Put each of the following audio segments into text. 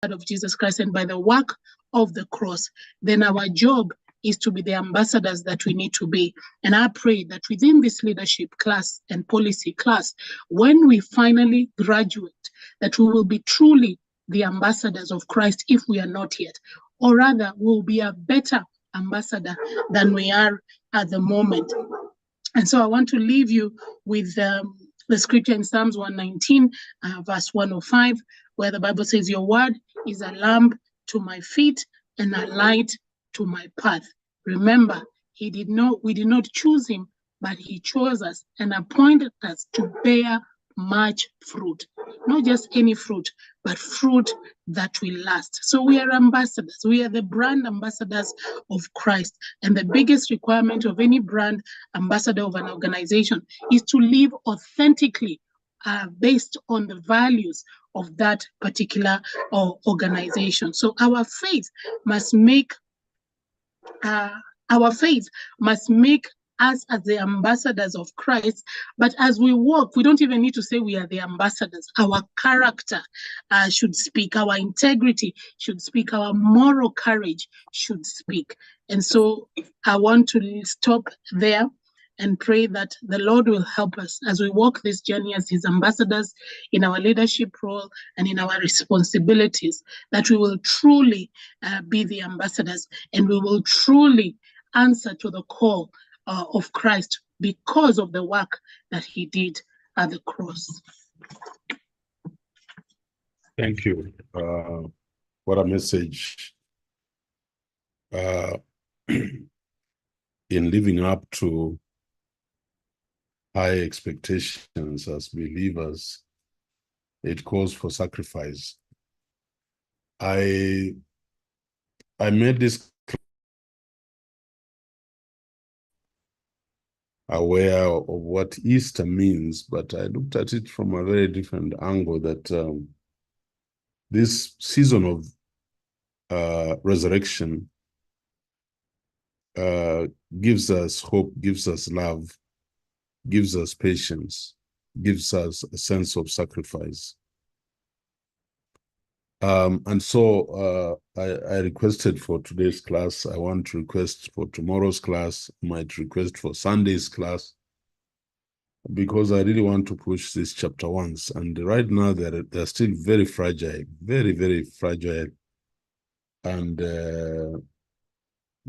of Jesus Christ and by the work of the cross, then our job is to be the ambassadors that we need to be. And I pray that within this leadership class and policy class, when we finally graduate, that we will be truly the ambassadors of Christ if we are not yet, or rather we'll be a better ambassador than we are at the moment. And so I want to leave you with the scripture in Psalms 119, verse 105, where the Bible says, your word is a lamp to my feet and a light to my path. Remember, we did not choose him, but he chose us and appointed us to bear much fruit. Not just any fruit, but fruit that will last. So we are ambassadors. We are the brand ambassadors of Christ. And the biggest requirement of any brand ambassador of an organization is to live authentically based on the values of that particular organization. So our faith must make us as the ambassadors of Christ. But as we walk, we don't even need to say we are the ambassadors. Our character should speak. Our integrity should speak. Our moral courage should speak. And so I want to stop there and pray that the Lord will help us as we walk this journey as his ambassadors in our leadership role and in our responsibilities, that we will truly be the ambassadors and we will truly answer to the call of Christ because of the work that he did at the cross. Thank you. What a message. In living up to high expectations as believers, it calls for sacrifice. I made this aware of what Easter means, but I looked at it from a very different angle, that this season of resurrection gives us hope, gives us love, gives us patience, gives us a sense of sacrifice. And so I requested for today's class. I want to request for tomorrow's class, might request for Sunday's class, because I really want to push these chapter 1s. And right now they're still very fragile, very, very fragile and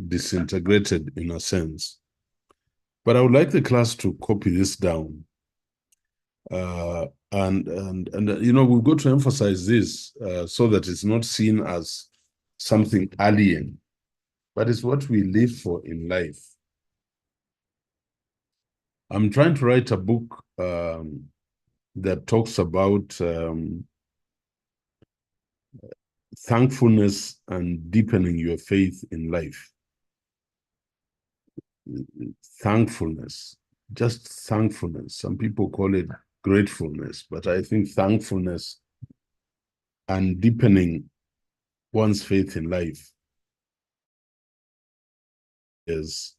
disintegrated in a sense. But I would like the class to copy this down. And you know, we've got to emphasize this so that it's not seen as something alien, but it's what we live for in life. I'm trying to write a book that talks about thankfulness and deepening your faith in life. Thankfulness, just thankfulness. Some people call it gratefulness, but I think thankfulness and deepening one's faith in life is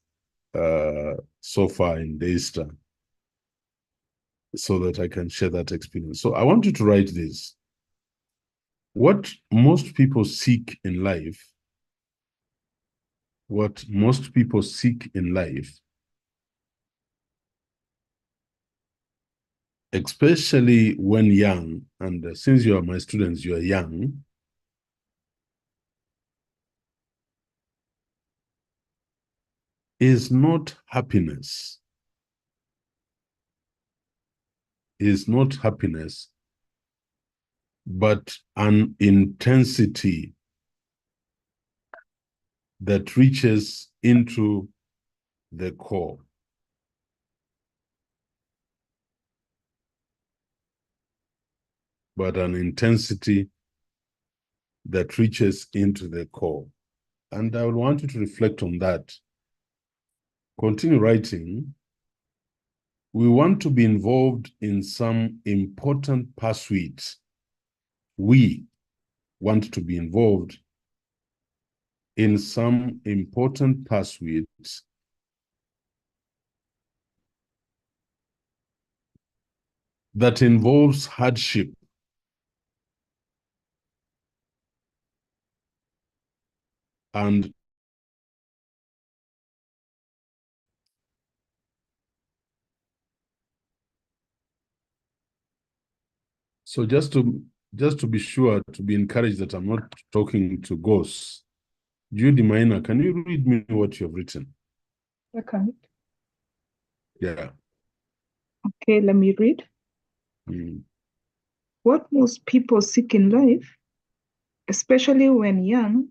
so far in Daystar, so that I can share that experience. So I want you to write this. What most people seek in life, especially when young, and since you are my students, you are young, is not happiness. Is not happiness, but an intensity that reaches into the core. But an intensity that reaches into the core. And I would want you to reflect on that. Continue writing. We want to be involved in some important pursuits. We want to be involved in some important pursuits that involves hardship And so just to be sure, to be encouraged that I'm not talking to ghosts, Judy Minor, can you read me what you've written? Okay. Yeah. Okay, let me read. What most people seek in life, especially when young,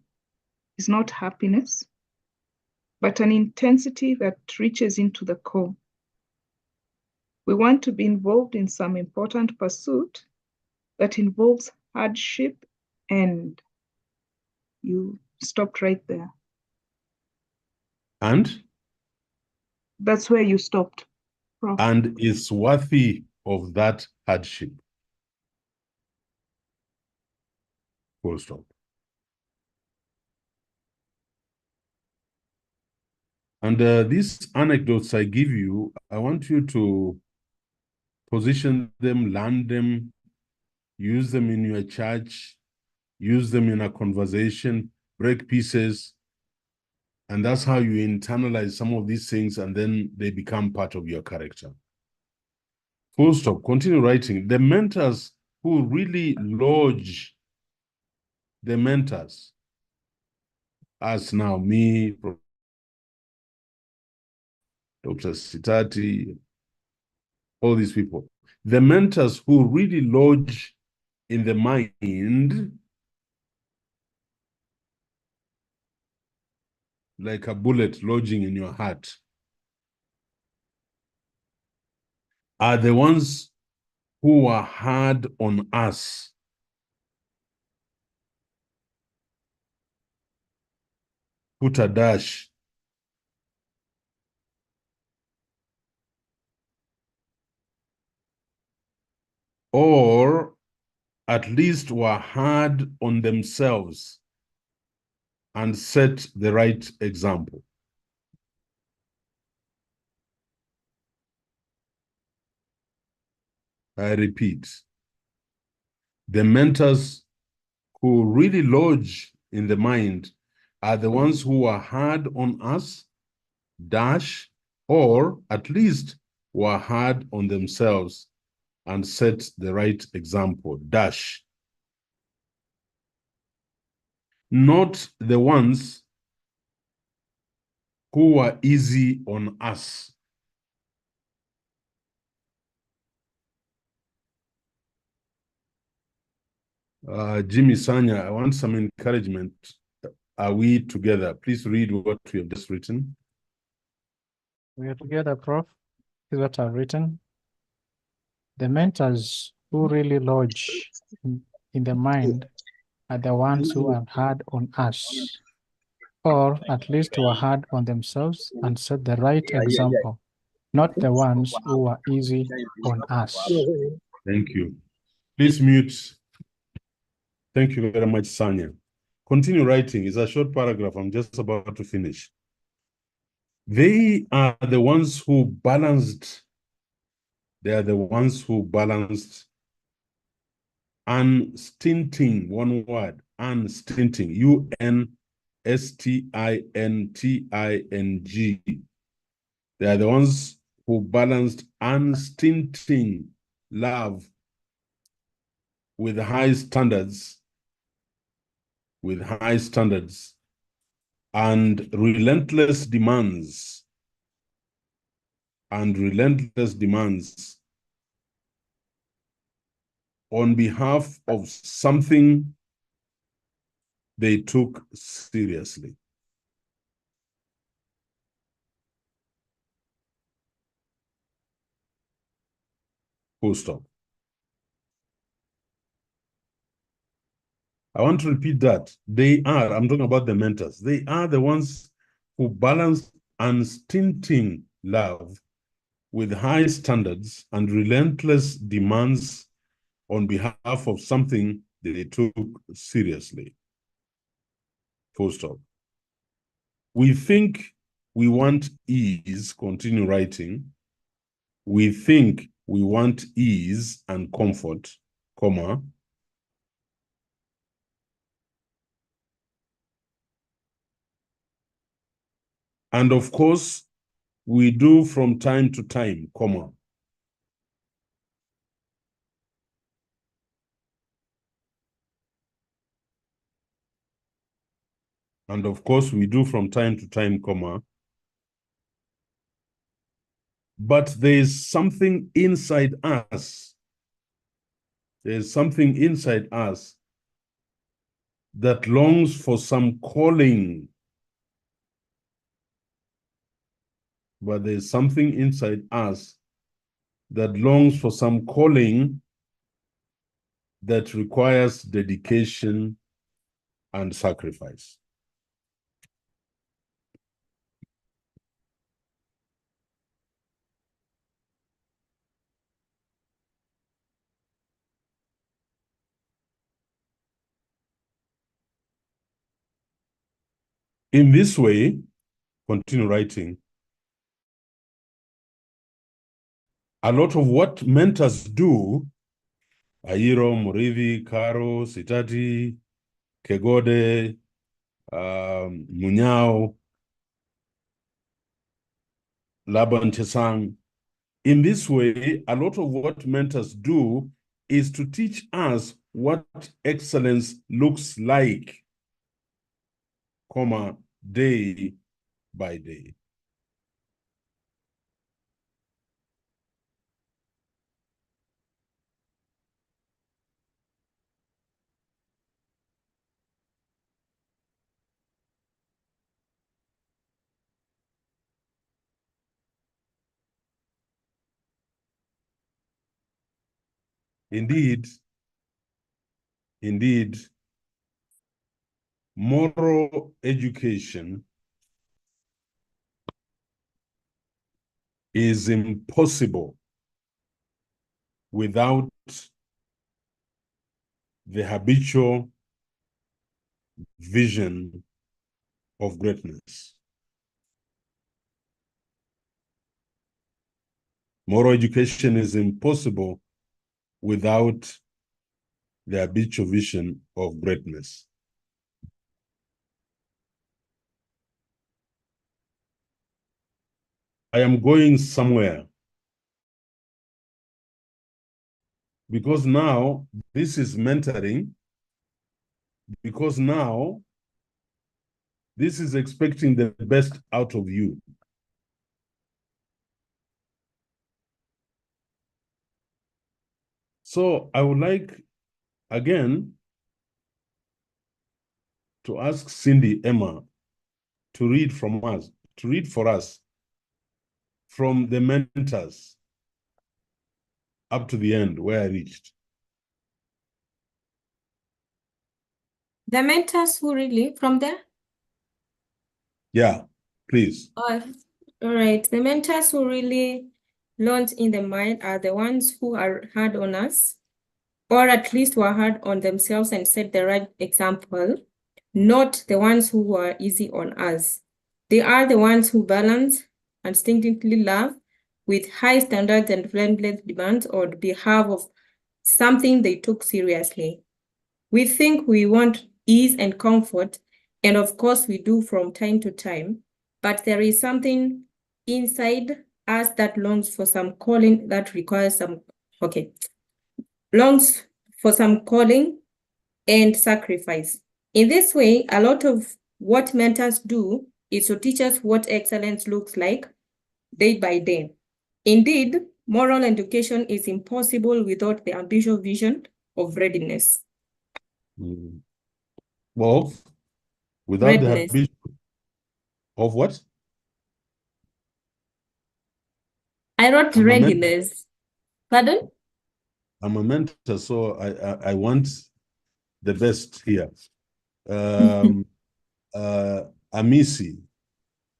is not happiness, but an intensity that reaches into the core. We want to be involved in some important pursuit that involves hardship, and you stopped right there. And? That's where you stopped, Prof. And is worthy of that hardship. Full stop. And these anecdotes I give you, I want you to position them, learn them, use them in your church, use them in a conversation, break pieces. And that's how you internalize some of these things, and then they become part of your character. Full stop. Continue writing. The mentors who really lodge, the mentors, us now, me, Dr. Sitati, all these people. The mentors who really lodge in the mind like a bullet lodging in your heart are the ones who are hard on us. Put a dash. Or at least were hard on themselves and set the right example. I repeat, the mentors who really lodge in the mind are the ones who are hard on us, dash, or at least were hard on themselves and set the right example, dash. Not the ones who were easy on us. Jimmy Sanya, I want some encouragement. Are we together? Please read what we have just written. We are together, Prof. This is what I've written. The mentors who really lodge in the mind are the ones who are hard on us, or at least who are hard on themselves and set the right example, not the ones who are easy on us. Thank you. Please mute. Thank you very much, Sanya. Continue writing. It's a short paragraph. I'm just about to finish. They are the ones who balanced. They are the ones who balanced unstinting, one word, unstinting, unstinting. They are the ones who balanced unstinting love with high standards, and relentless demands, on behalf of something they took seriously. Full stop. I want to repeat that. I'm talking about the mentors. They are the ones who balance unstinting love with high standards and relentless demands on behalf of something they took seriously. Full stop. We think we want ease, continue writing. We think we want ease and comfort, comma, And of course, we do from time to time, comma. And of course, we do from time to time, comma. But there's something inside us. There's something inside us that longs for some calling. But there's something inside us that longs for some calling that requires dedication and sacrifice. In this way, continue writing, a lot of what mentors do, Ayiro, Murithi, Karo, Sitati, Kegode, Munyao, Laban Chesang. In this way, a lot of what mentors do is to teach us what excellence looks like, comma, day by day. Indeed, moral education is impossible without the habitual vision of greatness. Moral education is impossible without the habitual vision of greatness. I am going somewhere because now this is mentoring, because now this is expecting the best out of you. So I would like, again, to ask Cindy Emma to read from us, to read for us from the mentors up to the end where I reached. The mentors who really from there? Yeah, please. All right. The mentors who really launched in the mind are the ones who are hard on us, or at least were hard on themselves and set the right example, not the ones who were easy on us. They are the ones who balance instinctively love with high standards and relentless demands on behalf of something they took seriously. We think we want ease and comfort, and of course we do from time to time, but there is something inside us that longs for some calling that requires some, longs for some calling and sacrifice. In this way, a lot of what mentors do is to teach us what excellence looks like day by day. Indeed, moral education is impossible without the ambitious vision of readiness. Well, without Readiness. the habit of what? I wrote I'm a readiness. Pardon? I'm a mentor, so I want the best here. Amisi,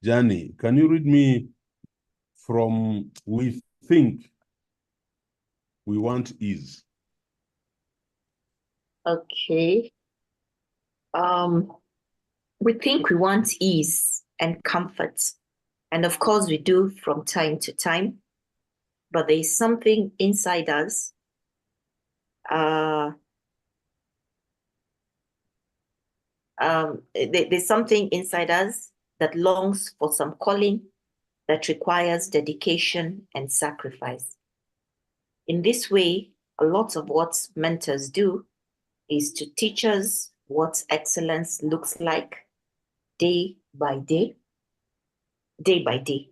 Jani, can you read me from we think we want ease? Okay. We think we want ease and comfort. And of course we do from time to time, but there's something inside us. There's something inside us that longs for some calling that requires dedication and sacrifice. In this way, a lot of what mentors do is to teach us what excellence looks like day by day, day by day.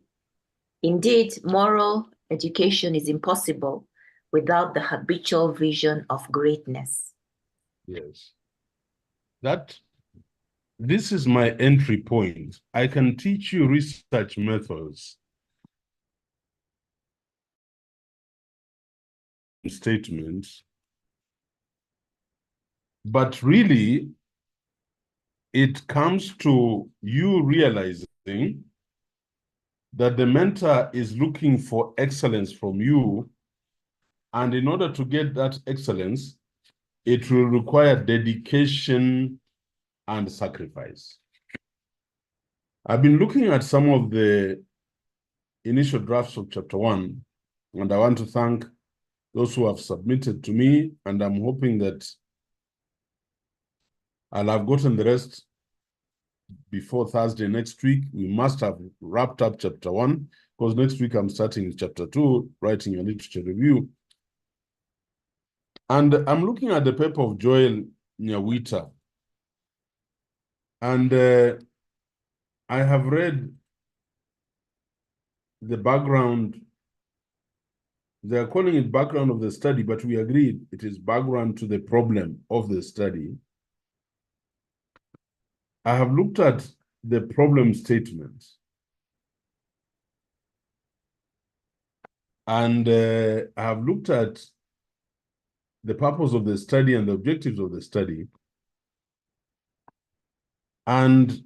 Indeed, moral education is impossible without the habitual vision of greatness. Yes. This is my entry point. I can teach you research methods, statements, but really it comes to you realizing that the mentor is looking for excellence from you, and in order to get that excellence, it will require dedication and sacrifice. I've been looking at some of the initial drafts of chapter 1, and I want to thank those who have submitted to me, and I'm hoping that I'll have gotten the rest before Thursday next week. We must have wrapped up chapter 1, because next week I'm starting chapter 2, writing a literature review. And I'm looking at the paper of Joel Nyawita, and I have read the background. They are calling it background of the study, but we agreed it is background to the problem of the study. I have looked at the problem statement, and I have looked at the purpose of the study and the objectives of the study. And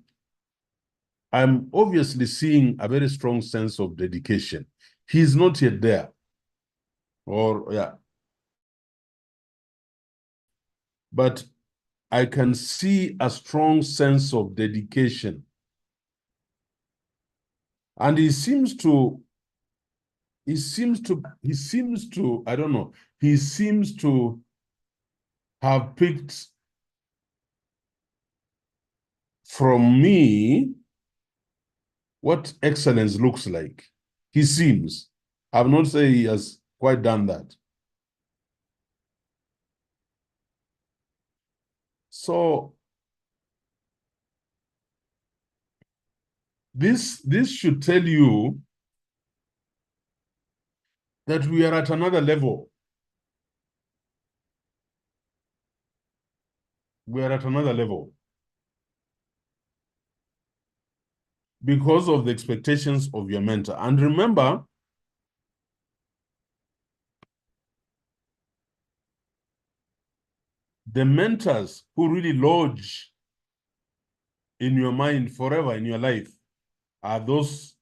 I'm obviously seeing a very strong sense of dedication. He's not yet there. But I can see a strong sense of dedication. And he seems to, I don't know, he seems to have picked from me what excellence looks like. He seems. I'm not saying he has quite done that. So this should tell you that we are at another level. We are at another level because of the expectations of your mentor. And remember, the mentors who really lodge in your mind forever in your life are those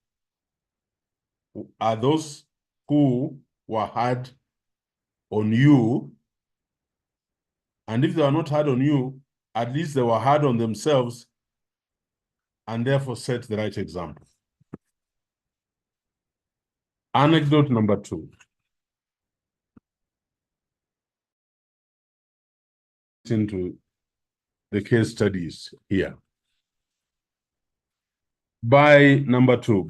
who were hard on you. And if they are not hard on you, at least they were hard on themselves and therefore set the right example. Anecdote number 2. Into the case studies here. By number 2,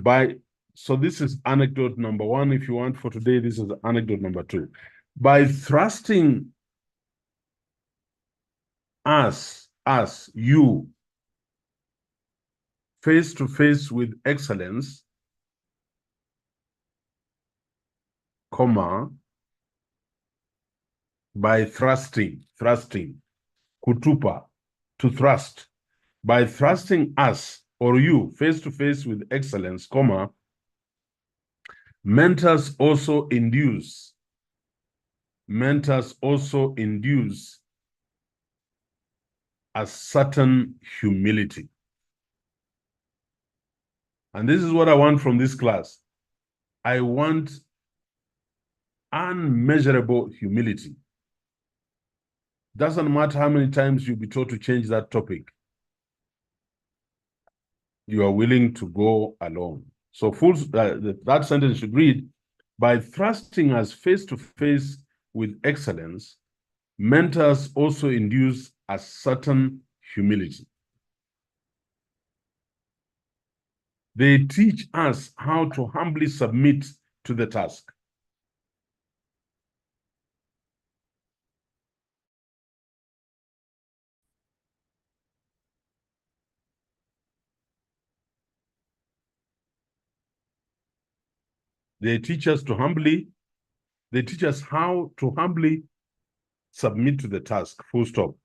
so this is anecdote number 1. If you want for today, this is anecdote number 2. By thrusting you, face to face with excellence, comma, by thrusting, kutupa, to thrust. By thrusting us or you face to face with excellence, comma, mentors also induce a certain humility. And this is what I want from this class. I want unmeasurable humility. Doesn't matter how many times you'll be told to change that topic. You are willing to go along. So that sentence should read, by thrusting us face to face with excellence, mentors also induce a certain humility. They teach us how to humbly submit to the task. They teach us how to humbly submit to the task, full stop.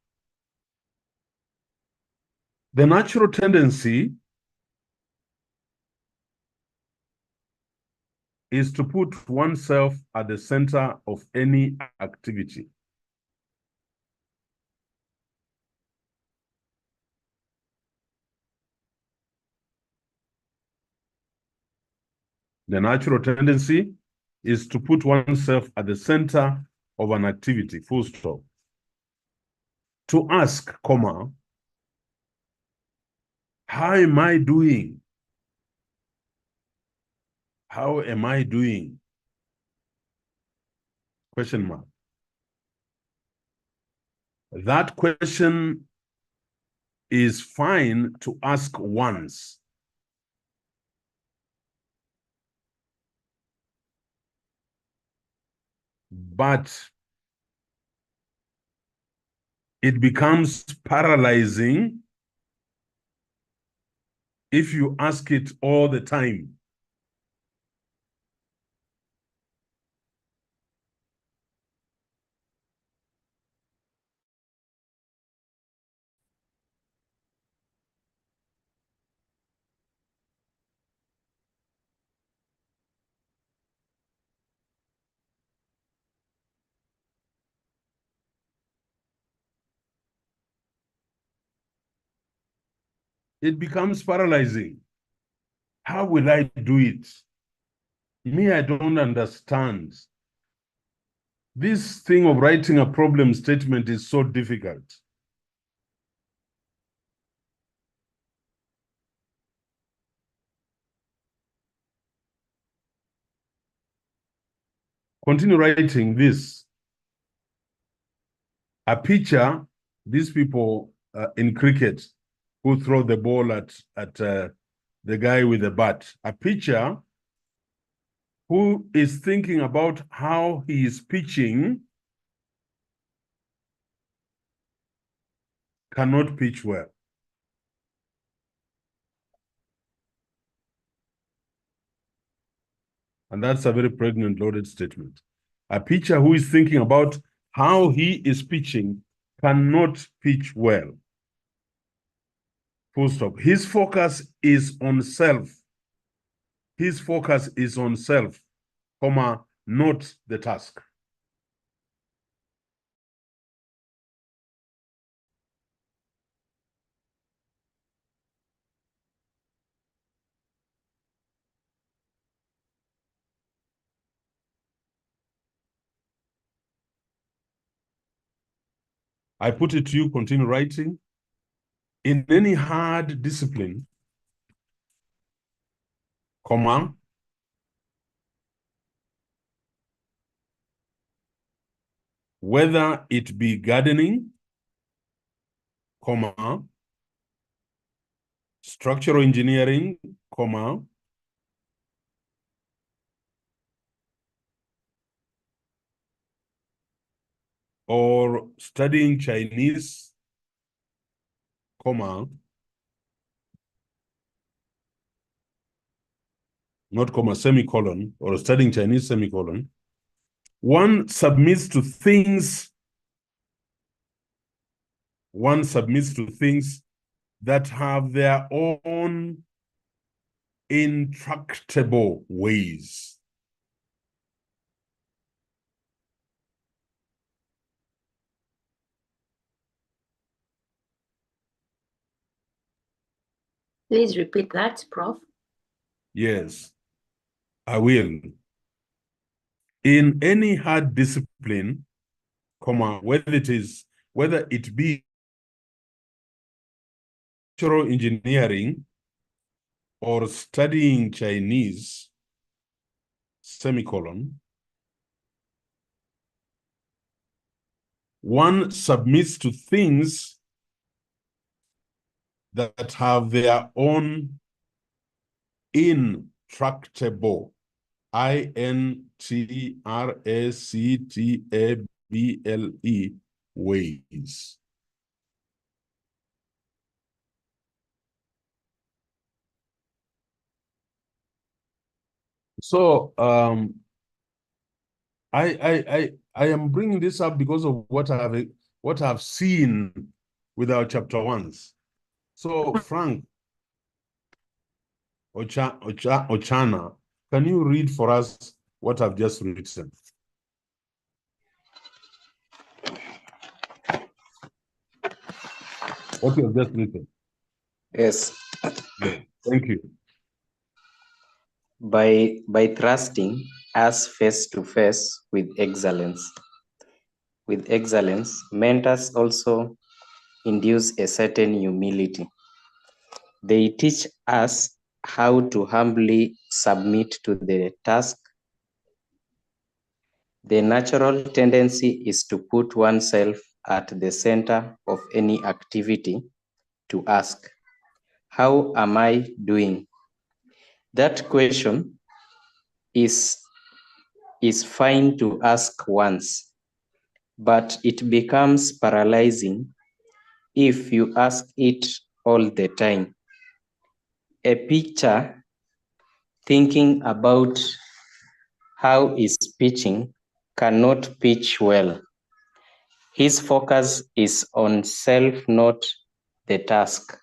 The natural tendency is to put oneself at the center of any activity. The natural tendency is to put oneself at the center of an activity, full stop. To ask, comma, how am I doing? How am I doing? Question mark. That question is fine to ask once. But it becomes paralyzing if you ask it all the time. It becomes paralyzing. How will I do it? Me, I don't understand. This thing of writing a problem statement is so difficult. Continue writing this. A pitcher, these people in cricket who throw the ball at the guy with the bat. A pitcher who is thinking about how he is pitching cannot pitch well. And that's a very pregnant, loaded statement. A pitcher who is thinking about how he is pitching cannot pitch well. Full stop. His focus is on self. His focus is on self, comma, not the task. I put it to you, continue writing. In any hard discipline, comma, whether it be gardening, comma, structural engineering, comma, or studying Chinese, comma, not comma, semicolon, or studying Chinese, semicolon, one submits to things that have their own intractable ways. Please repeat that, Prof. Yes, I will. In any hard discipline, comma, whether it be structural engineering or studying Chinese, semicolon, one submits to things that have their own intractable, INTRACTABLE ways. So I am bringing this up because of what I've seen with our chapter ones. So Frank Ochana, can you read for us what I've just written? What you have just written. Yes. Yeah, thank you. By thrusting us face to face with excellence. With excellence, mentors also induce a certain humility. They teach us how to humbly submit to the task. The natural tendency is to put oneself at the center of any activity, to ask, how am I doing? That question is fine to ask once, but it becomes paralyzing if you ask it all the time. A pitcher thinking about how is pitching cannot pitch well. His focus is on self, not the task.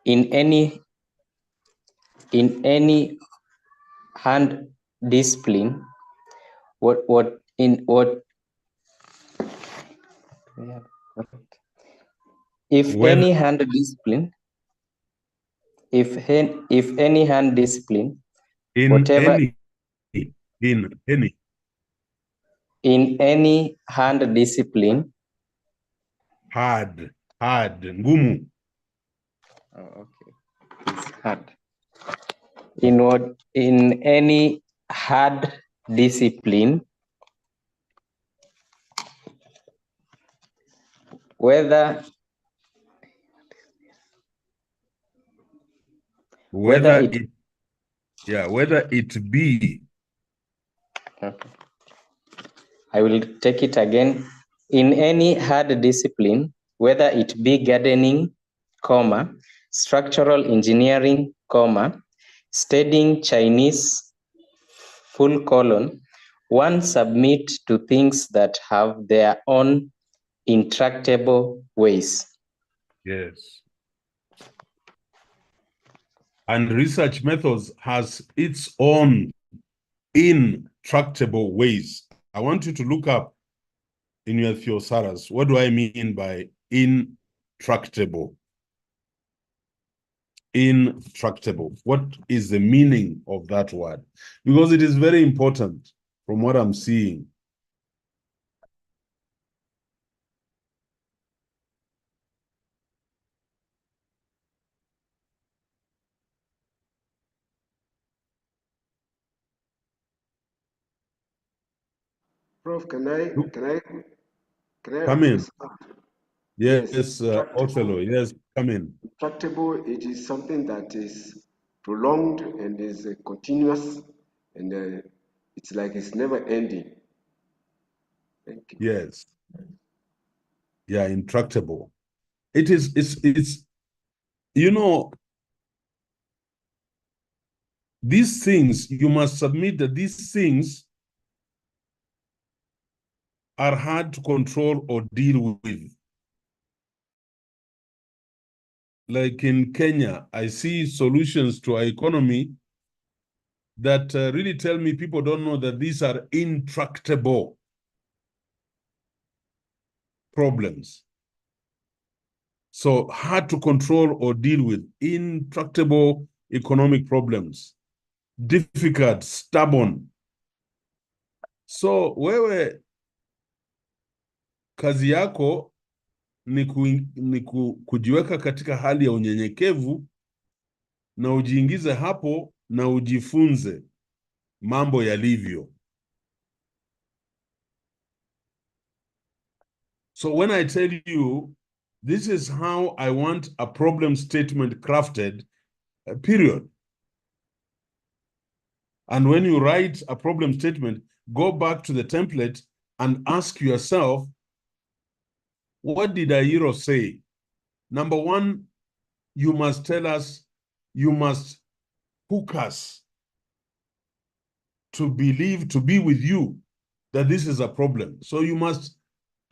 In any hand discipline, if any hand discipline, whatever in any hand discipline, hard, ngumu. Oh, okay, it's hard. In any hard discipline, whether it be. Okay. I will take it again. In any hard discipline, whether it be gardening, comma, structural engineering, comma, studying Chinese, full colon, one submit to things that have their own intractable ways. Yes. And research methods has its own intractable ways. I want you to look up in your thesaurus, what do I mean by intractable? Intractable. What is the meaning of that word? Because it is very important from what I'm seeing. Prof, can I come in? respond? Yes, Othello, yes, come in. Intractable, it is something that is prolonged and is continuous, and it's like it's never ending. Thank you. Yes. Yeah, intractable. It's you know, these things, you must submit that these things are hard to control or deal with. Like in Kenya, I see solutions to our economy that really tell me people don't know that these are intractable problems. So hard to control or deal with, intractable economic problems, difficult, stubborn. So wewe kazi yako ni kujiweka katika hali ya unyenyekevu na ujiingize hapo na ujifunze mambo yalivyo. So when I tell you, this is how I want a problem statement crafted, period. And when you write a problem statement, go back to the template and ask yourself, what did Ayiro say? Number one, you must tell us, you must hook us to believe, to be with you, that this is a problem. So you must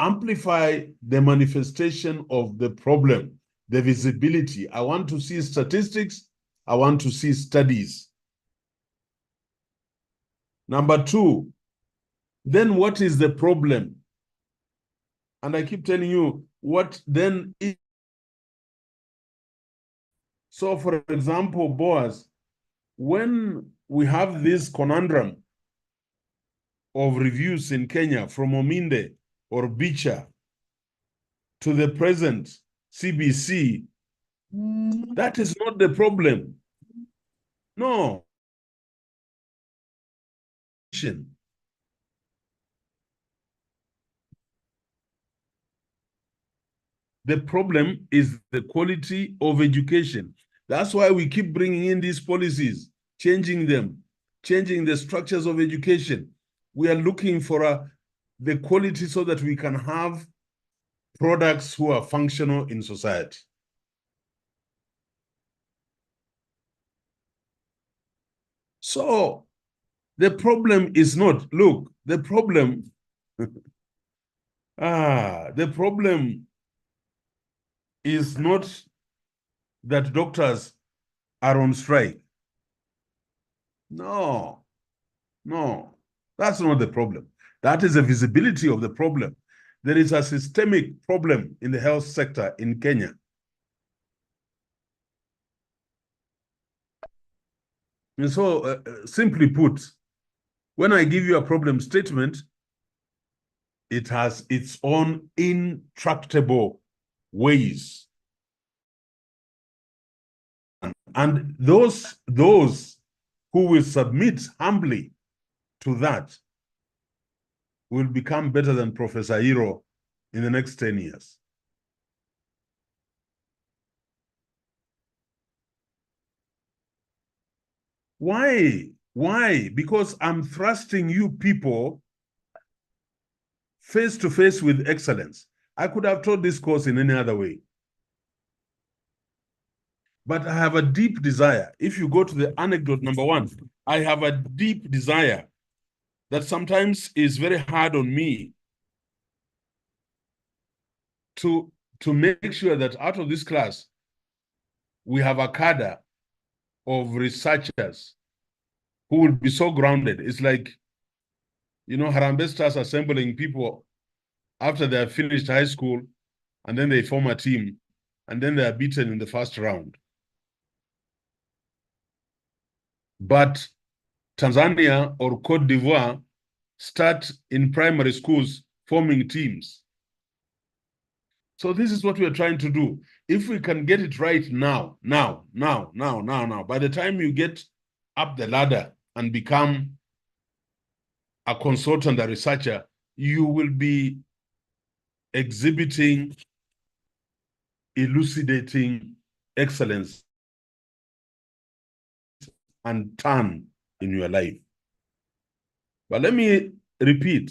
amplify the manifestation of the problem, the visibility. I want to see statistics. I want to see studies. Number two, then what is the problem? And I keep telling you, what then is. So for example, Boaz, when we have this conundrum of reviews in Kenya from Ominde or Bicha to the present CBC, that is not the problem. No. The problem is the quality of education. That's why we keep bringing in these policies, changing them, changing the structures of education. We are looking for the quality so that we can have products who are functional in society. So the problem is not, look, the problem, the problem is not that doctors are on strike. No, that's not the problem. That is the visibility of the problem. There is a systemic problem in the health sector in Kenya. And so, simply put, when I give you a problem statement, it has its own intractable ways. And those who will submit humbly to that will become better than Professor Ayiro in the next 10 years. Why? Why? Because I'm thrusting you people face to face with excellence. I could have taught this course in any other way. But I have a deep desire. If you go to the anecdote number 1, I have a deep desire that sometimes is very hard on me to make sure that out of this class, we have a cadre of researchers who will be so grounded. It's like, you know, Harambee starts assembling people after they have finished high school, and then they form a team, and then they are beaten in the first round. But Tanzania or Cote d'Ivoire start in primary schools forming teams. So this is what we are trying to do. If we can get it right now, by the time you get up the ladder and become a consultant, a researcher, you will be exhibiting, elucidating excellence and turn in your life. But let me repeat,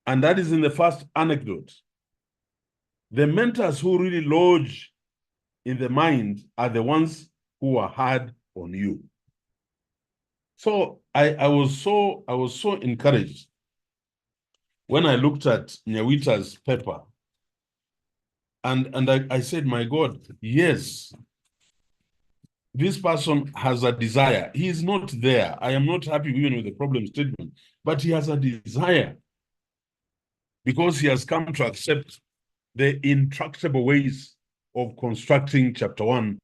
and that is in the first anecdote. The mentors who really lodge in the mind are the ones who are hard on you. So I was so encouraged when I looked at Nyawita's paper, and I said, my God, yes, this person has a desire. He is not there. I am not happy even with the problem statement, but he has a desire because he has come to accept the intractable ways of constructing chapter 1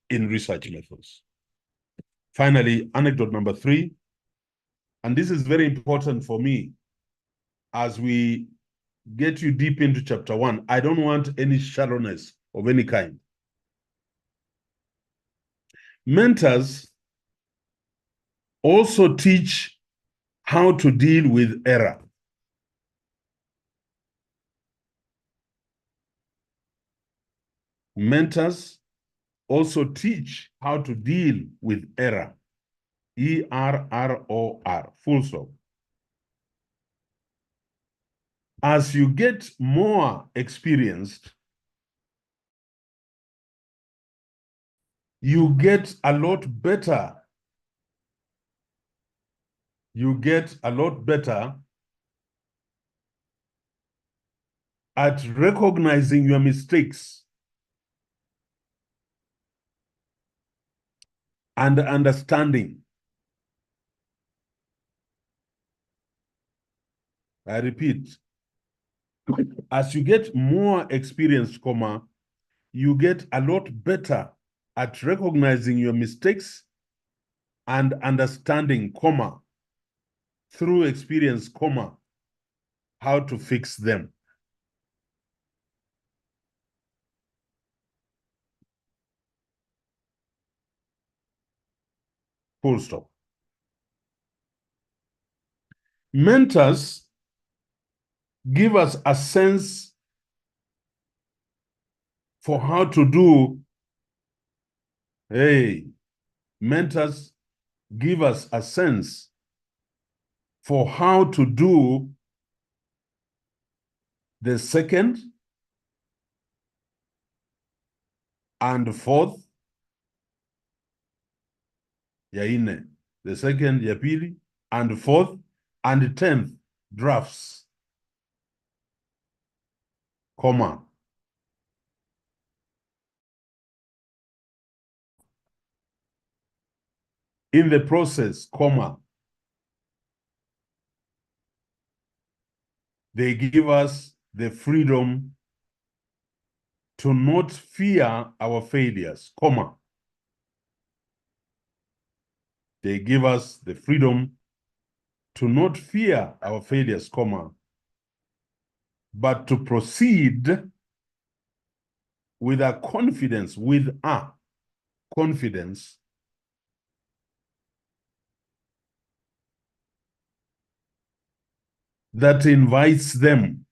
in research methods. Finally, anecdote number 3, and this is very important for me as we get you deep into chapter 1. I don't want any shallowness of any kind. Mentors also teach how to deal with error. Mentors also teach how to deal with error. ERROR, full stop. As you get more experienced, you get a lot better. You get a lot better at recognizing your mistakes and understanding. I repeat, as you get more experienced, you get a lot better at recognizing your mistakes and understanding, through experience, how to fix them. Full stop. Mentors give us a sense for how to do. Mentors give us a sense for how to do the second and fourth, ya nne, the second, ya pili, and fourth, and 10th drafts, in the process, they give us the freedom to not fear our failures, They give us the freedom to not fear our failures, but to proceed with a confidence, that invites them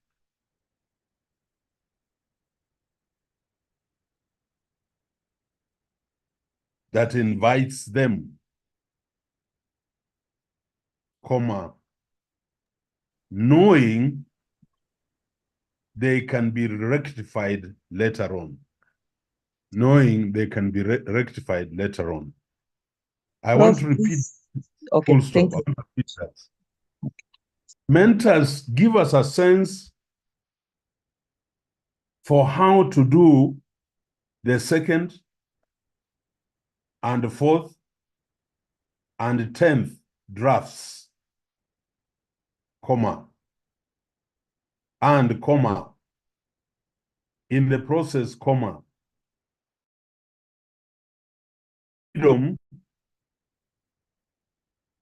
knowing they can be rectified later on. I want to repeat. Okay, Full stop. thank you. I want to repeat that. Mentors give us a sense for how to do the second and fourth and 10th drafts, and in the process, freedom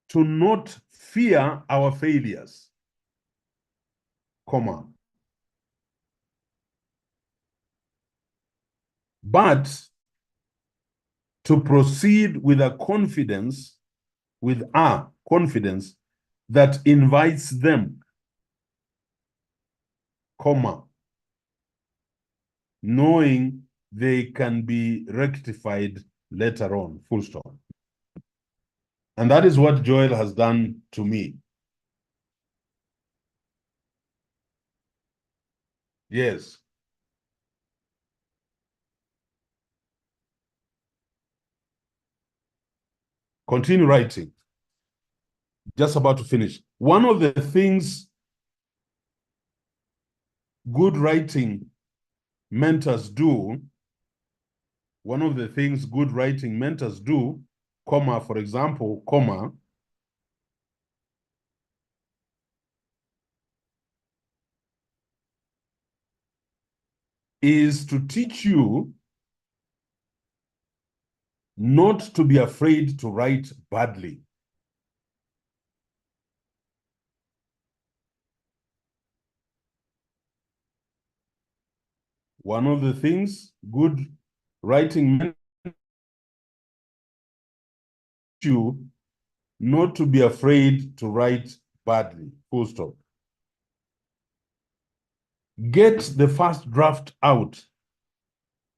to not fear our failures, but to proceed with a confidence, that invites them, knowing they can be rectified later on, full stop. And that is what Joel has done to me. Yes. Continue writing. Just about to finish. One of the things good writing mentors do, for example, is to teach you not to be afraid to write badly. One of the things good writing mentors teach you not to be afraid to write badly, full stop. Get the first draft out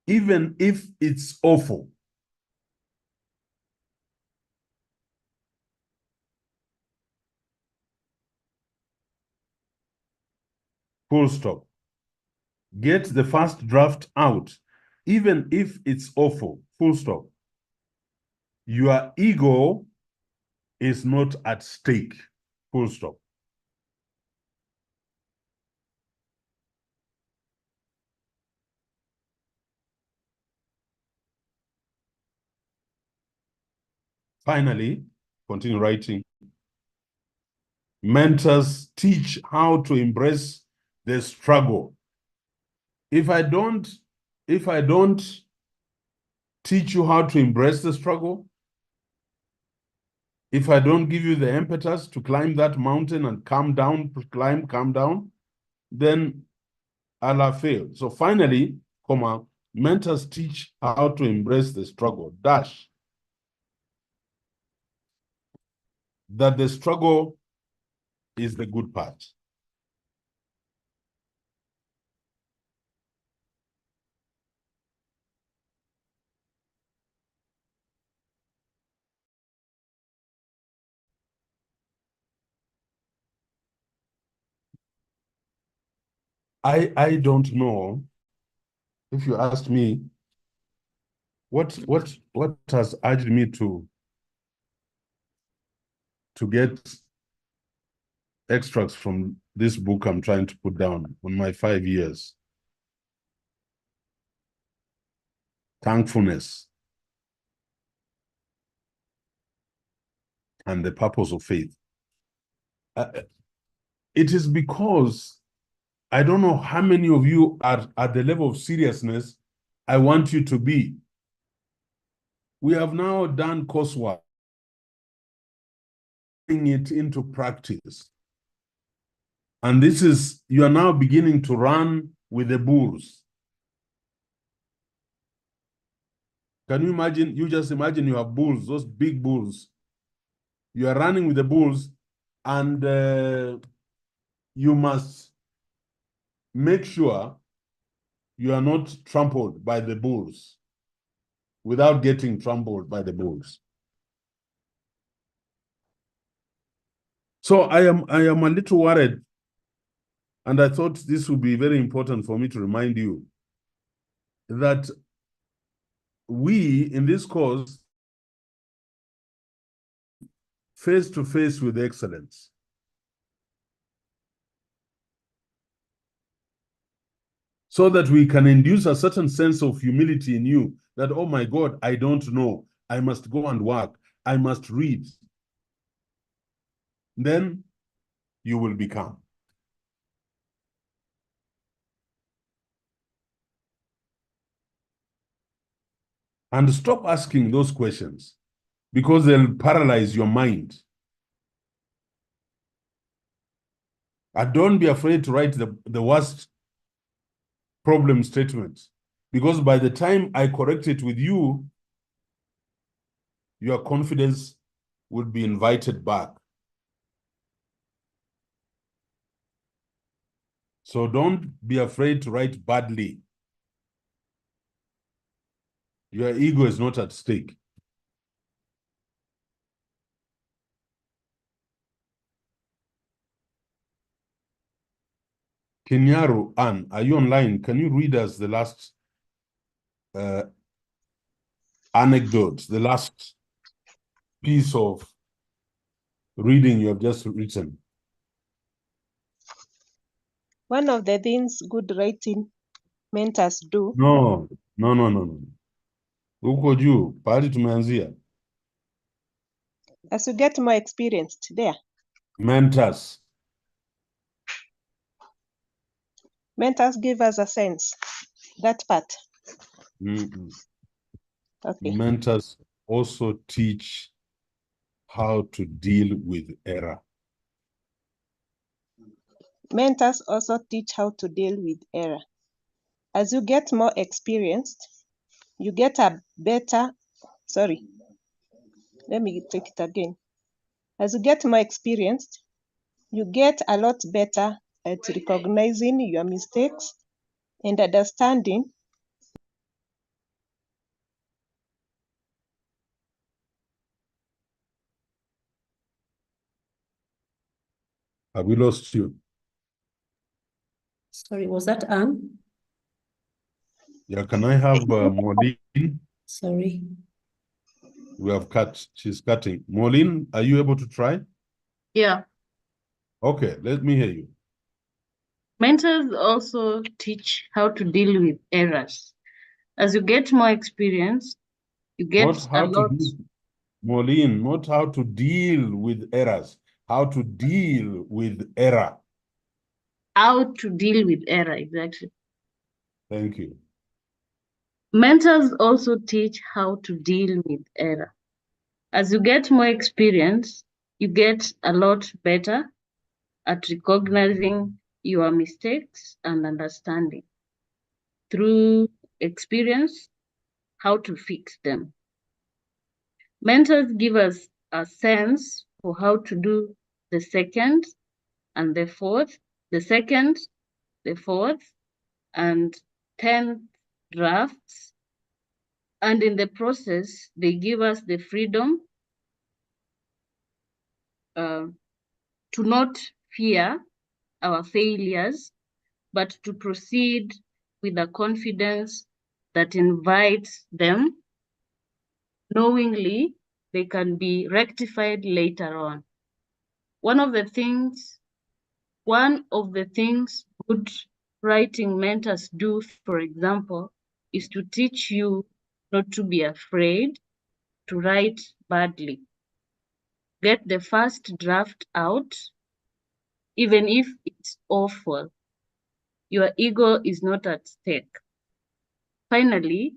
even if it's awful. Full stop. Get the first draft out, even if it's awful. Full stop. Your ego is not at stake. Full stop. Finally, continue writing. Mentors teach how to embrace the struggle. If I don't teach you how to embrace the struggle, if I don't give you the impetus to climb that mountain and come down, climb, come down, then I'll have failed. So finally, mentors teach how to embrace the struggle. Dash. That the struggle is the good part. I don't know. If you ask me, what has urged me to get extracts from this book I'm trying to put down on my 5 years? Thankfulness and the purpose of faith. It is because I don't know how many of you are at the level of seriousness I want you to be. We have now done coursework, putting it into practice. And this is, you are now beginning to run with the bulls. Can you imagine? You just imagine you have bulls, those big bulls. You are running with the bulls, and you must make sure you are not trampled by the bulls without getting trampled by the bulls. So I am a little worried, and I thought this would be very important for me to remind you that we in this course face to face with excellence. So that we can induce a certain sense of humility in you that, oh my God, I don't know. I must go and work. I must read. Then you will become. And stop asking those questions because they'll paralyze your mind. And don't be afraid to write the worst problem statement, because by the time I correct it with you, your confidence would be invited back. So don't be afraid to write badly. Your ego is not at stake. Kinyaru Ann, are you online? Can you read us the last anecdote, the last piece of reading you have just written? One of the things good writing mentors do. No. Uko juu, pahali tumeanzia. As you get more experienced there. Mentors. Mentors give us a sense. That part. Okay. Mentors also teach how to deal with error. Mentors also teach how to deal with error. As you get more experienced, you get a better, let me take it again. As you get more experienced, you get a lot better at recognizing your mistakes and understanding Have we lost you? Sorry, was that Anne? Yeah, can I have Maureen? Sorry. We have cut. She's cutting. Maureen, are you able to try? Yeah. Okay, let me hear you. Mentors also teach how to deal with errors. As you get more experience, you get Not how a to lot. deal, Maureen, not how to deal with errors, how to deal with error. How to deal with error, exactly. Thank you. Mentors also teach how to deal with error. As you get more experience, you get a lot better at recognizing your mistakes and understanding through experience how to fix them. Mentors give us a sense for how to do the second and the fourth, the second, the fourth, and 10th drafts. And in the process, they give us the freedom to not fear our failures, but to proceed with a confidence that invites them, knowingly they can be rectified later on. One of the things good writing mentors do, for example, is to teach you not to be afraid to write badly. Get the first draft out, even if it's awful. Your ego is not at stake. Finally,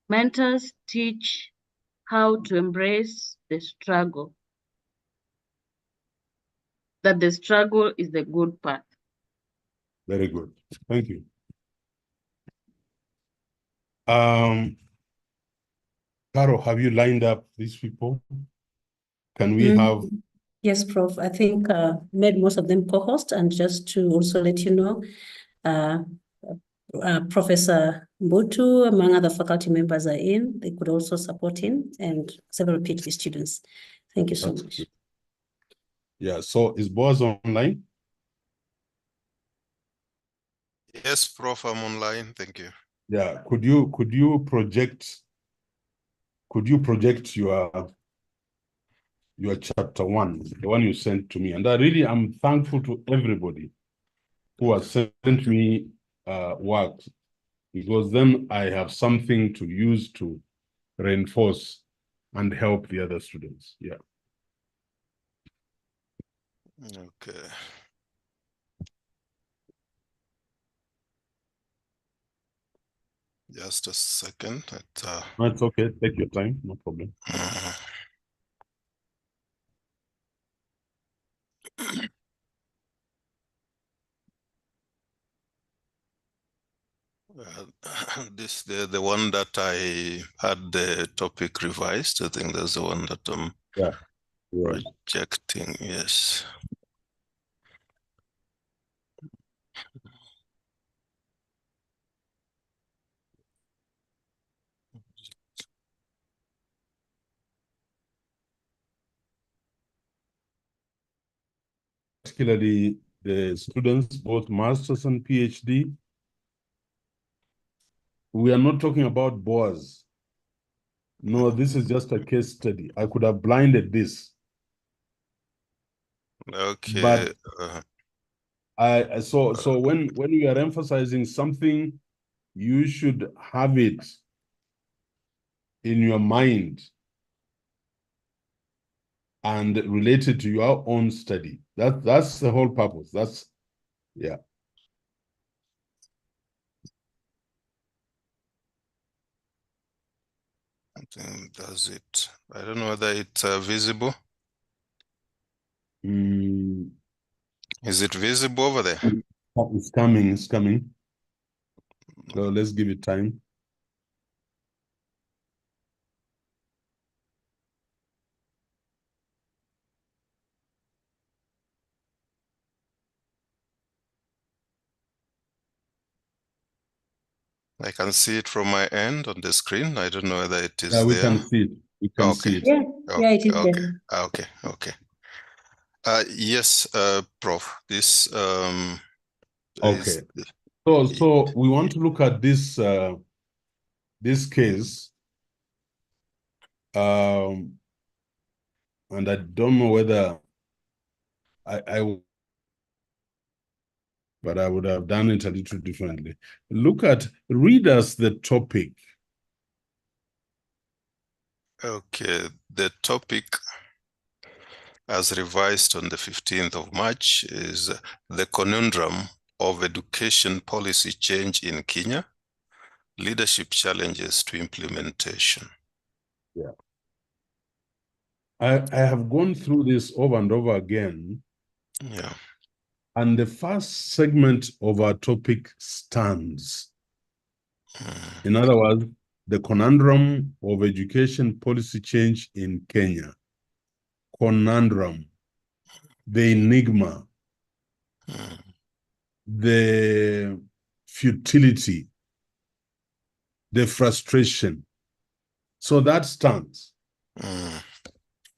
mentors teach how to embrace the struggle, that the struggle is the good part. Very good. Thank you. Caro, have you lined up these people? Can we have? Yes, Prof. I think made most of them co-host, and just to also let you know, Professor Mbutu, among other faculty members, are in. They could also support him, and several PhD students. Thank you so much. Good. Yeah, so is Boaz online? Yes, Prof, I'm online. Thank you. Yeah, could you project your chapter 1, the one you sent to me? And I'm thankful to everybody who has sent me work, because then I have something to use to reinforce and help the other students. Yeah. Okay. Just a second. It's okay. Take your time. No problem. This the one that I had the topic revised. I think that's the one that I'm projecting. Yes. Particularly the students, both masters and PhD. We are not talking about Boaz. No, this is just a case study. I could have blinded this. Okay. But so when you are emphasizing something, you should have it in your mind and relate it to your own study. That's the whole purpose. Yeah. I think that's it. I don't know whether it's visible. Is it visible over there? It's coming. So let's give it time. I can see it from my end on the screen. I don't know whether it is Yeah, we there. can see it. We can see it. Yeah, it is there. Okay. Yes, Prof. This Okay. is So we want to look at this this case, and I don't know whether but I would have done it a little differently. Read us the topic. okay. The topic, as revised on the 15th of March, is the conundrum of education policy change in Kenya, leadership challenges to implementation. Yeah. I have gone through this over and over again. Yeah. And the first segment of our topic stands. In other words, the conundrum of education policy change in Kenya. Conundrum, the enigma, the futility, the frustration. So that stands.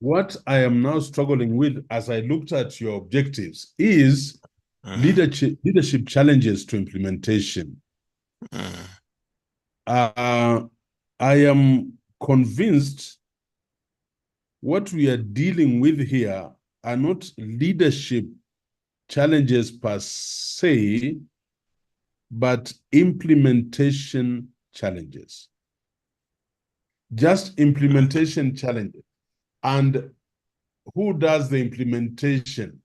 What I am now struggling with as I looked at your objectives is leadership challenges to implementation. I am convinced what we are dealing with here are not leadership challenges per se, but implementation challenges. Just implementation challenges. And who does the implementation?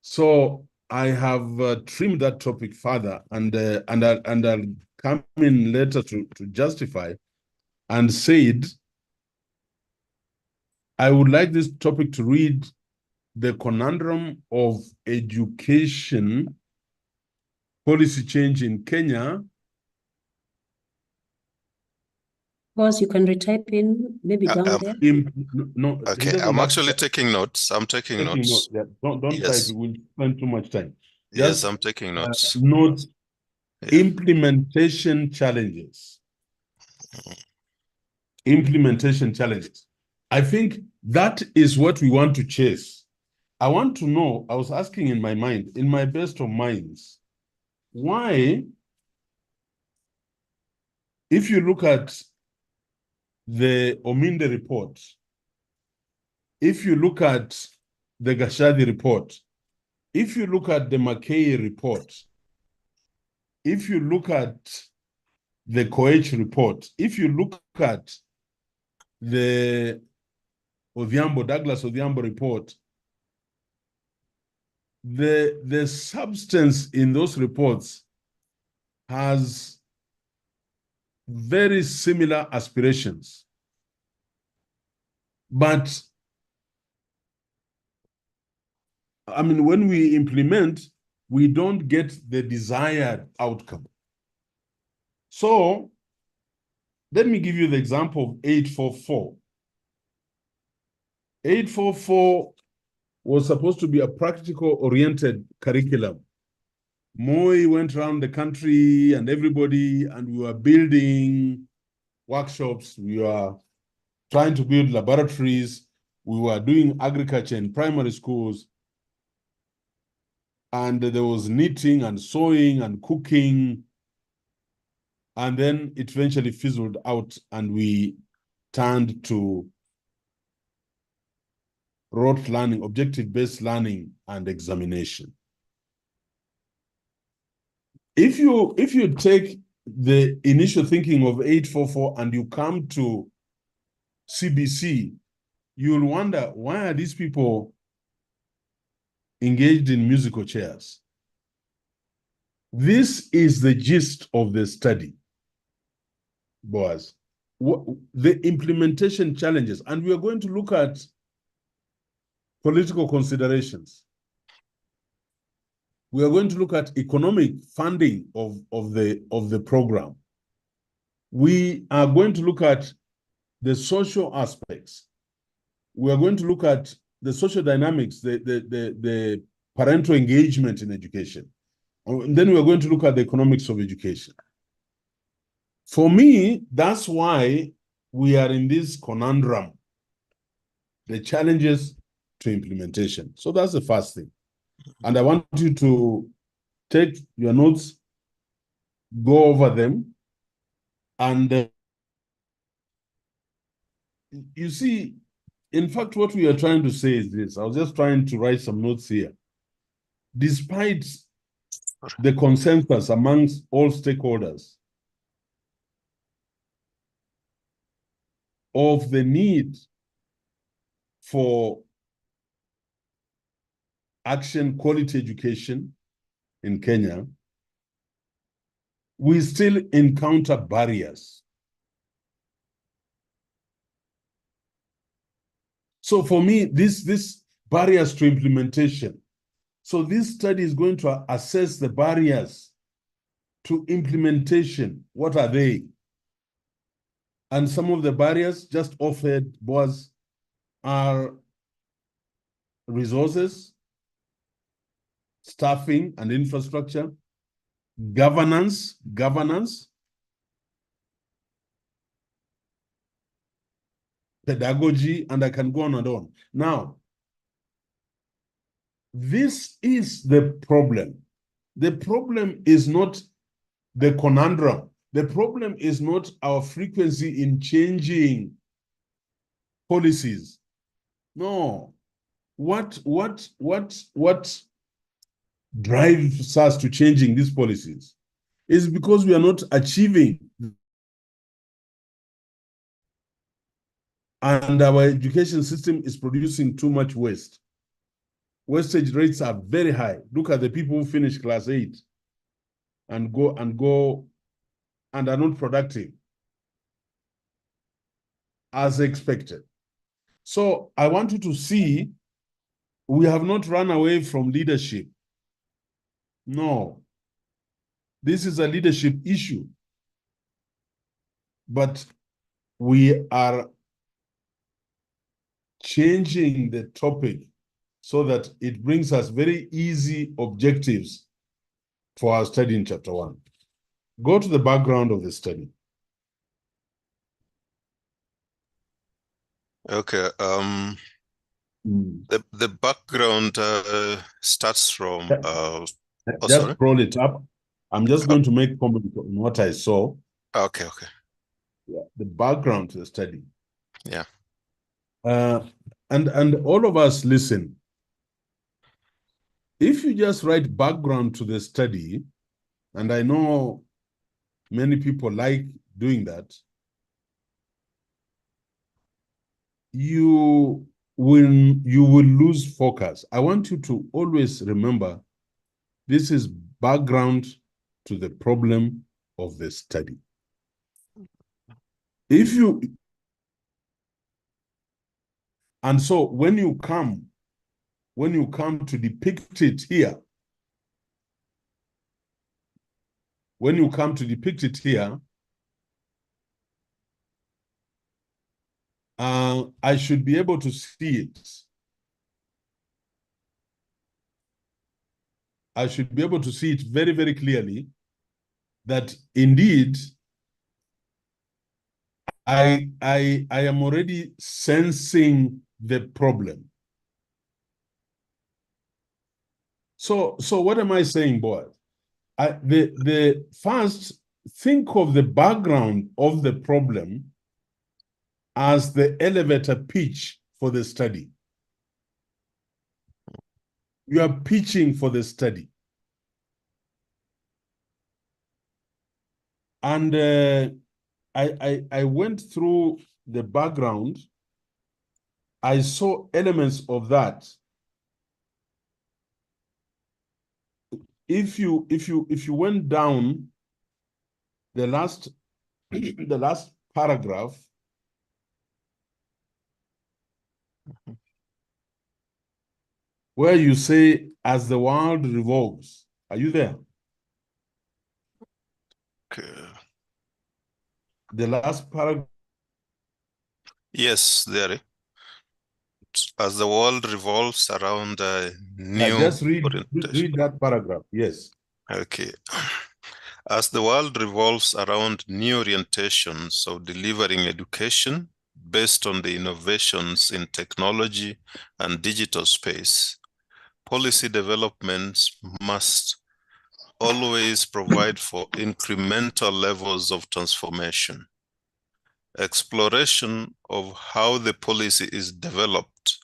So I have trimmed that topic further, and I'll come in later to justify, and said I would like this topic to read the conundrum of education policy change in Kenya. Boss, you can retype in, maybe down there. No, okay, I'm actually taking notes. I'm taking notes. Yeah. Don't type it. We'll spend too much time. Yes, I'm taking notes. Notes. Yeah. Implementation challenges. Implementation challenges. I think that is what we want to chase. I want to know, I was asking in my mind, in my best of minds, why, if you look at the Ominde report, if you look at the Gashadi report, if you look at the Mackay report, if you look at the Koech report, if you look at the Douglas Odhiambo report, the substance in those reports has very similar aspirations. But I mean, when we implement, we don't get the desired outcome. So let me give you the example of 844. 844 was supposed to be a practical-oriented curriculum. Moi went around the country and everybody, and we were building workshops. We were trying to build laboratories. We were doing agriculture in primary schools. And there was knitting and sewing and cooking. And then it eventually fizzled out and we turned to rote learning, objective-based learning and examination. If you take the initial thinking of 844 and you come to CBC, you'll wonder, why are these people engaged in musical chairs? This is the gist of the study, Boaz. The implementation challenges, and we are going to look at political considerations. We are going to look at economic funding of the program. We are going to look at the social aspects. We are going to look at the social dynamics, the parental engagement in education. And then we are going to look at the economics of education. For me, that's why we are in this conundrum, the challenges to implementation. So that's the first thing. And I want you to take your notes, go over them, and you see, in fact, what we are trying to say is this. I was just trying to write some notes here. Despite the consensus amongst all stakeholders of the need for action quality education in Kenya, we still encounter barriers. So for me, this barriers to implementation. So this study is going to assess the barriers to implementation. What are they? And some of the barriers just offered are resources, staffing and infrastructure, governance, pedagogy, and I can go on and on. Now, this is the problem. The problem is not the conundrum. The problem is not our frequency in changing policies. No. What drives us to changing these policies is because we are not achieving, and our education system is producing too much waste. Wastage rates are very high. Look at the people who finish class 8 and go and are not productive as expected. So I want you to see, we have not run away from leadership. No, this is a leadership issue, but we are changing the topic so that it brings us very easy objectives for our study in chapter 1. Go to the background of the study. Okay. The background starts from just sorry? scroll it up. I'm just going to make comment on what I saw. Okay. Yeah, the background to the study. Yeah. And all of us listen. If you just write background to the study, and I know many people like doing that, you will lose focus. I want you to always remember this is background to the problem of the study. And so when you come to depict it here, I should be able to see it. I should be able to see it very, very clearly that indeed I am already sensing the problem. So what am I saying, boy? The first, think of the background of the problem as the elevator pitch for the study. You are pitching for the study. And I went through the background. I saw elements of that. If you went down the last paragraph, where you say, as the world revolves. Are you there? Okay. The last paragraph. Yes, there. As the world revolves around new... Just read that paragraph, yes. Okay. As the world revolves around new orientations of delivering education based on the innovations in technology and digital space, policy developments must always provide for incremental levels of transformation. Exploration of how the policy is developed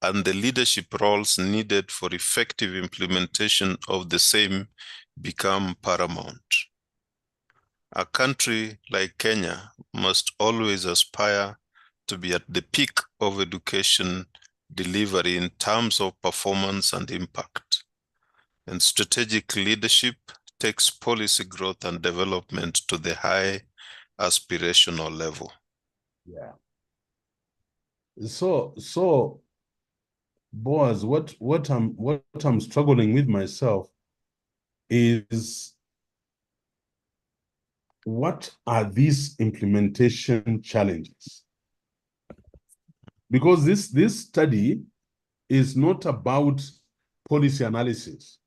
and the leadership roles needed for effective implementation of the same become paramount. A country like Kenya must always aspire to be at the peak of education delivery in terms of performance and impact. And strategic leadership takes policy growth and development to the high aspirational level. Yeah. So Boaz, what I'm struggling with myself is, what are these implementation challenges? Because this study is not about policy analysis.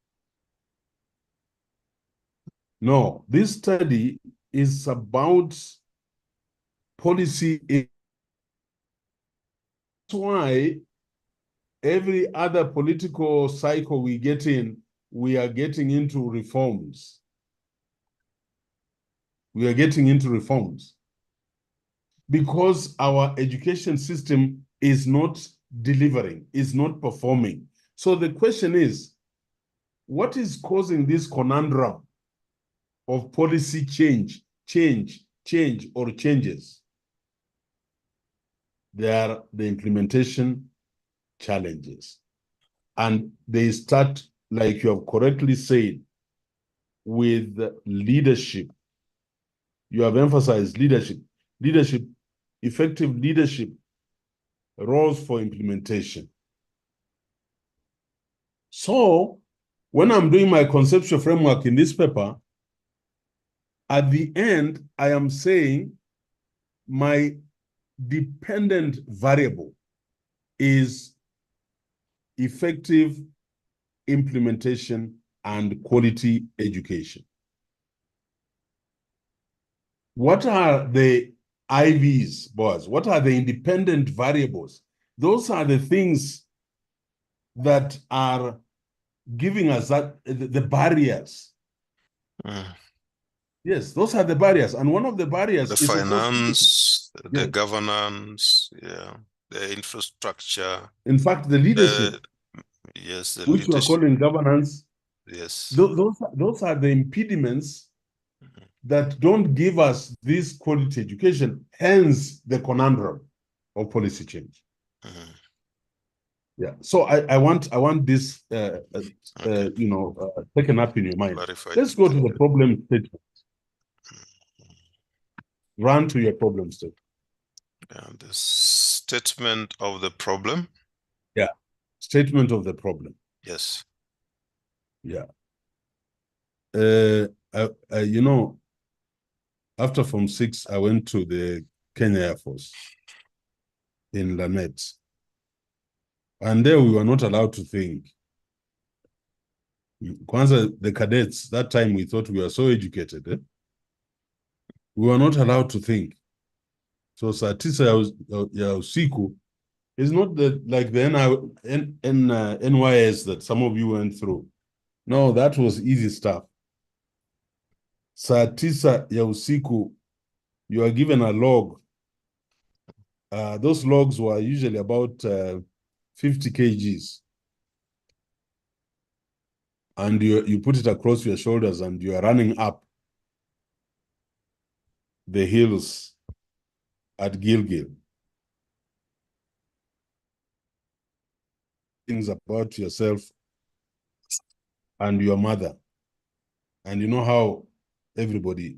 No, this study is about policy. That's why every other political cycle we get in, we are getting into reforms. We are getting into reforms because our education system is not delivering, is not performing. So the question is, what is causing this conundrum of policy change, or changes? They are the implementation challenges. And they start, like you have correctly said, with leadership. You have emphasized leadership, effective leadership, roles for implementation. So when I'm doing my conceptual framework in this paper, at the end, I am saying my dependent variable is effective implementation and quality education. What are the IVs, Boaz? What are the independent variables? Those are the things that are giving us the barriers. Yes, those are the barriers. And one of the barriers the is finance, the yes, governance, the infrastructure. in fact, the leadership, yes, the which we are leadership. calling governance. Yes. Those are the impediments that don't give us this quality education, hence the conundrum of policy change. Yeah, so I want this taken up in your mind. Clarified. Let's go to the problem statement. Run to your problem statement. And the statement of the problem. Yeah, statement of the problem. Yes. Yeah. After Form 6, I went to the Kenya Air Force in Lanet. And there we were not allowed to think. Kwanzaa, the cadets, that time we thought we were so educated. We were not allowed to think. So saa tisa ya usiku is not like the NYS that some of you went through. No, that was easy stuff. Saa tisa ya usiku, you are given a log. Those logs were usually about 50 kgs. And you put it across your shoulders and you are running up the hills at Gilgil. Things about yourself and your mother. And you know how everybody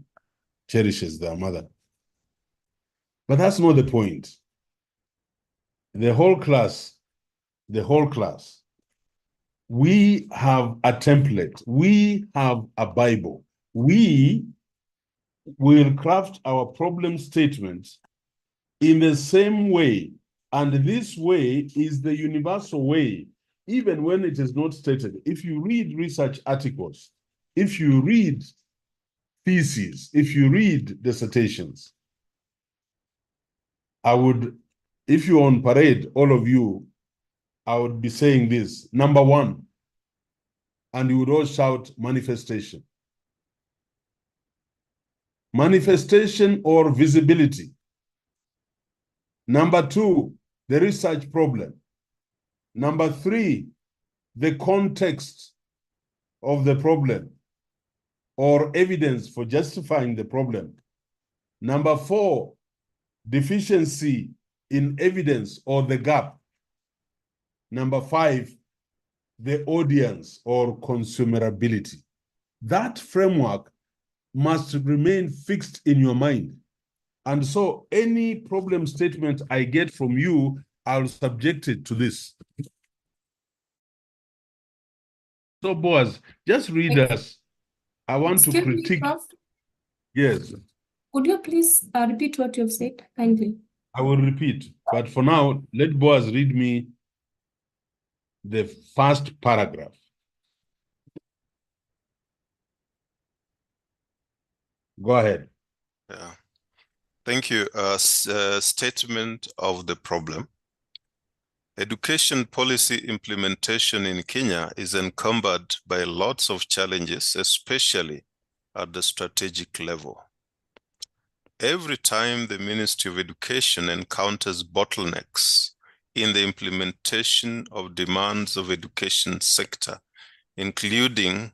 cherishes their mother. But that's not the point. The whole class, we have a template. We have a Bible. We will craft our problem statements in the same way. And this way is the universal way, even when it is not stated. If you read research articles, if you read theses, if you read dissertations, I would, if you're on parade, all of you, I would be saying this. Number one, and you would all shout manifestation. Manifestation or visibility. Number two, the research problem. Number three, the context of the problem or evidence for justifying the problem. Number four, deficiency in evidence or the gap. Number five, the audience or consumerability. That framework must remain fixed in your mind. And so any problem statement I get from you, I'll subject it to this. So Boaz, just read us. I want to Excuse me, critique. Prof. Yes. Could you please repeat what you've said kindly? I will repeat, but for now, let Boaz read me the first paragraph. Go ahead. Yeah. Thank you. Statement of the problem. Education policy implementation in Kenya is encumbered by lots of challenges, especially at the strategic level. Every time the Ministry of Education encounters bottlenecks in the implementation of demands of education sector, including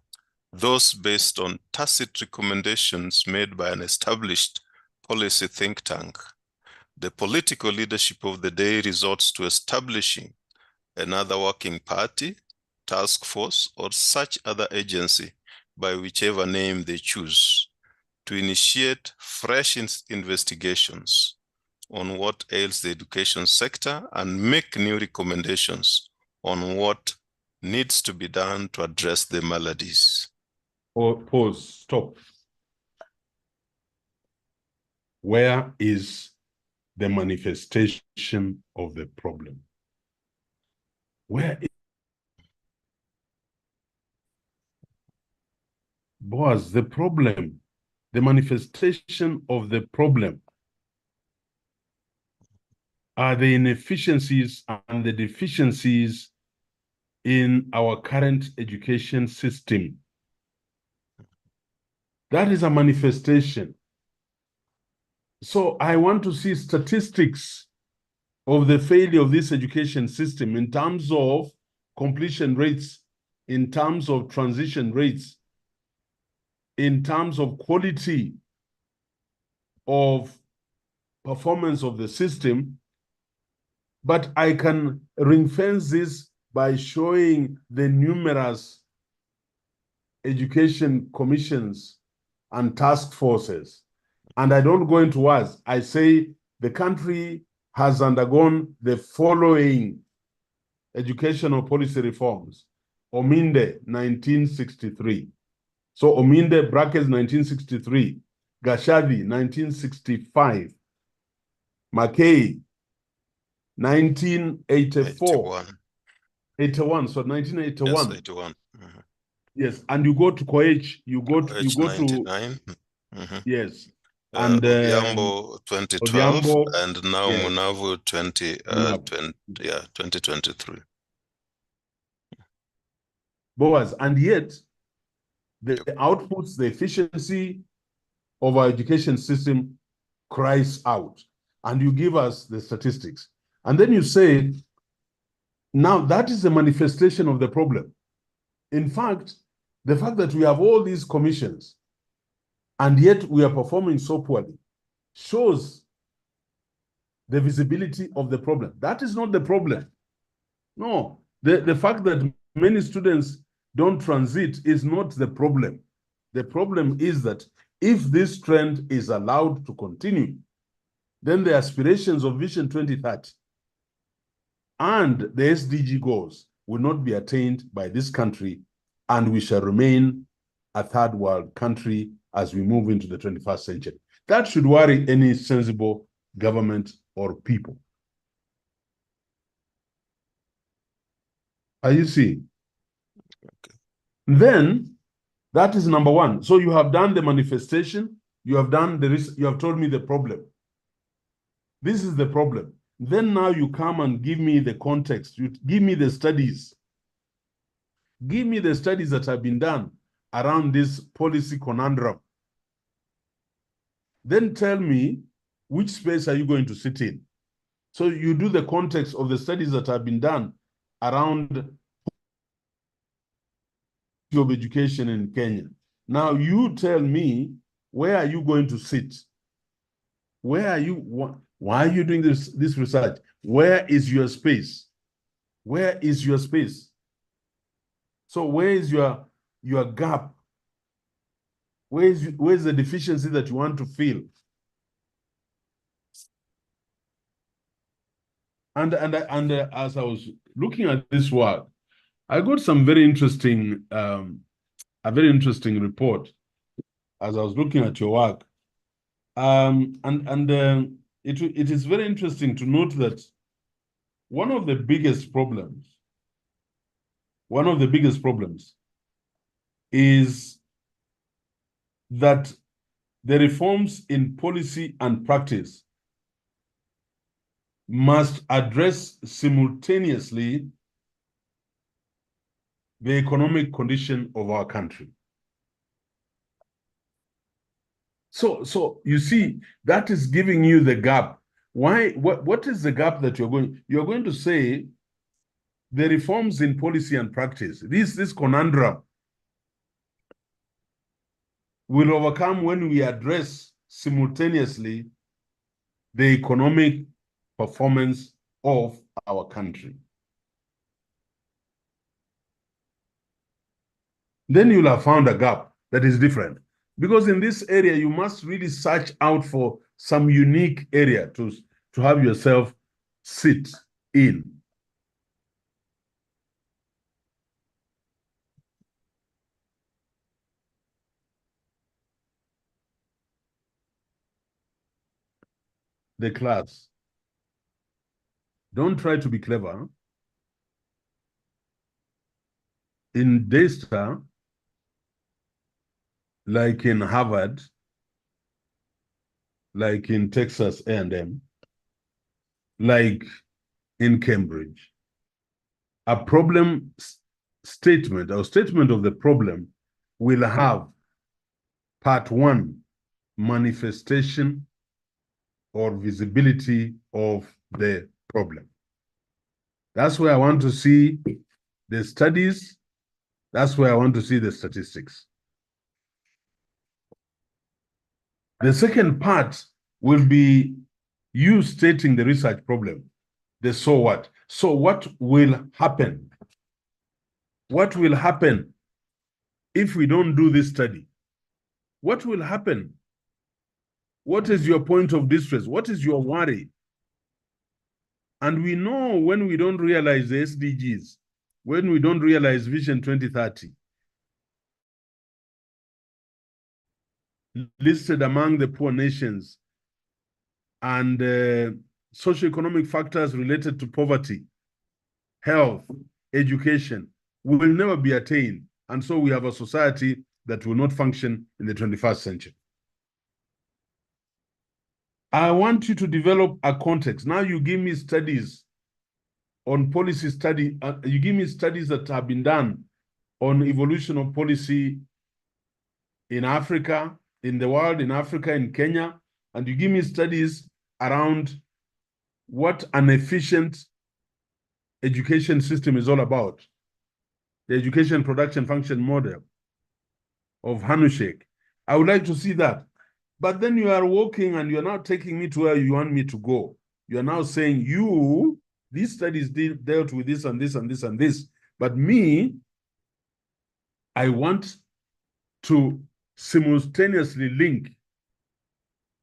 those based on tacit recommendations made by an established policy think tank, the political leadership of the day resorts to establishing another working party, task force, or such other agency by whichever name they choose to initiate fresh investigations on what ails the education sector and make new recommendations on what needs to be done to address the maladies. Or pause, stop. Where is the manifestation of the problem? Where is Boaz, the problem, the manifestation of the problem are the inefficiencies and the deficiencies in our current education system. That is a manifestation. So I want to see statistics of the failure of this education system in terms of completion rates, in terms of transition rates, in terms of quality of performance of the system. But I can ring fence this by showing the numerous education commissions and task forces. And I don't go into words. I say the country has undergone the following educational policy reforms. Ominde, 1963. So Ominde brackets 1963. Gashadi, 1965. Mackay, 1984. 81, so 1981. Yes, 81. Mm-hmm. Yes, and you go to Koech, you go to 99. Mm-hmm. Yes. And Odhiambo 2012 Odhiambo, and now yes. Munavu 2023. Boaz, and yet the outputs, the efficiency of our education system cries out. And you give us the statistics. And then you say, now that is the manifestation of the problem. In fact, the fact that we have all these commissions and yet we are performing so poorly shows the visibility of the problem. That is not the problem. No, the fact that many students don't transit is not the problem. The problem is that if this trend is allowed to continue, then the aspirations of Vision 2030 and the SDG goals will not be attained by this country, and we shall remain a third world country as we move into the 21st century. That should worry any sensible government or people. Are you seeing? Okay. Then That is number one. So you have done the manifestation, you have done you have told me the problem. This is the problem. Then now you come and give me the context. You give me the studies. Give me the studies that have been done around this policy conundrum. Then tell me which space are you going to sit in. So you do the context of the studies that have been done around of education in Kenya. Now you tell me, where are you going to sit? Where are you? Why are you doing this research? Where is your space? Where is your space? So where is your gap? Where's the deficiency that you want to fill? And as I was looking at this work, I got some very interesting, a very interesting report as I was looking at your work. It is very interesting to note that one of the biggest problems is that the reforms in policy and practice must address simultaneously the economic condition of our country. So you see, that is giving you the gap. Why? What is the gap that you're going to say? The reforms in policy and practice, this conundrum will overcome when we address simultaneously the economic performance of our country. Then you'll have found a gap that is different. Because in this area, you must really search out for some unique area to have yourself sit in. The class. Don't try to be clever. In Daystar, like in Harvard, like in Texas A&M, like in Cambridge, a problem statement or statement of the problem will have part one, manifestation or visibility of the problem. That's where I want to see the studies. That's where I want to see the statistics. The second part will be you stating the research problem. The so what. So what will happen? What will happen if we don't do this study? What will happen? What is your point of distress? What is your worry? And we know when we don't realize the SDGs, when we don't realize Vision 2030, listed among the poor nations, and socioeconomic factors related to poverty, health, education will never be attained. And so we have a society that will not function in the 21st century. I want you to develop a context. Now you give me studies on policy study. You give me studies that have been done on evolution of policy in Africa, in the world, in Africa, in Kenya, and you give me studies around what an efficient education system is all about. The education production function model of Hanushek. I would like to see that. But then you are walking and you're now taking me to where you want me to go. You're now saying, these studies dealt with this and this and this and this. But me, I want to simultaneously link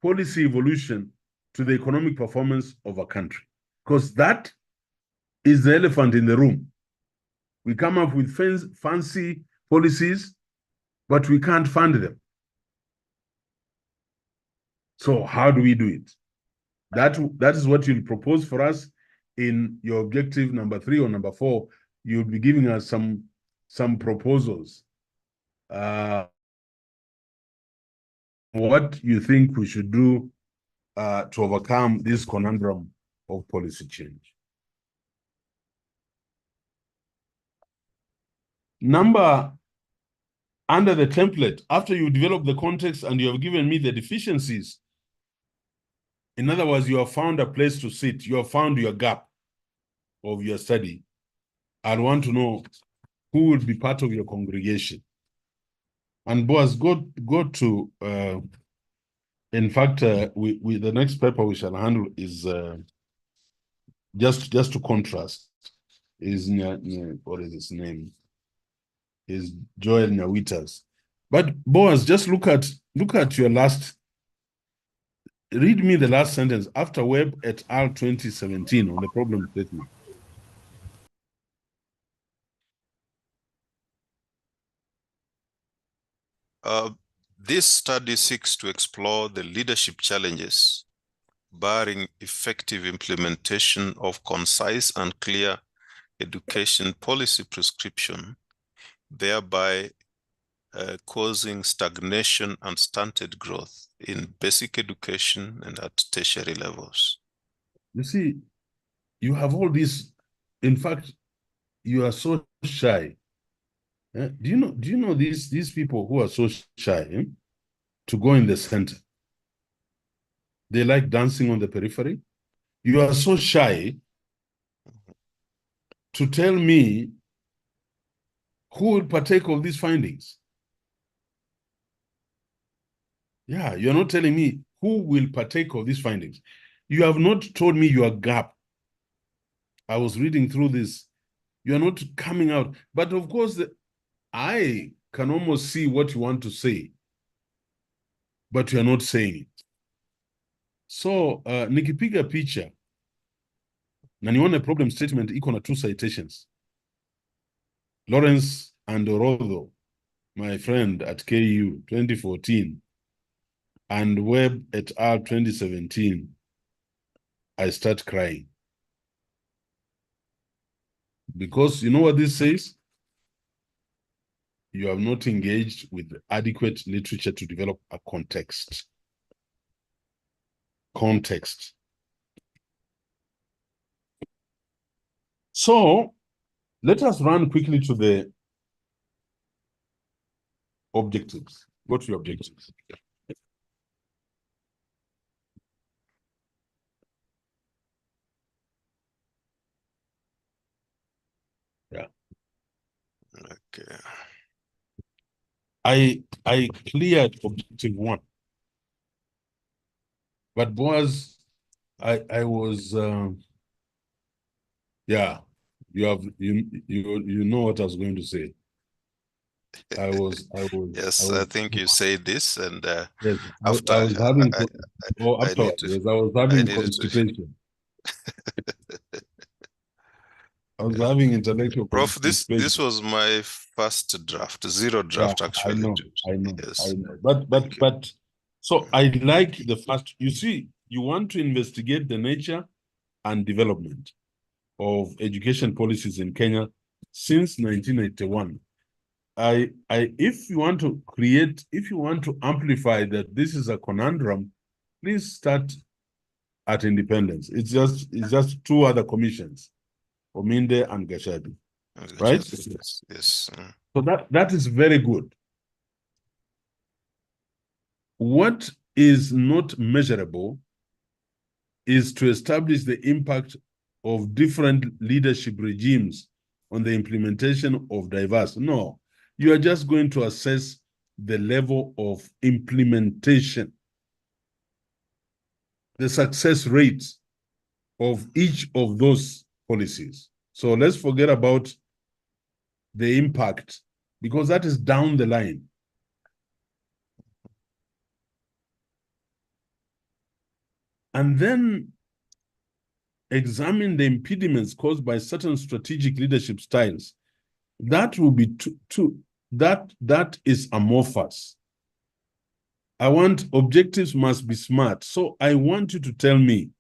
policy evolution to the economic performance of a country. Because that is the elephant in the room. We come up with fancy policies, but we can't fund them. So how do we do it? That is what you'll propose for us in your objective number 3 or number 4. You'll be giving us some proposals what you think we should do to overcome this conundrum of policy change. Number, under the template, after you develop the context and you have given me the deficiencies, in other words, you have found a place to sit, you have found your gap of your study. I want to know who will be part of your congregation. And Boaz, go to, in fact, the next paper we shall handle is just to contrast, is what is his name? Is Joel Nyawitas. But Boaz, just look at your last, read me the last sentence after Webb et al. 2017 on the problem statement. This study seeks to explore the leadership challenges barring effective implementation of concise and clear education policy prescription, thereby causing stagnation and stunted growth in basic education and at tertiary levels. You see, you have all these, in fact, you are so shy. Do you know these people who are so shy to go in the center? They like dancing on the periphery. You are so shy to tell me who will partake of these findings. Yeah, you're not telling me who will partake of these findings. You have not told me your gap. I was reading through this. You are not coming out. But of course, I can almost see what you want to say, but you are not saying it. So, nikipiga picha, na nione problem statement iko na 2 citations. Lawrence and Orotho, my friend at KU, 2014, and Webb et al. 2017, I start crying. Because you know what this says? You have not engaged with adequate literature to develop a context. Context. So, let us run quickly to the objectives. Go to your objectives. Yeah. Okay. I cleared objective 1. But Boaz, I was yeah, you know what I was going to say. I was Yes, I think you say this, and yes, after I was having I was having constipation. I was having intellectual Prof, constipation. this was my first draft, zero draft, actually. I know. Yes. But so I like the first. You see, you want to investigate the nature and development of education policies in Kenya since 1981. If you want to amplify that this is a conundrum, please start at independence. It's just 2 other commissions, Ominde and Gashadi, right? Yes. So that is very good. What is not measurable is to establish the impact of different leadership regimes on the implementation of diverse. No, you are just going to assess the level of implementation, the success rate of each of those policies. So let's forget about the impact, because that is down the line. And then examine the impediments caused by certain strategic leadership styles. That will be that is amorphous. I want objectives must be smart. So I want you to tell me,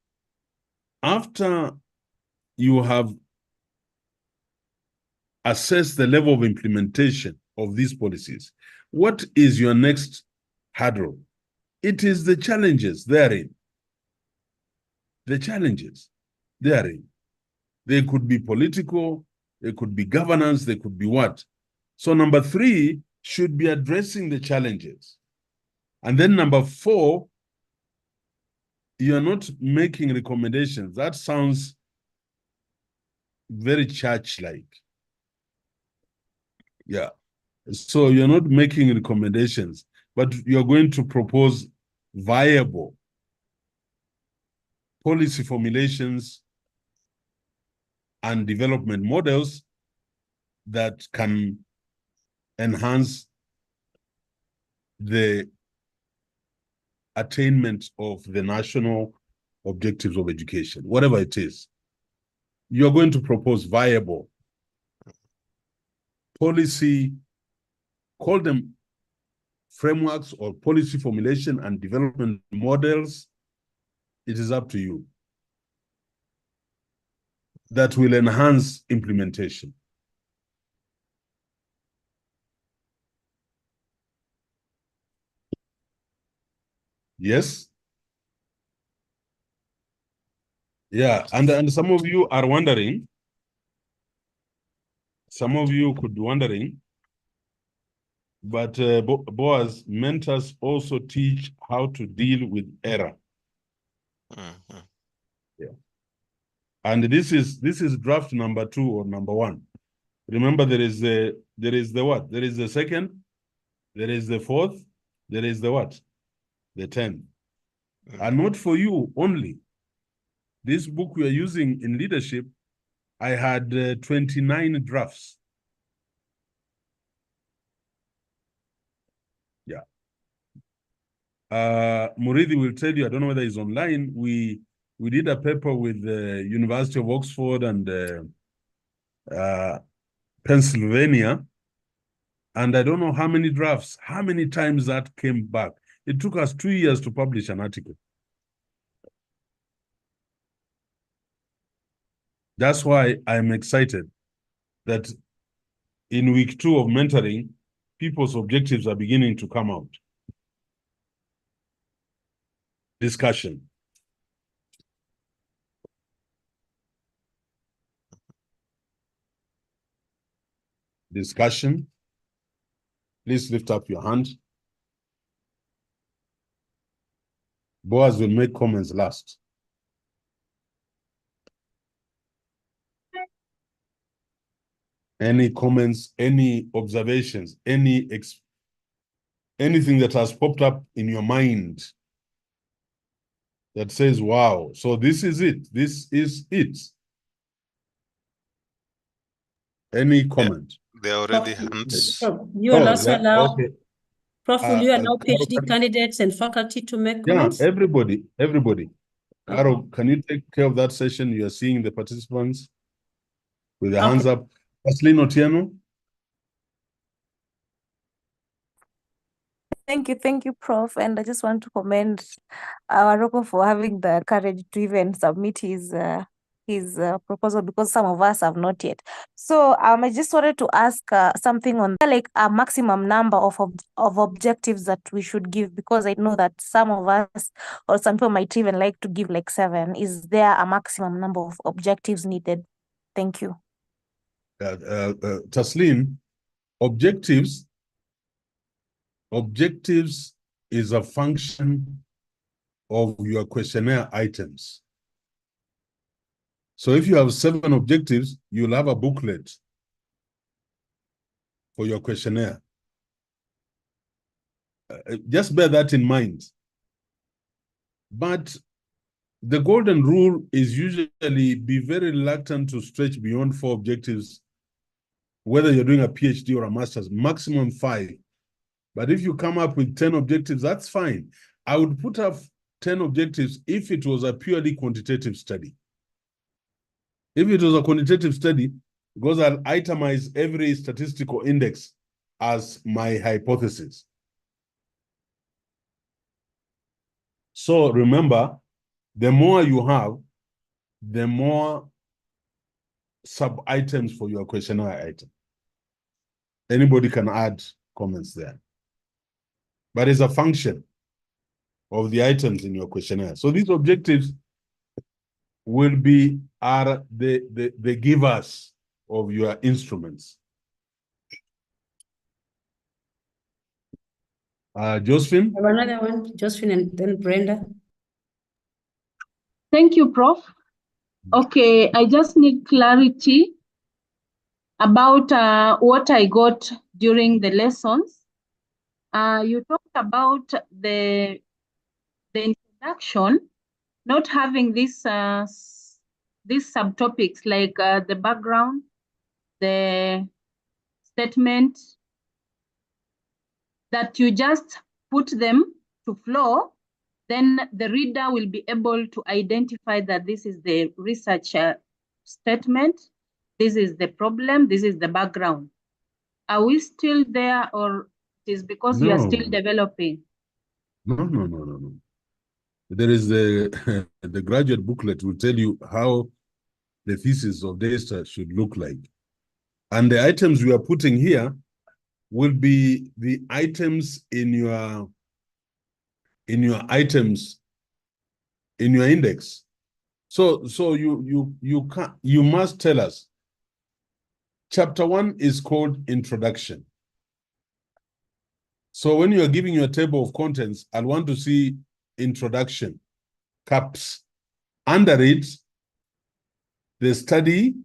after you have assessed the level of implementation of these policies, What is your next hurdle? It is the challenges therein. The challenges therein. They could be political, they could be governance, they could be what? So number 3 should be addressing the challenges. And then number 4, you're not making recommendations. That sounds very church-like. Yeah. So you're not making recommendations, but you're going to propose viable policy formulations and development models that can enhance the attainment of the national objectives of education, whatever it is. You're going to propose viable policy, call them frameworks or policy formulation and development models. It is up to you. That will enhance implementation. Yes? Yeah, and some of you are wondering, some of you could be wondering, but Boaz, mentors also teach how to deal with error. Mm-hmm. Yeah. And this is draft number 2 or number 1. Remember, there is the what? There is the 2nd, there is the 4th, there is the what? The 10th. And not for you only. This book we are using in leadership, I had 29 drafts. Yeah. Muridi will tell you, I don't know whether he's online, we did a paper with the University of Oxford and Pennsylvania, and I don't know how many drafts, how many times that came back. It took us 2 years to publish an article. That's why I'm excited that in week 2 of mentoring, people's objectives are beginning to come out. Discussion. Discussion. Please lift up your hand. Boaz will make comments last. Any comments, any observations, anything that has popped up in your mind that says, wow, so this is it. This is it. Any comment? There are already hands. You will also allow, okay. Prof, will you allow PhD candidates and faculty to make comments? Yeah, everybody. Okay. Caro, can you take care of that session? You are seeing the participants with their hands up. Kathleen Otieno. Thank you, Prof. And I just want to commend Rocco for having the courage to even submit his proposal, because some of us have not yet. So I just wanted to ask something on like a maximum number of objectives that we should give, because I know that some of us or some people might even like to give like 7. Is there a maximum number of objectives needed? Thank you. Taslim, objectives is a function of your questionnaire items. So if you have 7 objectives, you'll have a booklet for your questionnaire. Just bear that in mind. But the golden rule is usually be very reluctant to stretch beyond 4 objectives, whether you're doing a PhD or a master's, maximum 5. But if you come up with 10 objectives, that's fine. I would put up 10 objectives if it was a purely quantitative study. If it was a quantitative study, because I'll itemize every statistical index as my hypothesis. So remember, the more you have, the more sub-items for your questionnaire item. Anybody can add comments there. but it's a function of the items in your questionnaire. So these objectives will be the givers of your instruments. Josephine? Another one, Josephine, and then Brenda. Thank you, Prof. Okay, I just need clarity about what I got during the lessons. You talked about the introduction, not having these subtopics like the background, the statement, that you just put them to flow, then the reader will be able to identify that this is the research statement, this is the problem, this is the background. Are we still there, or it is because you are still developing? No. There is the the graduate booklet will tell you how the thesis of data should look like. And the items we are putting here will be the items in your items in your index. So you must tell us. Chapter 1 is called Introduction. So when you are giving your table of contents, I'll want to see Introduction, caps. Under it, the study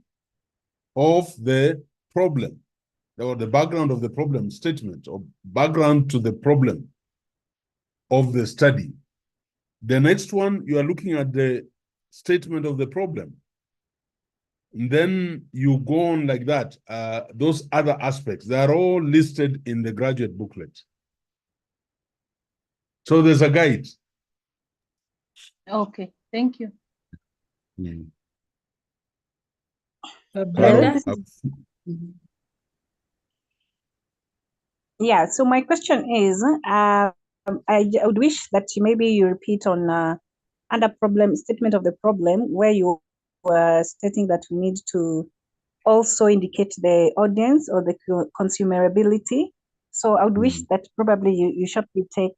of the problem, or the background of the problem statement, or background to the problem of the study. The next one, you are looking at the statement of the problem. And then you go on like that. Those other aspects, they are all listed in the graduate booklet. So there's a guide. Okay, thank you. Brenda? Yeah, so my question is, I would wish that maybe you repeat on under problem, statement of the problem, where you were stating that we need to also indicate the audience or the consumerability. So I would wish that probably you shortly take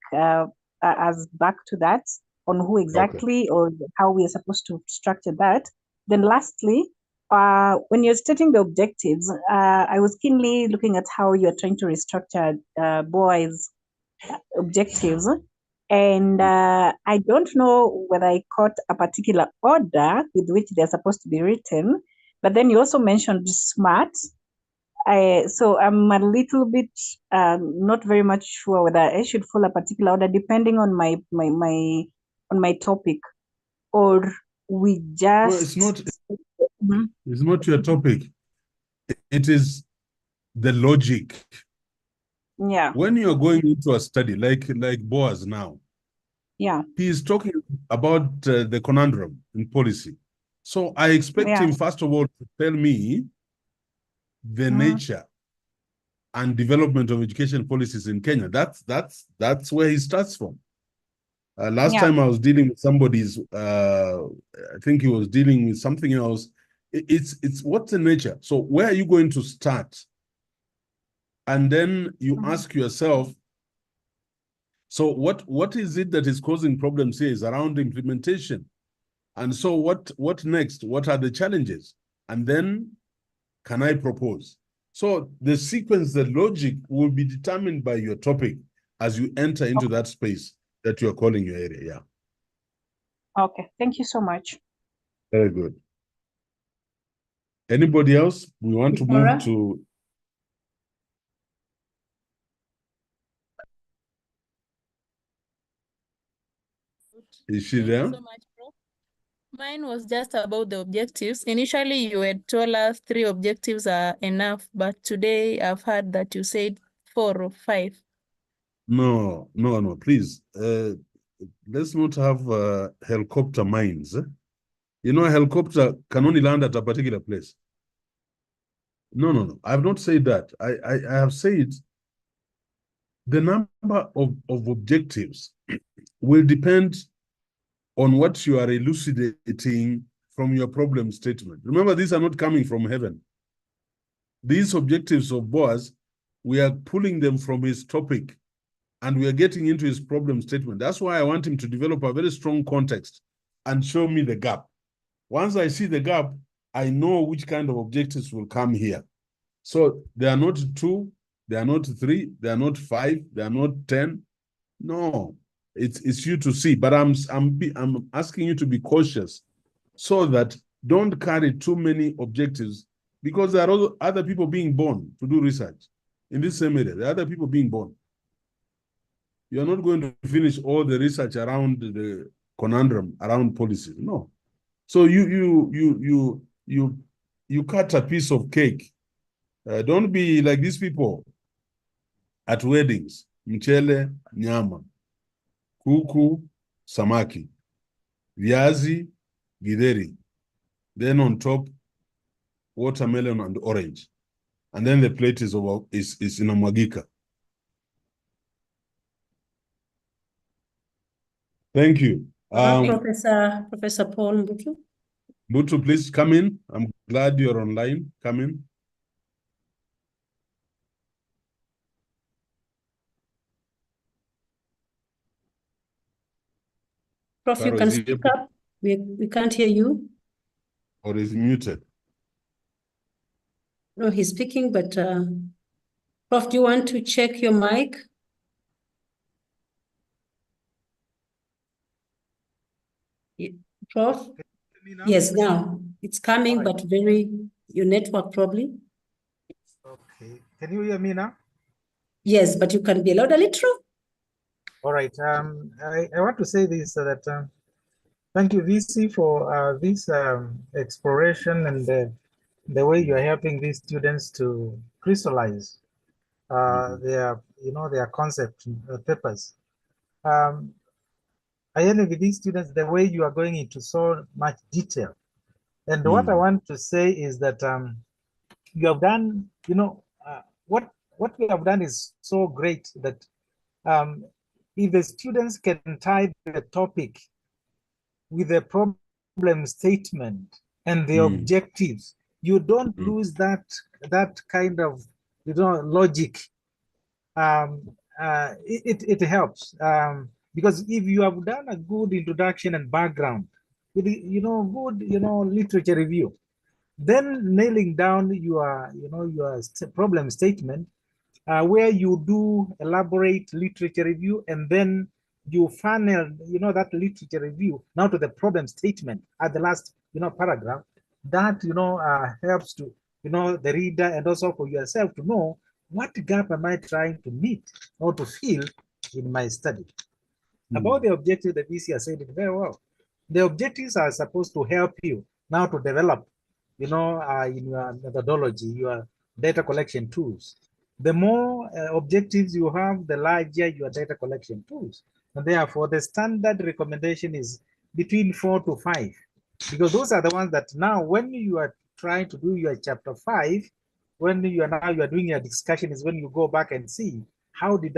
us back to that on who exactly or how we are supposed to structure that. Then lastly, when you're stating the objectives, I was keenly looking at how you're trying to restructure BOA's objectives. And I don't know whether I caught a particular order with which they're supposed to be written, but then you also mentioned SMART. So I'm a little bit not very much sure whether I should follow a particular order depending on my topic, or we just. Well, it's not your topic. It is the logic. Yeah. When you're going into a study like Boaz now, yeah, he is talking about the conundrum in policy. So I expect him, first of all, to tell me the nature and development of education policies in Kenya. That's where he starts from. Last time I was dealing with somebody's, I think he was dealing with something else. It's what's the nature? So where are you going to start? And then you ask yourself, so what is it that is causing problems here? Is around implementation. And so what next? What are the challenges? And then can I propose? So the sequence, the logic will be determined by your topic as you enter into that space that you're calling your area. Yeah. Okay, thank you so much. Very good. Anybody else? We want to move to. Is she there? Thank you so much, Prof. Mine was just about the objectives. Initially, you had told us 3 objectives are enough, but today I've heard that you said 4 or 5. No, please. Let's not have helicopter minds. You know, a helicopter can only land at a particular place. No. I have not said that. I have said the number of objectives will depend on what you are elucidating from your problem statement. Remember, these are not coming from heaven. These objectives of Boaz, we are pulling them from his topic and we are getting into his problem statement. That's why I want him to develop a very strong context and show me the gap. Once I see the gap, I know which kind of objectives will come here. So they are not 2, they are not 3, they are not 5, they are not 10. No, it's you to see. But I'm asking you to be cautious so that don't carry too many objectives, because there are other people being born to do research in this same area. There are other people being born. You're not going to finish all the research around the conundrum around policy. No. So you cut a piece of cake. Don't be like these people at weddings. Mchele, nyama, kuku, samaki, viazi, githeri. Then on top, watermelon and orange. And then the plate is inamwagika. Thank you. Professor Paul Mbutu. Mbutu, please come in. I'm glad you're online. Come in. Prof, you can speak up. We can't hear you. Or is muted? No, he's speaking, but Prof, do you want to check your mic? Prof? Yes, now it's coming, but your network probably. Okay, can you hear me now? Yes, but you can be loud a little. All right, I want to say this, that thank you, VC, for this exploration and the way you are helping these students to crystallize their concept papers. I envy these students the way you are going into so much detail. And what I want to say is that you have done, what we have done is so great that if the students can tie the topic with the problem statement and the objectives, you don't lose that kind of logic. It helps because if you have done a good introduction and background, with good literature review, then nailing down your problem statement, where you do elaborate literature review, and then you funnel that literature review now to the problem statement at the last paragraph. That helps to the reader and also for yourself to know what gap am I trying to meet or to fill in my study. About the objective, the VC has said it very well. The objectives are supposed to help you now to develop in your methodology, your data collection tools. The more objectives you have, the larger your data collection tools. And therefore, the standard recommendation is between 4 to 5, because those are the ones that now, when you are trying to do your chapter 5, when you are doing your discussion, is when you go back and see how did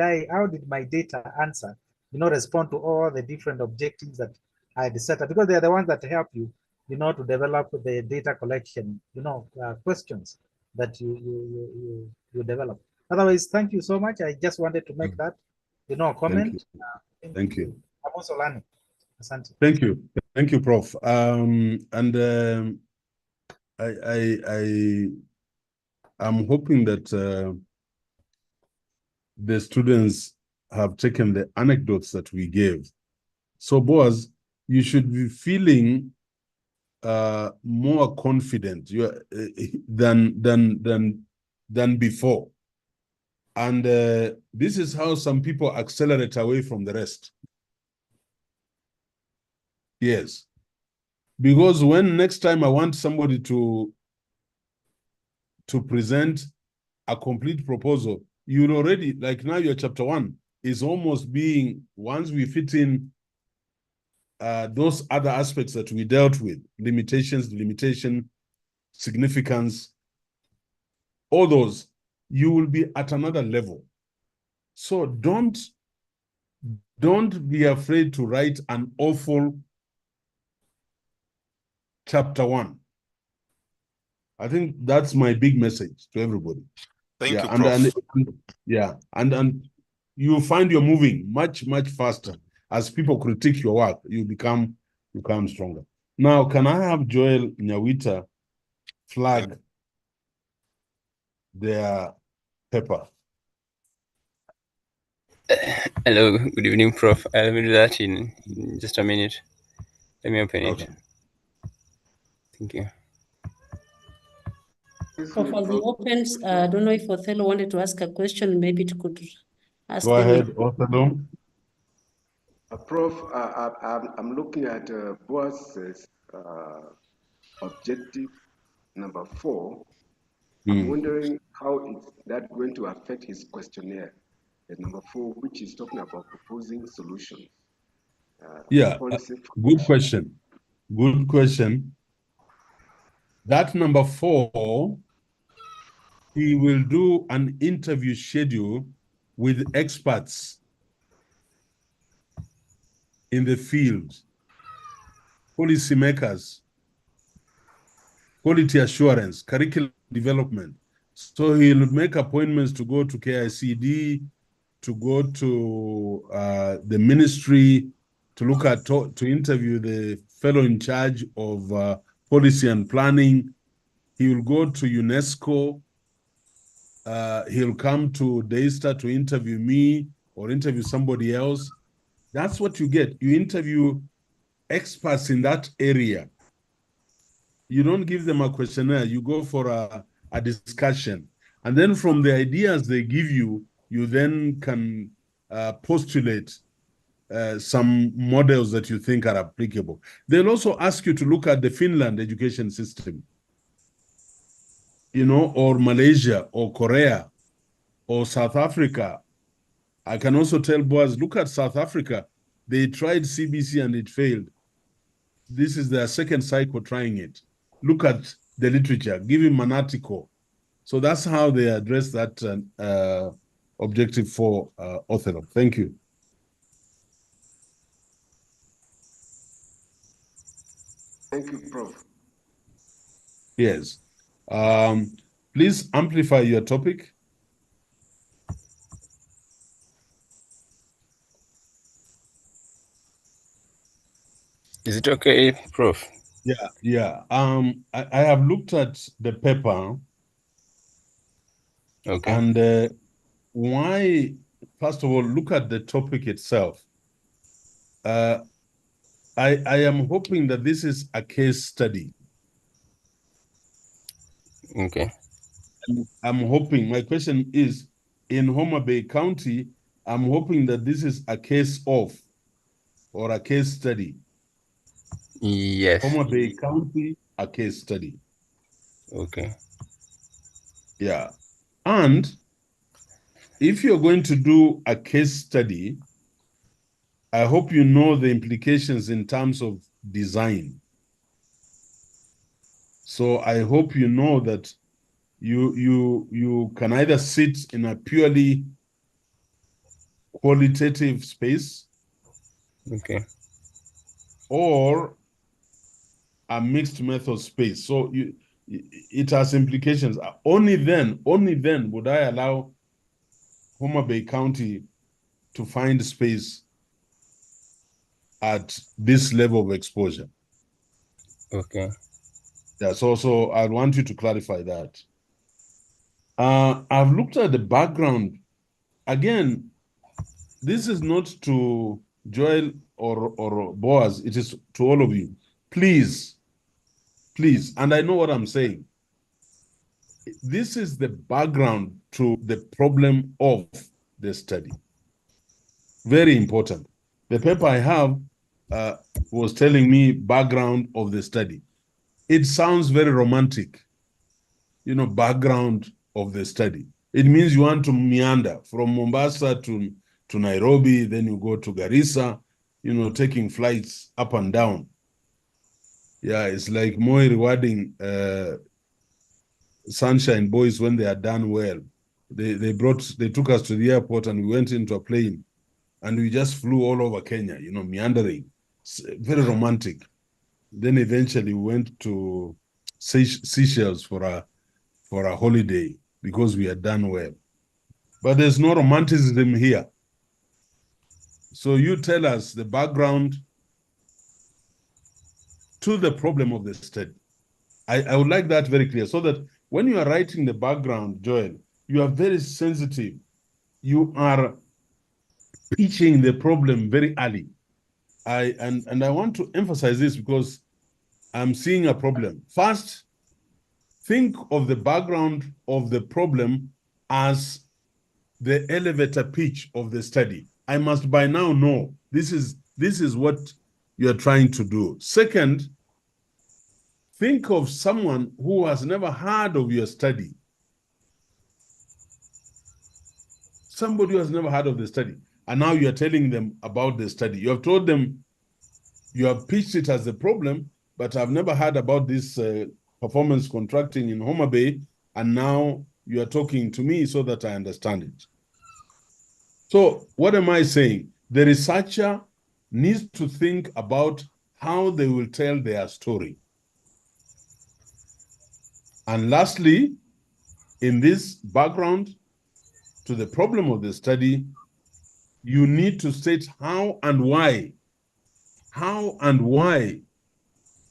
my data answer, respond to all the different objectives that I had set up, because they are the ones that help you, to develop the data collection, questions that you develop. Otherwise, thank you so much. I just wanted to make that, comment. Thank you. I'm also learning. Asante. Thank you. Thank you, Prof. I'm hoping that the students have taken the anecdotes that we gave. So, Boaz, you should be feeling more confident than before. And this is how some people accelerate away from the rest. Yes. Because when next time I want somebody to present a complete proposal, you're already, like now your chapter 1 is almost being, once we fit in those other aspects that we dealt with, limitation, significance, all those, you will be at another level. So don't be afraid to write an awful chapter 1. I think that's my big message to everybody. Thank you, Prof. And you find you're moving much, much faster. As people critique your work, you become stronger. Now, can I have Joel Nyawita flag their paper? Hello, good evening, Prof. I'll do that in just a minute. Let me open it. Thank you. Prof, as he opens, I don't know if Othello wanted to ask a question. Maybe it could ask Go them. ahead, Othello. Prof, I'm looking at Boaz's objective number 4. I'm wondering how is that going to affect his questionnaire at number 4, which is talking about proposing solutions. Yeah, good question. Good question. That number 4, he will do an interview schedule with experts in the field, policymakers, quality assurance, curriculum development. So he'll make appointments to go to KICD, to go to the ministry, to look at, to interview the fellow in charge of policy and planning. He will go to UNESCO. He'll come to Daystar to interview me or interview somebody else. That's what you get. You interview experts in that area. You don't give them a questionnaire. You go for a discussion. And then from the ideas they give you, you then can postulate some models that you think are applicable. They'll also ask you to look at the Finland education system, or Malaysia or Korea or South Africa. I can also tell Boaz, look at South Africa. They tried CBC and it failed. This is their second cycle trying it. Look at the literature, give him an article. So that's how they address that objective for Othello. Thank you. Thank you, Prof. Yes. Please amplify your topic. Is it okay, Prof? Yeah. I have looked at the paper. Okay. And why, first of all, look at the topic itself. I am hoping that this is a case study. Okay. I'm hoping, my question is, in Homa Bay County, I'm hoping that this is a case of or a case study. Yes. Homa Bay County, a case study. Okay. Yeah. And if you're going to do a case study, I hope you know the implications in terms of design. So I hope you know that you can either sit in a purely qualitative space, okay, or a mixed method space. So it has implications. Only then would I allow Homa Bay County to find space at this level of exposure. Okay. Yeah, so I want you to clarify that. I've looked at the background. Again, this is not to Joel or Boaz, it is to all of you. Please, and I know what I'm saying. This is the background to the problem of the study. Very important. The paper I have was telling me background of the study. It sounds very romantic, background of the study. It means you want to meander from Mombasa to Nairobi, then you go to Garissa, taking flights up and down. Yeah, it's like more rewarding Sunshine Boys when they are done well. They took us to the airport and we went into a plane and we just flew all over Kenya, meandering. Very romantic. Then eventually we went to Seychelles for a holiday because we had done well. But there's no romanticism here. So you tell us the background to the problem of the study. I would like that very clear, so that when you are writing the background, Joel, you are very sensitive. You are pitching the problem very early. And I want to emphasize this because I'm seeing a problem. First, think of the background of the problem as the elevator pitch of the study. I must by now know this is what you're trying to do. Second, think of someone who has never heard of your study. Somebody who has never heard of the study. And now you're telling them about the study. You have told them, you have pitched it as a problem, but I've never heard about this performance contracting in Homa Bay. And now you are talking to me so that I understand it. So what am I saying? The researcher needs to think about how they will tell their story. And lastly, in this background to the problem of the study, you need to state how and why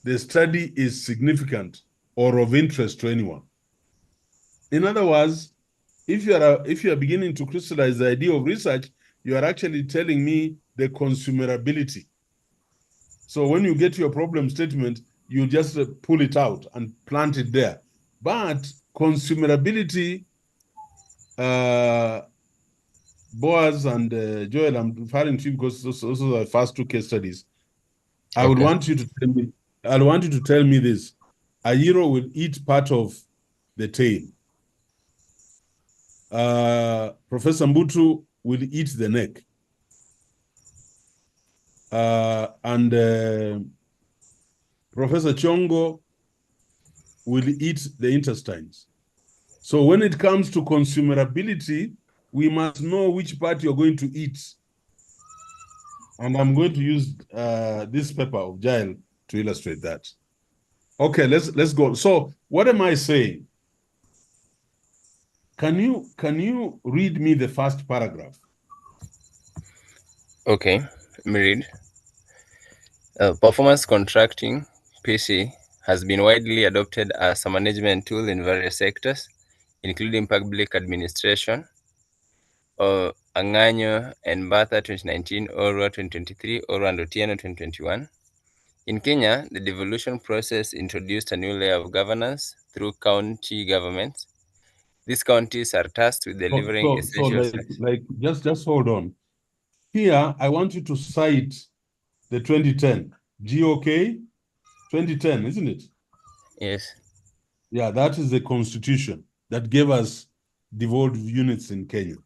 the study is significant or of interest to anyone. In other words, if you are beginning to crystallize the idea of research, you are actually telling me the consumerability. So when you get to your problem statement, you just pull it out and plant it there. But consumerability, Boaz and Joel, I'm referring to you because those are the first two case studies. I would want you to tell me, I want you to tell me this. Ayiro will eat part of the tail. Professor Mbutu will eat the neck. And Professor Chongo will eat the intestines. So when it comes to consumerability, we must know which part you're going to eat. And I'm going to use this paper of Jael to illustrate that. Okay, let's go. So what am I saying? Can you read me the first paragraph? Okay, let me read. Performance contracting, PC, has been widely adopted as a management tool in various sectors, including public administration, Anganyo and Batha 2019, Orwa 2023, Orwa and Otieno 2021. In Kenya, the devolution process introduced a new layer of governance through county governments. These counties are tasked with delivering essential just hold on. Here, I want you to cite the 2010 GOK 2010, isn't it? Yes. Yeah, that is the constitution that gave us devolved units in Kenya.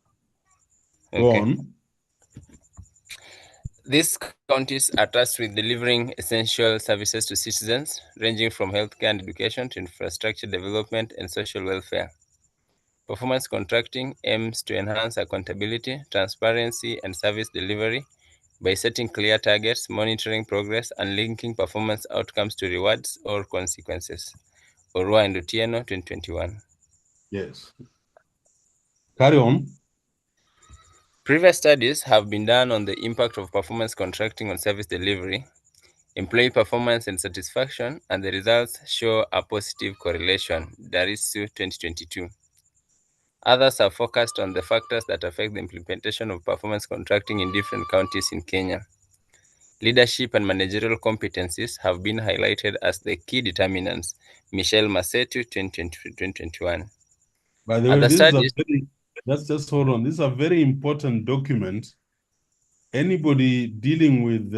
Go on. These counties are tasked with delivering essential services to citizens, ranging from healthcare and education to infrastructure development and social welfare. Performance contracting aims to enhance accountability, transparency, and service delivery by setting clear targets, monitoring progress, and linking performance outcomes to rewards or consequences. Orwa and Otieno 2021. Yes. Carry on. Previous studies have been done on the impact of performance contracting on service delivery, employee performance and satisfaction, and the results show a positive correlation. Darisu 2022. Others are focused on the factors that affect the implementation of performance contracting in different counties in Kenya. Leadership and managerial competencies have been highlighted as the key determinants. Michelle Masetu 2021. By the way, this is a very, just hold on. This is a very important document. Anybody dealing with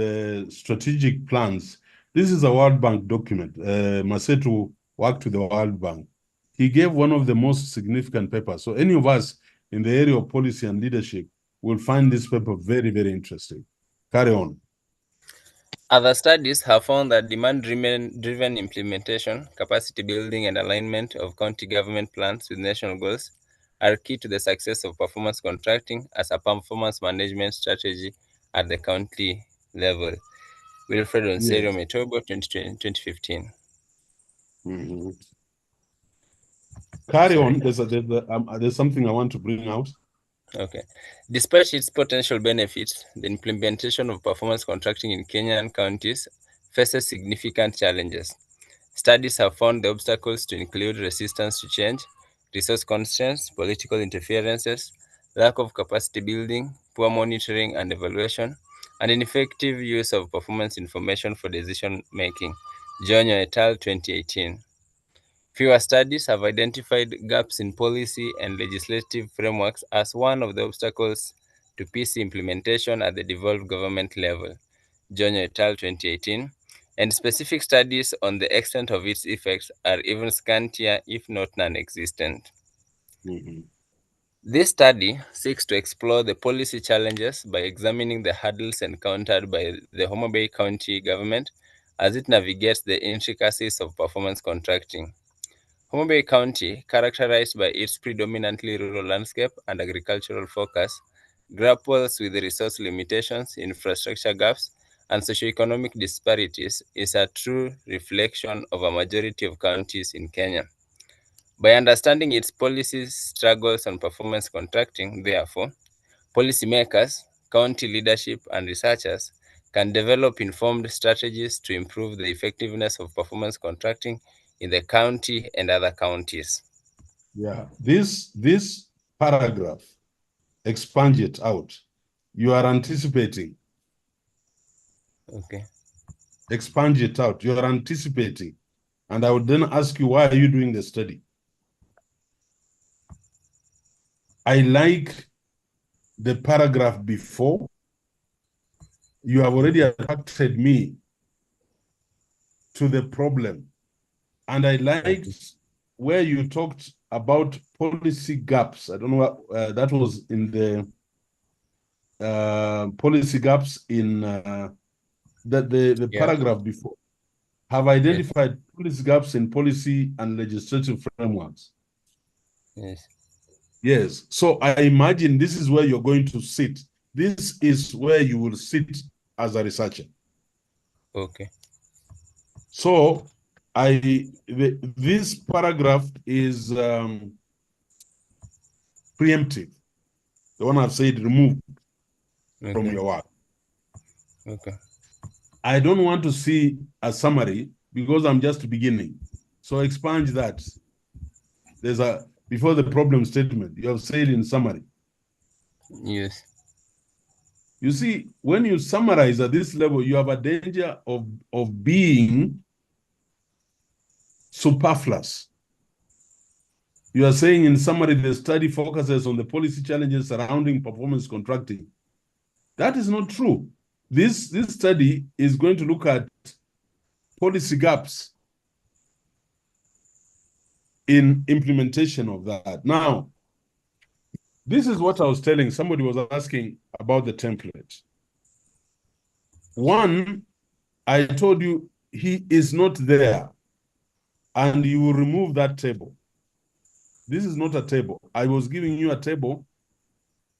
strategic plans, this is a World Bank document. Masetu worked with the World Bank. He gave one of the most significant papers. So any of us in the area of policy and leadership will find this paper very, very interesting. Carry on. Other studies have found that demand-driven implementation, capacity building, and alignment of county government plans with national goals are key to the success of performance contracting as a performance management strategy at the county level. Wilfred Onserio Metobo, 2015. Carry on. There's something I want to bring out. Okay. Despite its potential benefits, the implementation of performance contracting in Kenyan counties faces significant challenges. Studies have found the obstacles to include resistance to change, resource constraints, political interferences, lack of capacity building, poor monitoring and evaluation, and ineffective use of performance information for decision making. Jonyo et al. 2018. Fewer studies have identified gaps in policy and legislative frameworks as one of the obstacles to PC implementation at the devolved government level. Jonyo et al. 2018. And specific studies on the extent of its effects are even scantier, if not non-existent. This study seeks to explore the policy challenges by examining the hurdles encountered by the Homa Bay County government as it navigates the intricacies of performance contracting. Homa Bay County, characterized by its predominantly rural landscape and agricultural focus, grapples with the resource limitations, infrastructure gaps, and socioeconomic disparities is a true reflection of a majority of counties in Kenya. By understanding its policies, struggles, and performance contracting, therefore, policymakers, county leadership, and researchers can develop informed strategies to improve the effectiveness of performance contracting in the county and other counties. Yeah, this paragraph, expand it out. You are anticipating. Okay. Expand it out. You are anticipating. And I would then ask you, why are you doing the study? I like the paragraph before. You have already attracted me to the problem. And I liked where you talked about policy gaps. I don't know what that was in the policy gaps in the paragraph before. Have identified policy gaps in policy and legislative frameworks. Yes. Yes. So I imagine this is where you're going to sit. This is where you will sit as a researcher. Okay. So this paragraph is preemptive. The one I've said removed from your work. Okay. I don't want to see a summary because I'm just beginning. So expand that. There's a before the problem statement. You have said in summary. Yes. You see, when you summarize at this level, you have a danger of being superfluous. You are saying in summary, the study focuses on the policy challenges surrounding performance contracting. That is not true. This study is going to look at policy gaps in implementation of that. Now, this is what I was telling. Somebody was asking about the template. One, I told you he is not there, and you will remove that table. This is not a table. I was giving you a table.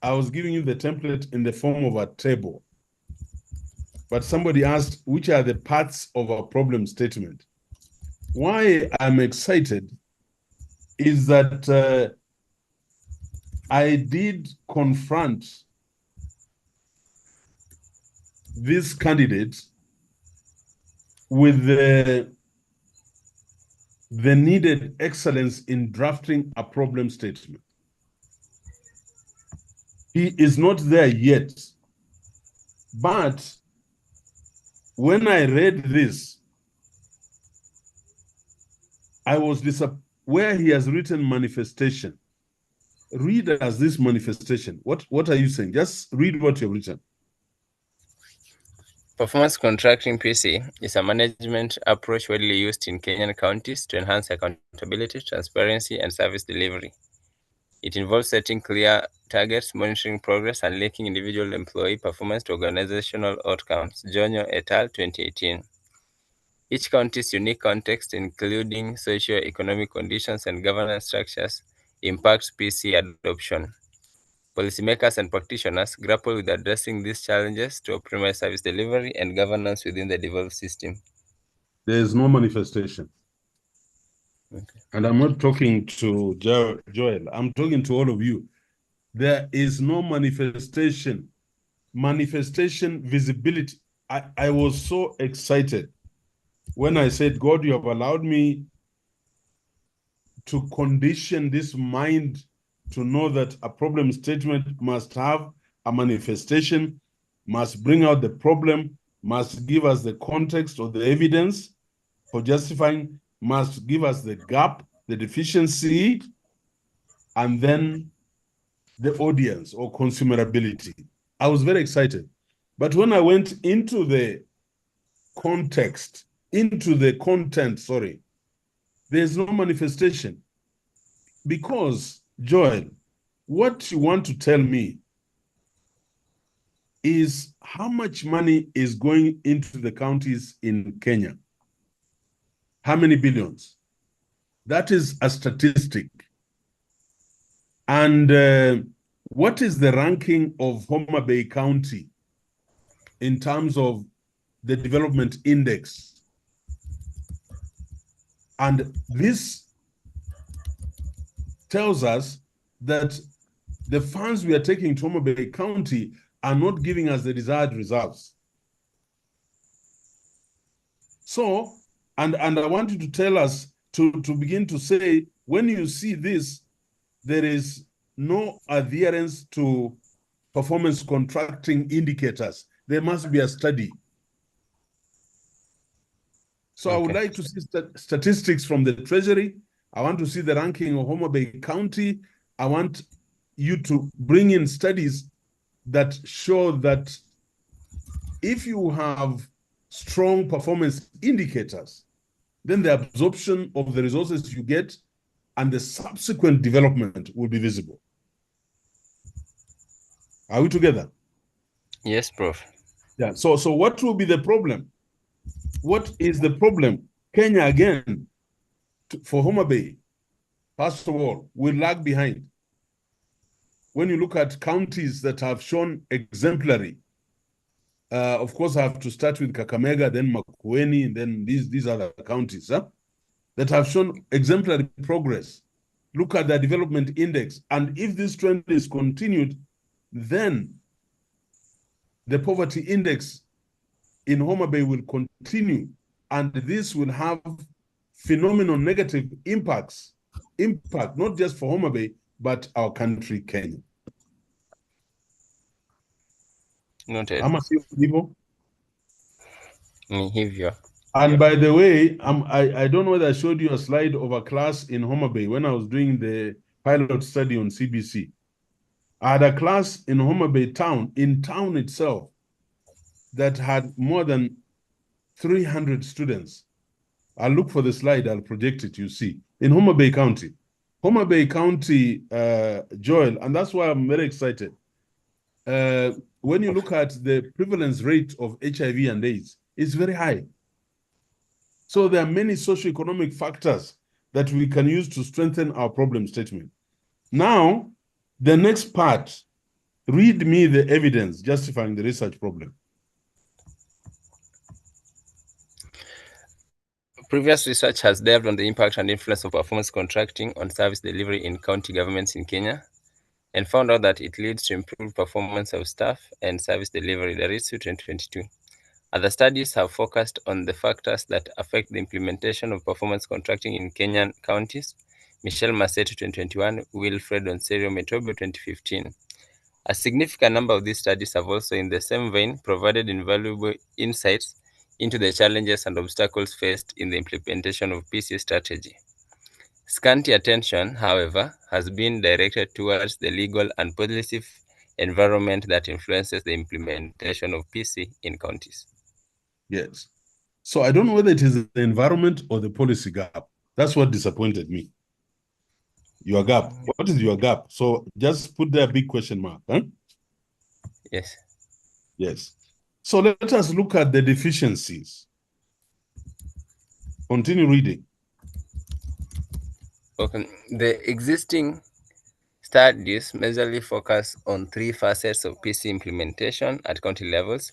I was giving you the template in the form of a table. But somebody asked, which are the parts of a problem statement? Why I'm excited is that I did confront this candidate with the needed excellence in drafting a problem statement. He is not there yet. But when I read this, I was disappointed where he has written manifestation. Read as this manifestation. What are you saying? Just read what you've written. Performance contracting PC is a management approach widely used in Kenyan counties to enhance accountability, transparency, and service delivery. It involves setting clear targets, monitoring progress, and linking individual employee performance to organizational outcomes. Jonyo et al. 2018. Each county's unique context, including socio-economic conditions and governance structures, impacts PC adoption. Policymakers and practitioners grapple with addressing these challenges to optimize service delivery and governance within the devolved system. There is no manifestation. Okay. And I'm not talking to Joel. I'm talking to all of you. there is no manifestation visibility. I was so excited when I said, God, you have allowed me to condition this mind to know that a problem statement must have a manifestation, must bring out the problem, must give us the context or the evidence for justifying, must give us the gap, the deficiency, and then the audience or consumerability. I was very excited. But when I went into the context, into the content, there's no manifestation. Because, Joel, what you want to tell me is how much money is going into the counties in Kenya? How many billions? That is a statistic. And what is the ranking of Homa Bay County in terms of the development index? And this tells us that the funds we are taking to Homa Bay County are not giving us the desired results. So, and I want you to tell us, to begin to say, when you see this, there is no adherence to performance contracting indicators. There must be a study. So I would like to see statistics from the Treasury. I want to see the ranking of Homa Bay County. I want you to bring in studies that show that if you have strong performance indicators, then the absorption of the resources you get and the subsequent development will be visible. Are we together? Yes, Prof. Yeah. So what will be the problem? What is the problem? Kenya, again, for Homa Bay, first of all, will lag behind. When you look at counties that have shown exemplary, of course, I have to start with Kakamega, then Makueni, and then these other counties that have shown exemplary progress. Look at the development index. And if this trend is continued, then the poverty index in Homa Bay will continue. And this will have phenomenal negative impact, not just for Homa Bay, but our country, Kenya. Noted. Ama sio hivyo? Ni hivyo. And by the way, I don't know whether I showed you a slide of a class in Homa Bay when I was doing the pilot study on CBC. I had a class in Homa Bay town itself, that had more than 300 students. I'll look for the slide, I'll project it, you see. In Homa Bay County. Homa Bay County, Joel, and that's why I'm very excited. When you look at the prevalence rate of HIV and AIDS, it's very high. So there are many socioeconomic factors that we can use to strengthen our problem statement. Now, the next part, read me the evidence justifying the research problem. Previous research has delved on the impact and influence of performance contracting on service delivery in county governments in Kenya, and found out that it leads to improved performance of staff and service delivery, the RISU 2022. Other studies have focused on the factors that affect the implementation of performance contracting in Kenyan counties, Michelle Masetu 2021, Wilfred Onserio Metobo 2015. A significant number of these studies have also, in the same vein, provided invaluable insights into the challenges and obstacles faced in the implementation of PC strategy. Scanty attention, however, has been directed towards the legal and policy environment that influences the implementation of PC in counties. Yes. So I don't know whether it is the environment or the policy gap. That's what disappointed me. Your gap. What is your gap? So just put there a big question mark. Huh? Yes. Yes. So let us look at the deficiencies. Continue reading. Okay. The existing studies majorly focus on three facets of PC implementation at county levels: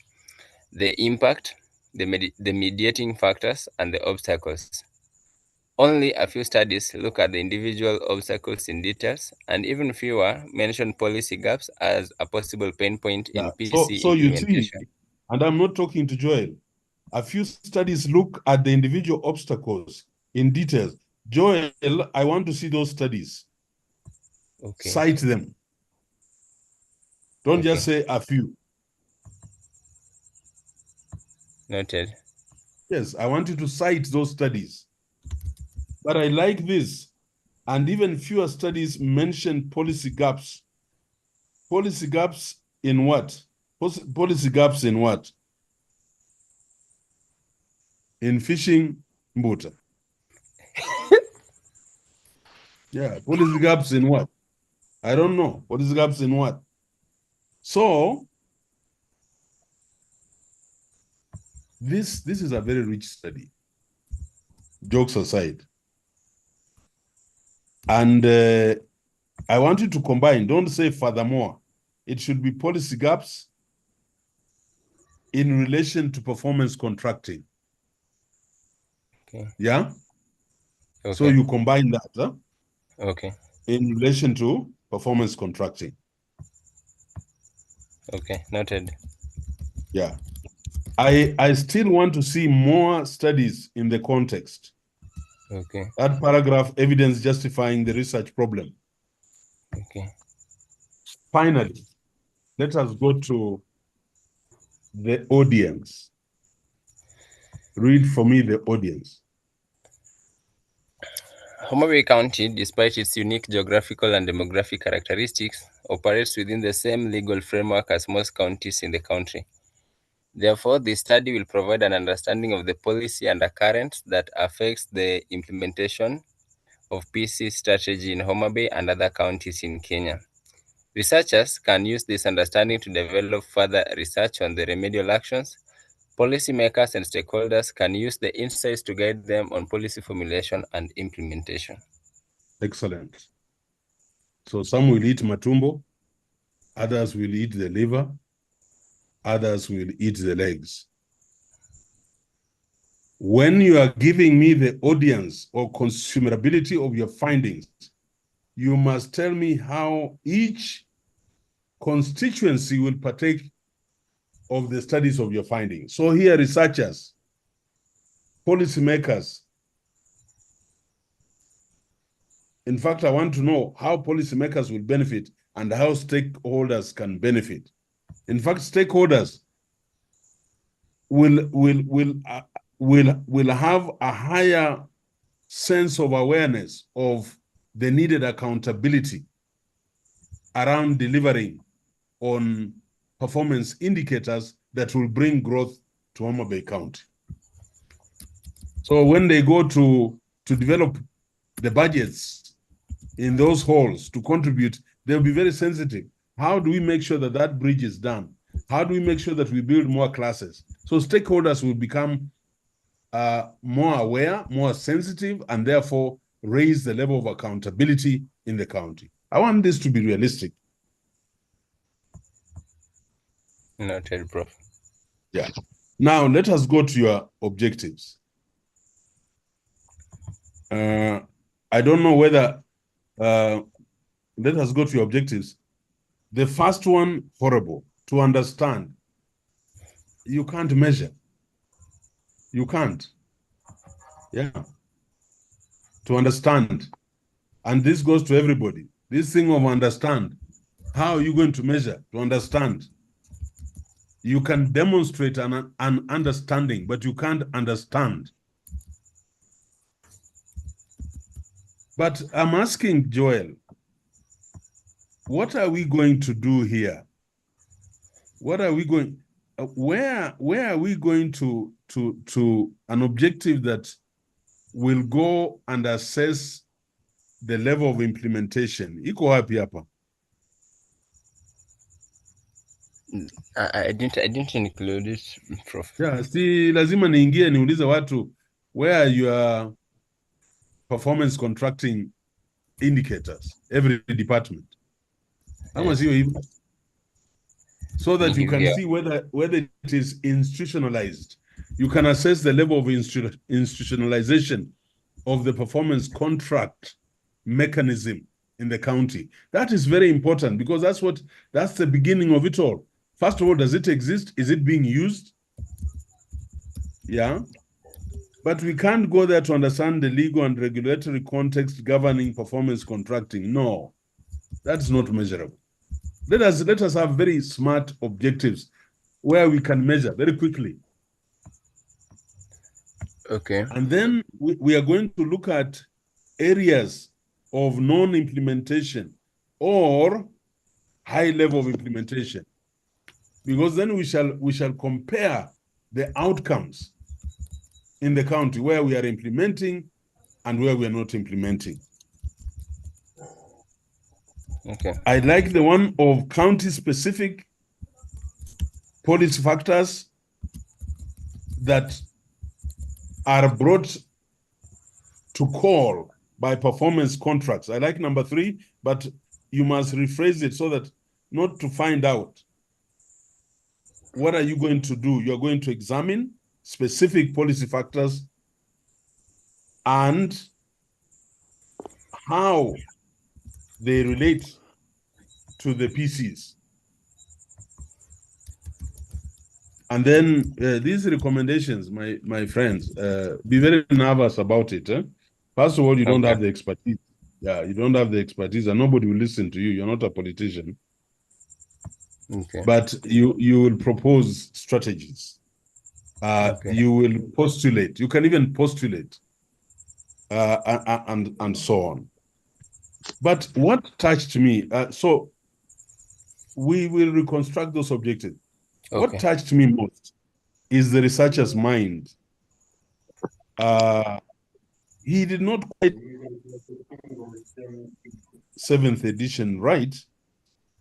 the impact, the mediating factors, and the obstacles. Only a few studies look at the individual obstacles in details, and even fewer mention policy gaps as a possible pain point in PC So you see, implementation. and I'm not talking to Joel. A few studies look at the individual obstacles in details. Joel, I want to see those studies. Okay. Cite them. Don't just say a few. Noted. Yes, I want you to cite those studies. But I like this. And even fewer studies mention policy gaps. Policy gaps in what? Policy gaps in what? In fishing, Mbuta. Yeah, policy gaps in what? I don't know. Policy gaps in what? So, this is a very rich study. Jokes aside. And I want you to combine, don't say furthermore. It should be policy gaps in relation to performance contracting. Okay. Yeah? Okay. So you combine that, huh? Okay. In relation to performance contracting. Okay, noted. Yeah. I still want to see more studies in the context. Okay. That paragraph, evidence justifying the research problem. Okay. Finally, let us go to the audience. Read for me the audience. Homa Bay County, despite its unique geographical and demographic characteristics, operates within the same legal framework as most counties in the country. Therefore, this study will provide an understanding of the policy undercurrents that affects the implementation of PC strategy in Homa Bay and other counties in Kenya. Researchers can use this understanding to develop further research on the remedial actions. Policymakers and stakeholders can use the insights to guide them on policy formulation and implementation. Excellent. So some will eat matumbo, others will eat the liver, others will eat the legs. When you are giving me the audience or consumerability of your findings, you must tell me how each constituency will partake of the studies of your findings. So here, researchers, policymakers. In fact, I want to know how policymakers will benefit and how stakeholders can benefit. In fact, stakeholders will have a higher sense of awareness of the needed accountability around delivering on performance indicators that will bring growth to Homa Bay County. So when they go to develop the budgets in those halls to contribute, they'll be very sensitive. How do we make sure that that bridge is done? How do we make sure that we build more classes? So stakeholders will become more aware, more sensitive, and therefore raise the level of accountability in the county. I want this to be realistic. Noted, Prof. Yeah. Now, let us go to your objectives. I don't know whether, let us go to your objectives. The first one, horrible, to understand. You can't measure. You can't. Yeah. To understand. And this goes to everybody. This thing of understand. How are you going to measure? To understand. You can demonstrate an understanding, but you can't understand. But I'm asking Joel, what are we going to do here? What are we going, where are we going to an objective that will go and assess the level of implementation? Iko wapi hapa? I didn't include it, Prof. Yeah, si lazima niingie niulize watu, where are your performance contracting indicators, every department? Ama sio hivyo? So that you can see whether it is institutionalized. You can assess the level of institutionalization of the performance contract mechanism in the county. That is very important because that's the beginning of it all. First of all, does it exist? Is it being used? Yeah. But we can't go there to understand the legal and regulatory context governing performance contracting. No, that's not measurable. Let us have very smart objectives where we can measure very quickly. Okay. And then we are going to look at areas of non-implementation or high level of implementation, because then we shall compare the outcomes in the county where we are implementing and where we are not implementing. Okay. I like the one of county-specific policy factors that are brought to call by performance contracts. I like number 3, but you must rephrase it so that not to find out. What are you going to do? You're going to examine specific policy factors and how they relate to the PCs. And then these recommendations, my friends, be very nervous about it. First of all, you don't have the expertise. Yeah, you don't have the expertise and nobody will listen to you. You're not a politician. Okay. But you will propose strategies. You will postulate. You can even postulate and so on. But what touched me, so we will reconstruct those objectives. Okay. What touched me most is the researcher's mind. He did not quite 7th edition right,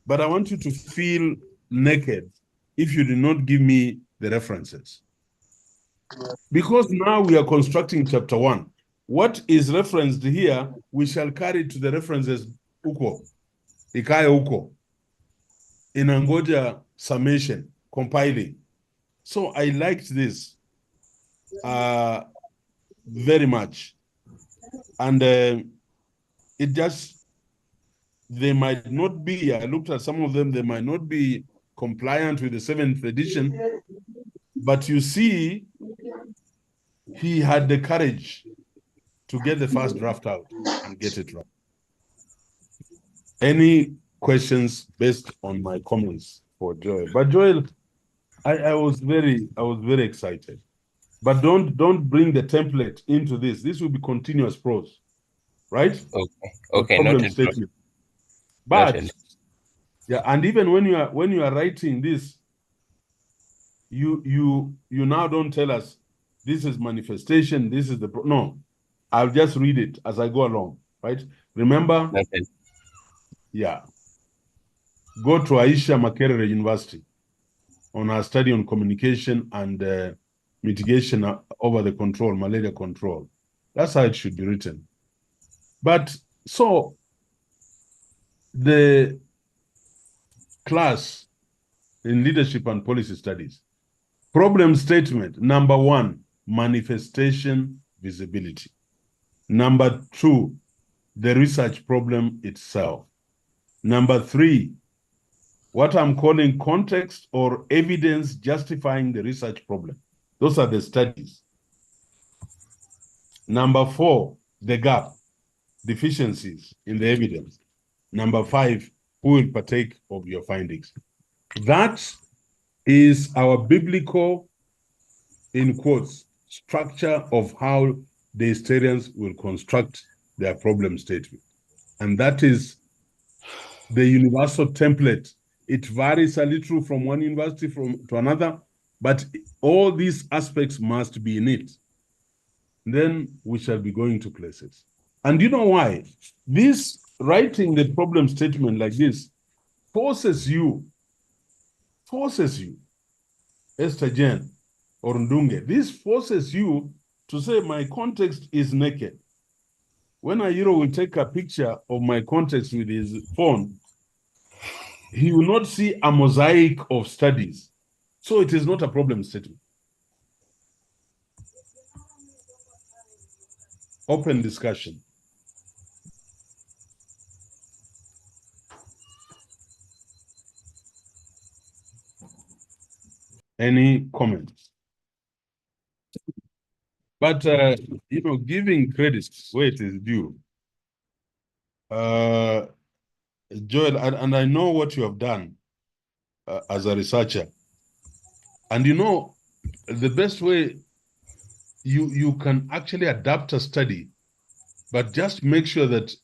but I want you to feel naked if you did not give me the references. Because now we are constructing chapter 1. What is referenced here, we shall carry to the references uko, ikaya uko, inangoja summation, compiling. So I liked this very much. And it just, they might not be, I looked at some of them, they might not be compliant with the 7th edition, but you see, he had the courage to get the first draft out and get it right. Any questions based on my comments for Joel? But Joel, I was very excited. But don't bring the template into this. This will be continuous prose, right? Okay. The Okay. problem Noted. statement. But Noted. yeah, and even when you are writing this, you now don't tell us this is manifestation, this is the no. I'll just read it as I go along, right? Remember? Noted. Yeah. Go to Aisha Makerere University on our study on communication and mitigation over the control, malaria control. That's how it should be written. But so the class in leadership and policy studies, problem statement, number 1, manifestation visibility. Number 2, the research problem itself. Number 3, what I'm calling context or evidence justifying the research problem. Those are the studies. Number 4, the gap, deficiencies in the evidence. Number 5, who will partake of your findings. That is our biblical, in quotes, structure of how the historians will construct their problem statement. And that is the universal template. It varies a little from one university to another, but all these aspects must be in it. Then we shall be going to places. And you know why? This writing the problem statement like this forces you, Esther Jen or Ndunge, this forces you to say my context is naked. When Ayiro will take a picture of my context with his phone, he will not see a mosaic of studies. So it is not a problem statement. open discussion. Any comments? But, you know, giving credit where it is due. Joel, and I know what you have done as a researcher. And you know, the best way you can actually adapt a study, but just make sure that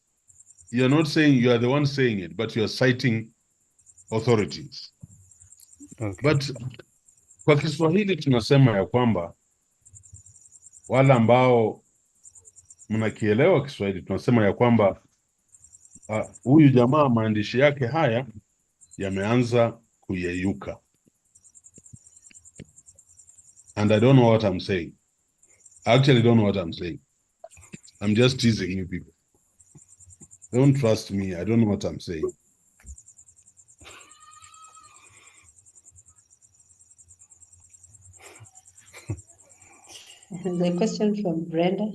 you're not saying you are the one saying it, but you're citing authorities. Okay. But kwa Kiswahili tunasema ya kwamba wale ambao mnakielewa Kiswahili tunasema ya kwamba huyu jamaa maandishi yake haya yameanza kuyeyuka. And I don't know what I'm saying. I actually don't know what I'm saying. I'm just teasing you people. Don't trust me. I don't know what I'm saying. The question from Brenda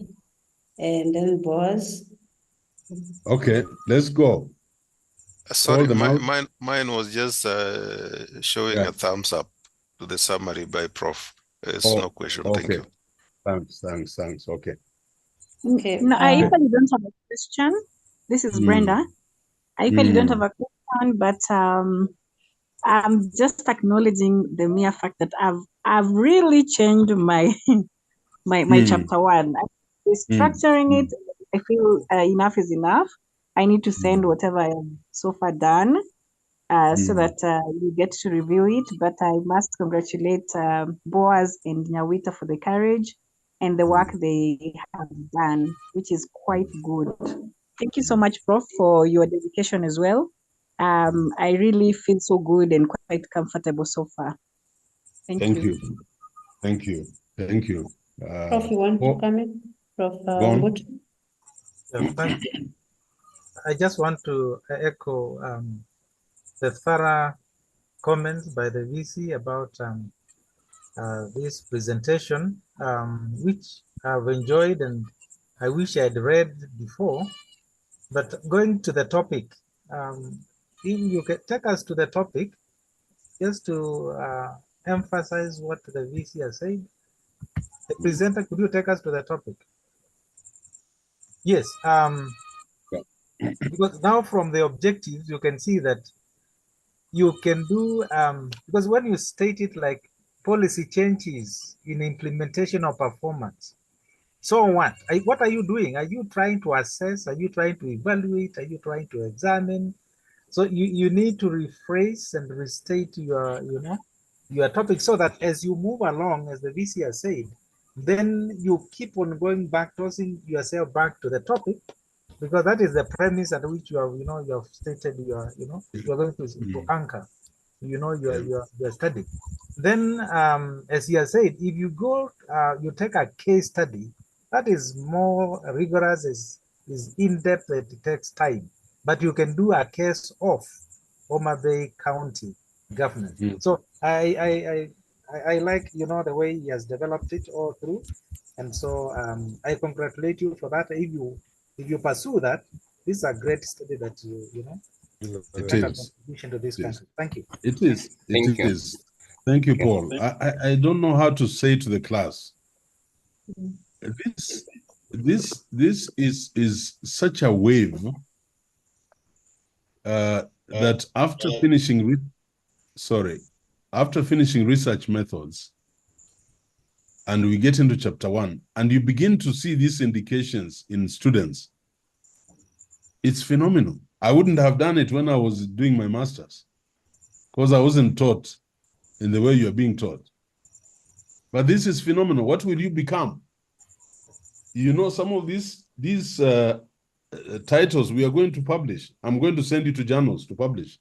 and then Boaz. Okay, let's go. Sorry, them out. mine was just showing Yeah. a thumbs up to the summary by Prof. It's no question. Okay. Thank you. Thanks. Okay. Okay. No, I usually don't have a question. This is Brenda. I usually don't have a question, but I'm just acknowledging the mere fact that I've really changed my my chapter 1. Restructuring it, I feel enough is enough. I need to send whatever I have so far done so that you get to review it. But I must congratulate Boaz and Nyawita for the courage and the work they have done, which is quite good. Thank you so much, Prof, for your dedication as well. I really feel so good and quite comfortable so far. Thank you. Thank you. Prof, you want to comment? Prof. Yeah, thank you. I just want to echo the thorough comments by the VC about this presentation, which I've enjoyed and I wish I'd read before. But going to the topic, if you can take us to the topic, just to emphasize what the VC has said. The presenter, could you take us to the topic? Yes. Because now from the objectives, you can see that you can do, because when you state it like policy changes in implementation of performance, so what are you doing? Are you trying to assess? Are you trying to evaluate? Are you trying to examine? So you need to rephrase and restate your, your topic so that as you move along, as the VC has said, then you keep on going back, tossing yourself back to the topic, because that is the premise at which you have, you have stated you're going to anchor, your study. Then, as he has said, if you go, you take a case study, that is more rigorous, is in-depth, it takes time. But you can do a case of Homa Bay County government. So I like, the way he has developed it all through. And so I congratulate you for that. If you pursue that, this is a great study that you It make a is. contribution to this country. Thank you. It is. Thank you. Thank you, Paul. I don't know how to say to the class. This is such a wave that after finishing research methods, and we get into chapter 1, and you begin to see these indications in students, it's phenomenal. I wouldn't have done it when I was doing my master's because I wasn't taught in the way you're being taught. But this is phenomenal. What will you become? Some of these titles we are going to publish. I'm going to send you to journals to publish.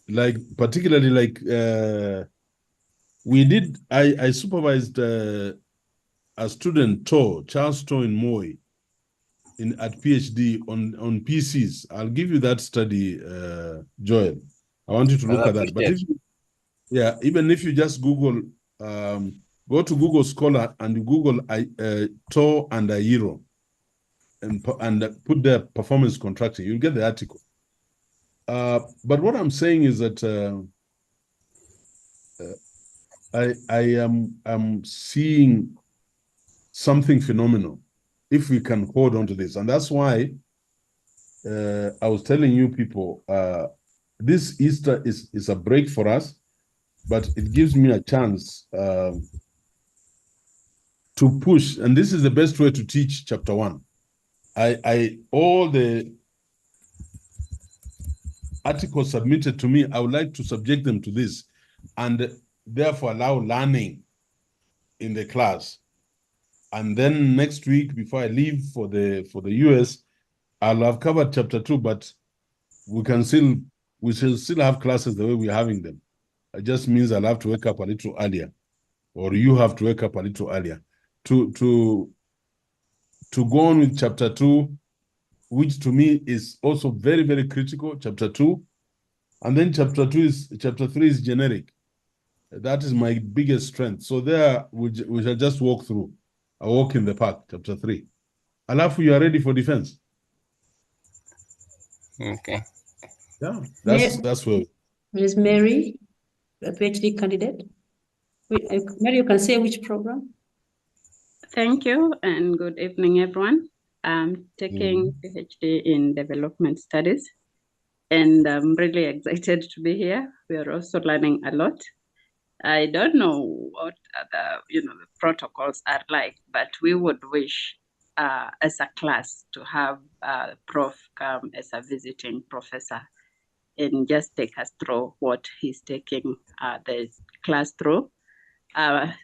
Like, particularly like I supervised a student, Charles Toh in Moi, at PhD on PCs. I'll give you that study, Joel. I want you to look at that. But even if you just Google, go to Google Scholar and Google Toh and Ayiro, put their performance contracting, you'll get the article. But what I'm saying is that I'm seeing something phenomenal if we can hold on to this. And that's why I was telling you people, this Easter is a break for us, but it gives me a chance to push. And this is the best way to teach chapter 1. All the articles submitted to me, I would like to subject them to this and therefore allow learning in the class. And then next week, before I leave for the US, I'll have covered chapter 2, but we shall still have classes the way we're having them. It just means I'll have to wake up a little earlier, or you have to wake up a little earlier to go on with chapter 2, which to me is also very, very critical, chapter 2. And then chapter 3 is generic. That is my biggest strength. So there we shall just walk through. A walk in the park, chapter 3. Alafu, you are ready for defense? Okay. Yeah, that's where. Ms. Mary, a PhD candidate. Mary, you can say which program? Thank you and good evening, everyone. I'm taking PhD in development studies and I'm really excited to be here. We are also learning a lot. I don't know what the protocols are like, but we would wish as a class to have Prof come as a visiting professor and just take us through what he's taking the class through.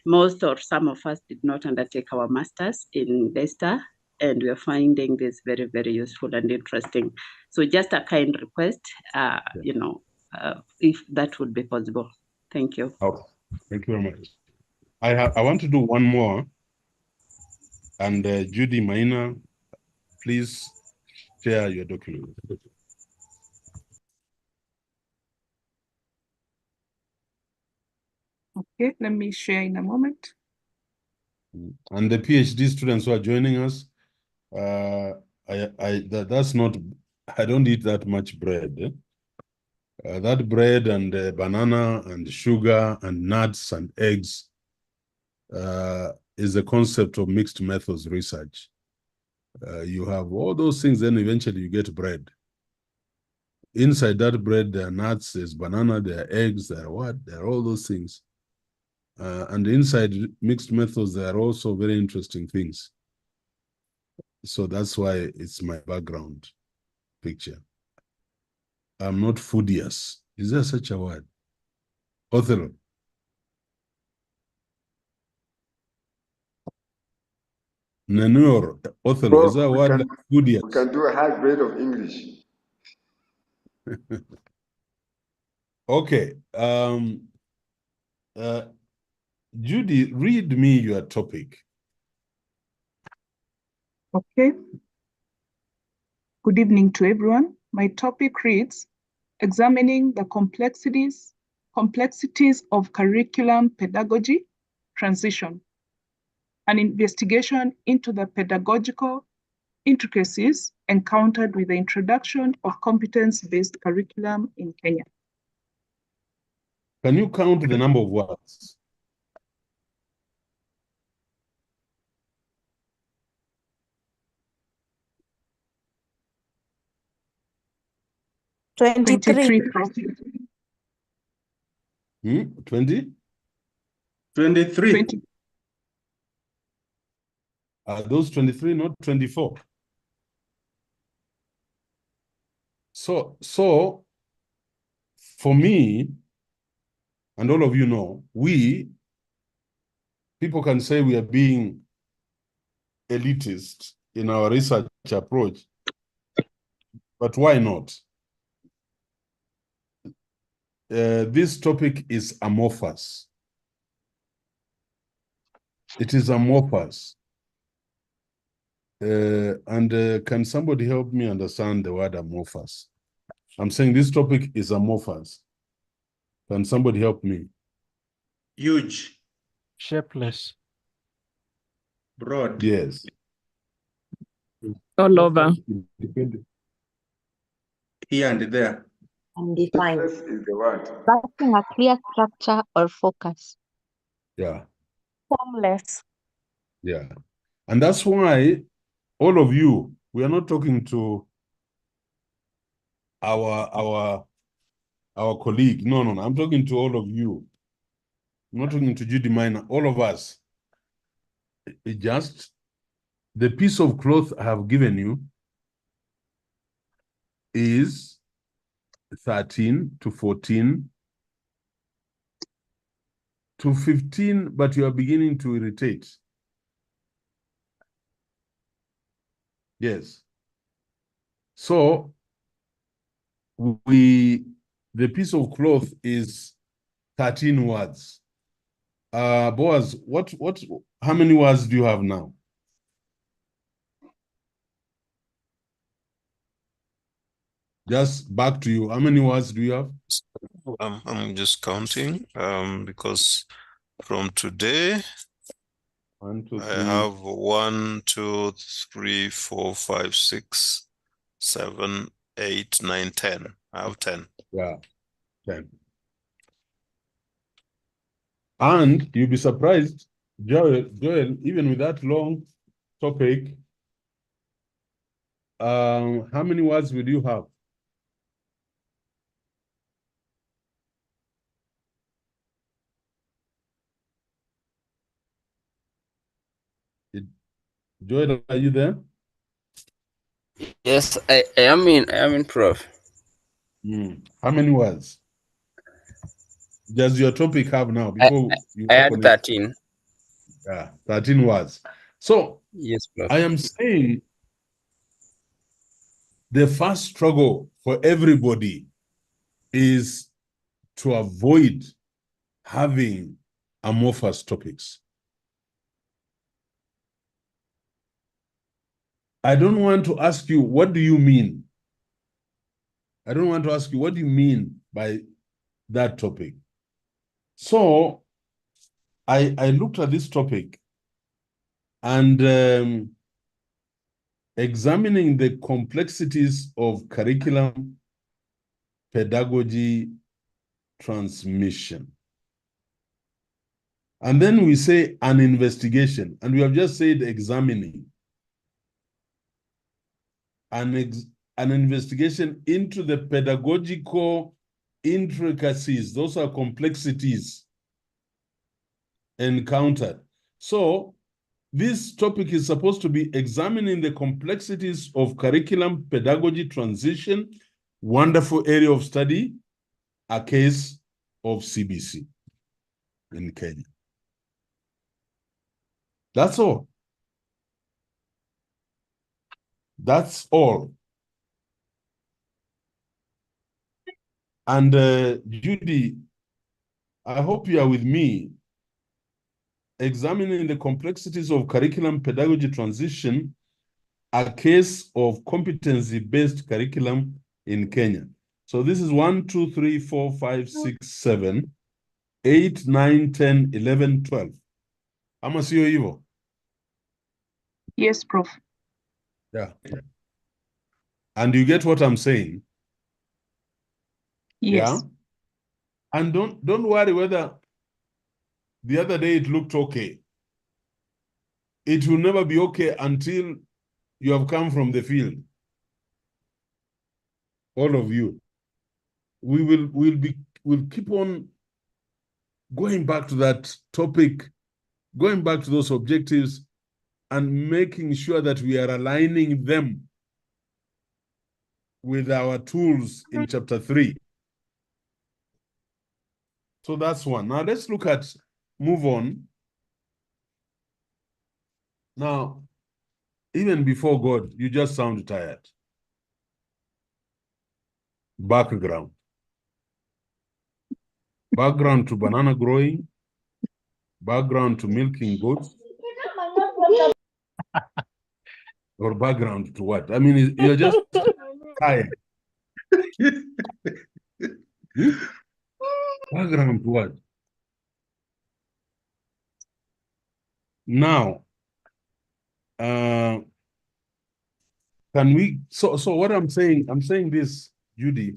Most or some of us did not undertake our masters in DESTA, and we're finding this very, very useful and interesting. So just a kind request, if that would be possible. Thank you. Oh, thank you very much. I want to do one more. And Judy Maina, please share your document. Okay, let me share in a moment. And the PhD students who are joining us, that's not, I don't eat that much bread. That bread and banana and sugar and nuts and eggs is the concept of mixed methods research. You have all those things, then eventually you get bread. Inside that bread, there are nuts, there's banana, there are eggs, there are what? There are all those things. And inside mixed methods, there are also very interesting things. So that's why it's my background picture. I'm not foodious. Is there such a word? Othello. Nanur, Othello, Prof, is that a word like foodious? we can do a hybrid of English. Okay. Judy, read me your topic. Okay. Good evening to everyone. My topic reads, examining the complexities of curriculum pedagogy transition, an investigation into the pedagogical intricacies encountered with the introduction of competence-based curriculum in Kenya. Can you count the number of words? Twenty-three. 20? 23. Are those 23, not 24? So for me, and all of you know, people can say we are being elitist in our research approach, but why not? This topic is amorphous. It is amorphous. Can somebody help me understand the word amorphous? I'm saying this topic is amorphous. Can somebody help me? Huge. Shapeless. Broad. Yes. all over. Here and there. Undefined. This is the word. Lacking a clear structure or focus. Yeah, Formless. yeah. And that's why all of you, we are not talking to our colleague. No. I'm talking to all of you. I'm not talking to Judy Minor, all of us. It just the piece of cloth I have given you is 13 to 14 to 15, but you are beginning to irritate. Yes. So the piece of cloth is 13 words. Boaz, how many words do you have now? Just back to you. How many words do you have? I'm just counting because from today, 1, 2, 3. I have 1, 2, 3, 4, 5, 6, 7, 8, 9, 10. I have 10. Yeah, 10. And you'll be surprised, Joel, even with that long topic, how many words will you have? Joel, are you there? Yes, I am in, Prof. How many words does your topic have now? Before I had 13. Yeah, 13 words. So yes, Prof. I am saying the first struggle for everybody is to avoid having amorphous topics. I don't want to ask you, what do you mean? I don't want to ask you, what do you mean by that topic? So I looked at this topic and examining the complexities of curriculum, pedagogy, transmission. And then we say an investigation, and we have just said examining. An investigation into the pedagogical intricacies, those are complexities encountered. So this topic is supposed to be examining the complexities of curriculum, pedagogy, transition, wonderful area of study, a case of CBC in Kenya. That's all. That's all. And Judy, I hope you are with me. Examining the complexities of curriculum pedagogy transition, a case of competency-based curriculum in Kenya. So this is 1, 2, 3, 4, 5, 6, 7, 8, 9, 10, 11, 12. Ama sio hivyo? Yes, Prof. Yeah. And you get what I'm saying? Yes. Yeah. And don't worry whether the other day it looked okay. It will never be okay until you have come from the field. All of you. We'll keep on going back to that topic, going back to those objectives, and making sure that we are aligning them with our tools in chapter 3. So that's one. Now let's move on. Now, even before God, you just sound tired. Background to banana growing, background to milking goats, or background to what? I mean, you're just tired. Background to what? Now, Can we, so what I'm saying this, Judy,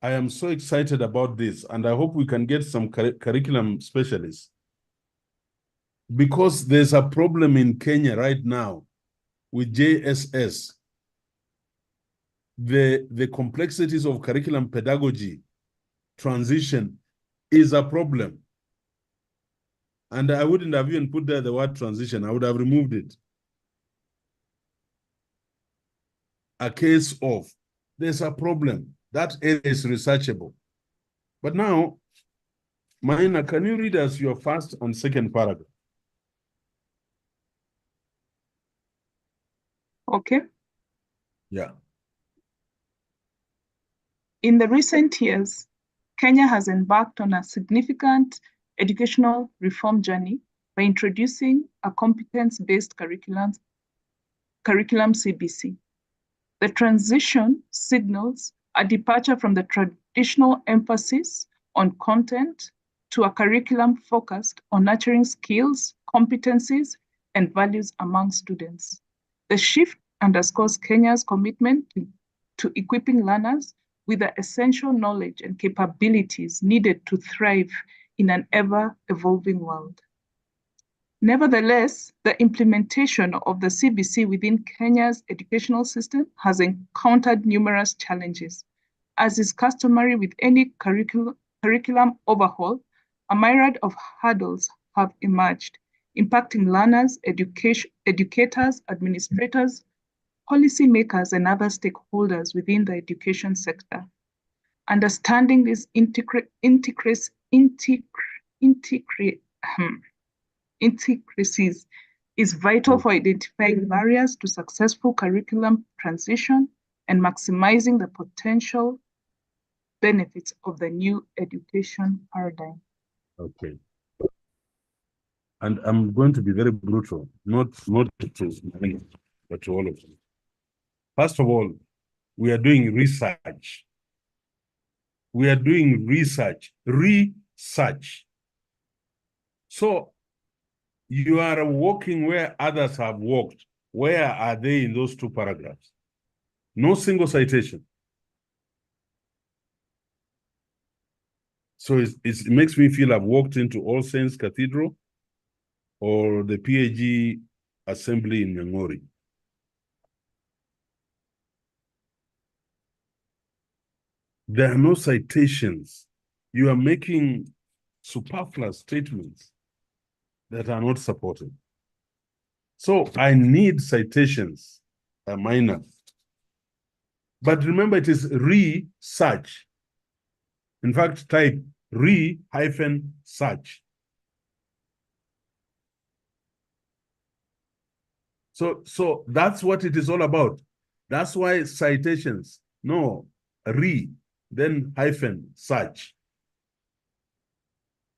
I am so excited about this, and I hope we can get some curriculum specialists, because there's a problem in Kenya right now with JSS. The complexities of curriculum pedagogy transition is a problem. And I wouldn't have even put there the word transition. I would have removed it. A case of, there's a problem. That area is researchable. But now, Maina, can you read us your first and second paragraph? Okay. Yeah. In the recent years, Kenya has embarked on a significant educational reform journey by introducing a competence-based curriculum CBC. The transition signals a departure from the traditional emphasis on content to a curriculum focused on nurturing skills, competencies, and values among students. The shift underscores Kenya's commitment to equipping learners with the essential knowledge and capabilities needed to thrive in an ever-evolving world. Nevertheless, the implementation of the CBC within Kenya's educational system has encountered numerous challenges. As is customary with any curriculum overhaul, a myriad of hurdles have emerged, impacting learners, educators, administrators, policymakers, and other stakeholders within the education sector. Understanding these intricacies is vital for identifying barriers to successful curriculum transition and maximizing the potential benefits of the new education paradigm. Okay. And I'm going to be very brutal, not to me, but to all of you. First of all, we are doing research. We are doing research. So you are walking where others have walked. Where are they in those two paragraphs? No single citation. So it makes me feel I've walked into All Saints Cathedral or the PAG assembly in Nyang'ori. There are no citations. You are making superfluous statements that are not supported. So I need citations, minor. But remember, it is research. In fact, type re-search. So that's what it is all about. That's why citations, no, then -search.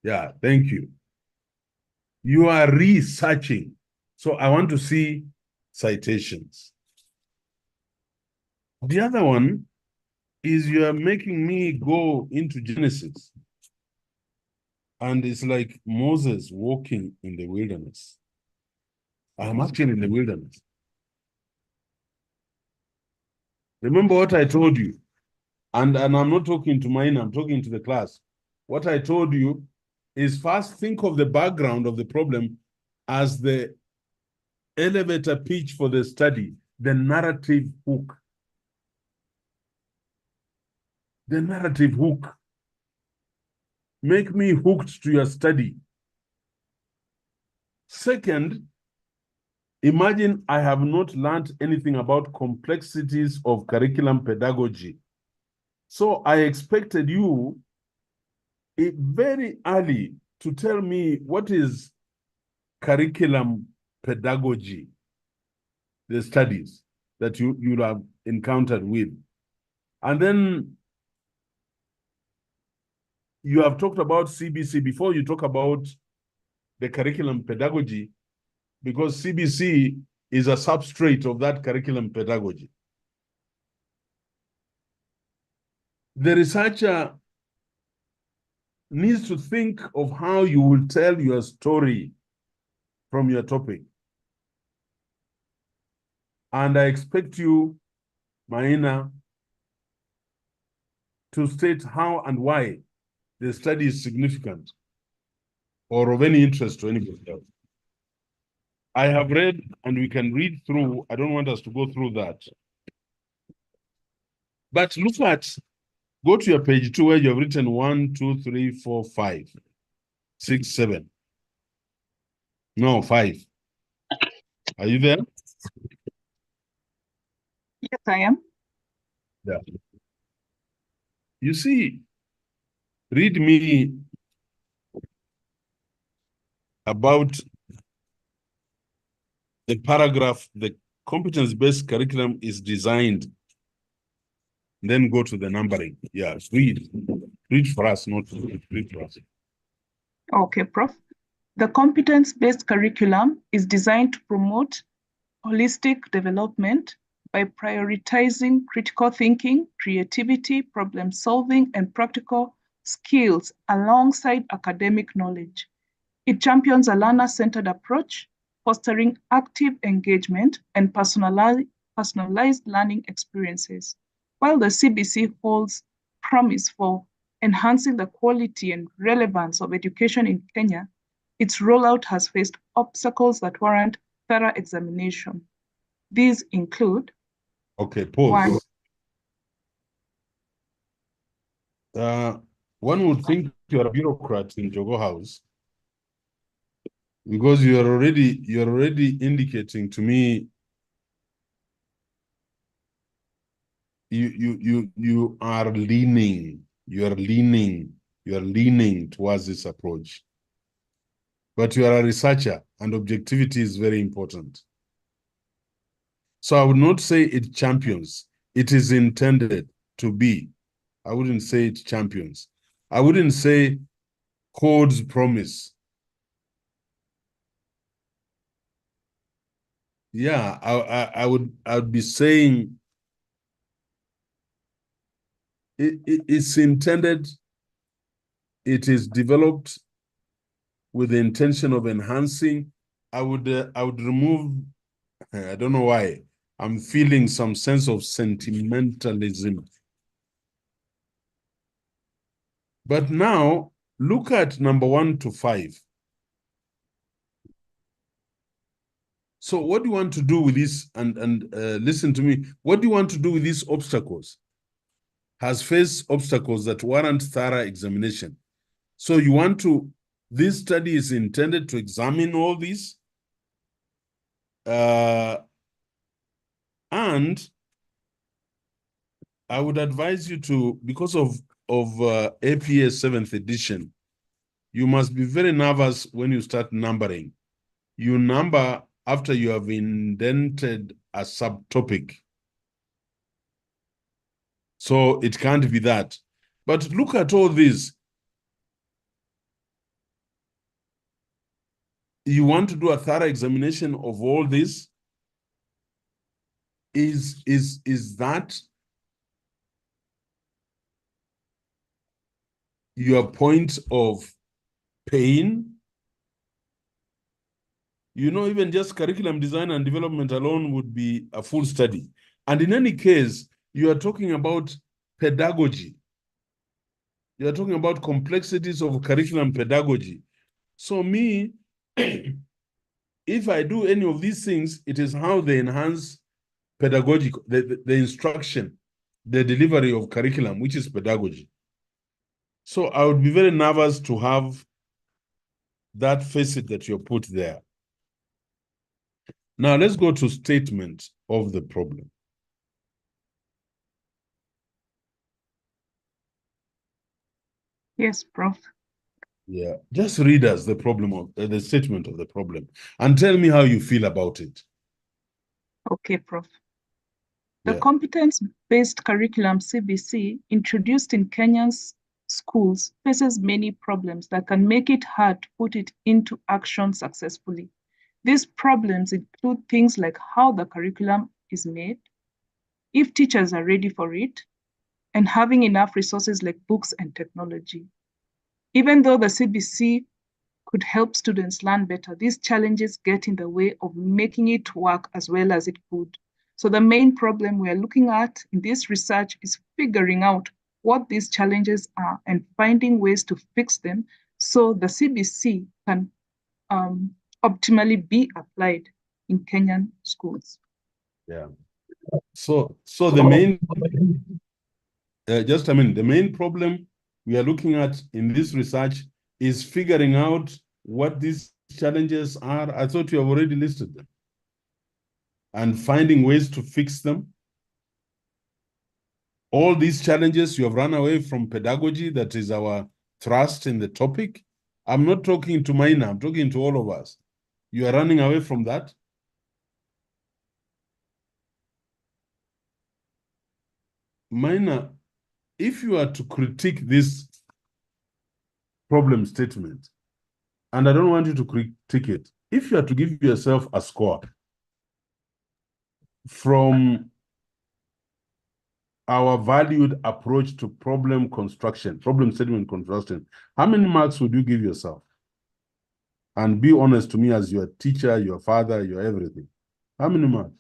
Yeah, thank you. You are researching. So I want to see citations. The other one is you are making me go into Genesis. And it's like Moses walking in the wilderness. I'm actually in the wilderness. Remember what I told you. And I'm not talking to mine, I'm talking to the class. What I told you is first think of the background of the problem as the elevator pitch for the study, the narrative hook. The narrative hook. Make me hooked to your study. Second, imagine I have not learned anything about complexities of curriculum pedagogy. So I expected you very early to tell me what is curriculum pedagogy, the studies that you'll have encountered with. And then you have talked about CBC before you talk about the curriculum pedagogy, because CBC is a substrate of that curriculum pedagogy. The researcher needs to think of how you will tell your story from your topic. And I expect you, Maina, to state how and why the study is significant or of any interest to anybody else. I have read, and we can read through. I don't want us to go through that. But look at, go to your page 2 where you have written 1, 2, 3, 4, 5, 6, 7. No, 5. Are you there? Yes, I am. Yeah. You see, read me about the paragraph, the competence-based curriculum is designed. Then go to the numbering. Yes, read. Read for us, not read for us. Okay, Prof. The competence-based curriculum is designed to promote holistic development by prioritizing critical thinking, creativity, problem solving, and practical skills alongside academic knowledge. It champions a learner-centered approach, fostering active engagement and personalized learning experiences, while the CBC holds promise for enhancing the quality and relevance of education in Kenya. Its rollout has faced obstacles that warrant thorough examination. These include Okay, pause. One would think you're a bureaucrat in Jogo House because you're already indicating to me you are leaning towards this approach. But you are a researcher and objectivity is very important. So I would not say it champions. It is intended to be. I wouldn't say it champions. I wouldn't say codes promise. Yeah, I would be saying it's intended, it is developed with the intention of enhancing. I would remove, I don't know why, I'm feeling some sense of sentimentalism. But now, look at number 1 to 5. So what do you want to do with this? And listen to me. What do you want to do with these obstacles? Has faced obstacles that warrant thorough examination. So you want to, this study is intended to examine all these. And I would advise you to, because of APA 7th edition, you must be very nervous when you start numbering. You number after you have indented a subtopic. So it can't be that. But look at all this. You want to do a thorough examination of all this? Is that your point of pain? You know, even just curriculum design and development alone would be a full study. And in any case, you are talking about pedagogy. You are talking about complexities of curriculum pedagogy. So me, if I do any of these things, it is how they enhance pedagogic, the instruction, the delivery of curriculum, which is pedagogy. So I would be very nervous to have that facet that you put there. Now let's go to statement of the problem. Yes, Prof. Yeah, just read us the problem of the statement of the problem and tell me how you feel about it. Okay, Prof. The competence-based curriculum CBC introduced in Kenya's schools faces many problems that can make it hard to put it into action successfully. These problems include things like how the curriculum is made, if teachers are ready for it, and having enough resources like books and technology. Even though the CBC could help students learn better, these challenges get in the way of making it work as well as it could. So the main problem we are looking at in this research is figuring out what these challenges are and finding ways to fix them so the CBC can optimally be applied in Kenyan schools. Yeah. So the main, the main problem we are looking at in this research is figuring out what these challenges are. I thought you have already listed them. And finding ways to fix them. All these challenges, you have run away from pedagogy, that is our thrust in the topic. I'm not talking to Maina, I'm talking to all of us. You are running away from that. Maina, if you are to critique this problem statement, and I don't want you to critique it, if you are to give yourself a score from our valued approach to problem statement construction, how many marks would you give yourself? And be honest to me as your teacher, your father, your everything. How many marks?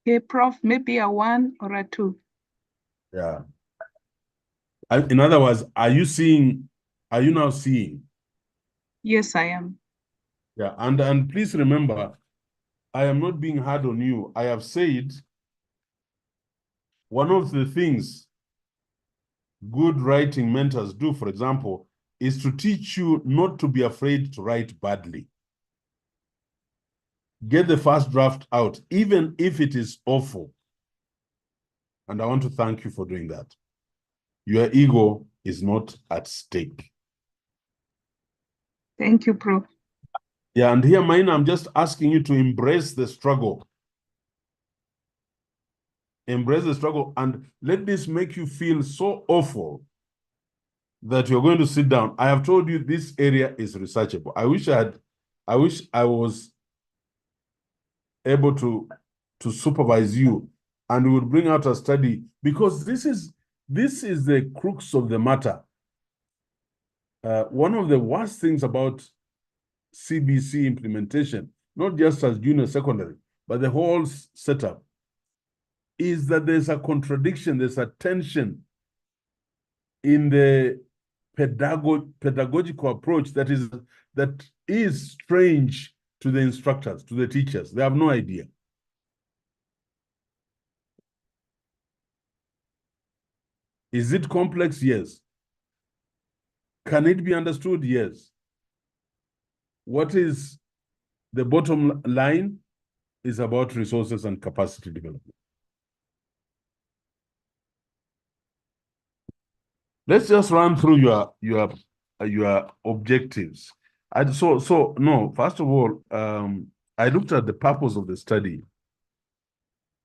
Okay, Prof, maybe a 1 or a 2. Yeah. In other words, are you now seeing? Yes, I am. Yeah, and please remember, I am not being hard on you. I have said one of the things good writing mentors do, for example, is to teach you not to be afraid to write badly. Get the first draft out, even if it is awful. And I want to thank you for doing that. Your ego is not at stake. Thank you, Prof. Yeah, and here, Maina, I'm just asking you to embrace the struggle. Embrace the struggle and let this make you feel so awful that you're going to sit down. I have told you this area is researchable. I wish I was able to supervise you and we would bring out a study, because this is the crux of the matter. One of the worst things about CBC implementation, not just as junior secondary, but the whole setup, is that there's a contradiction, there's a tension in the pedagogical approach that is strange to the instructors, to the teachers. They have no idea. Is it complex? Yes. Can it be understood? Yes. What is the bottom line is about resources and capacity development. Let's just run through your objectives. No, first of all, I looked at the purpose of the study.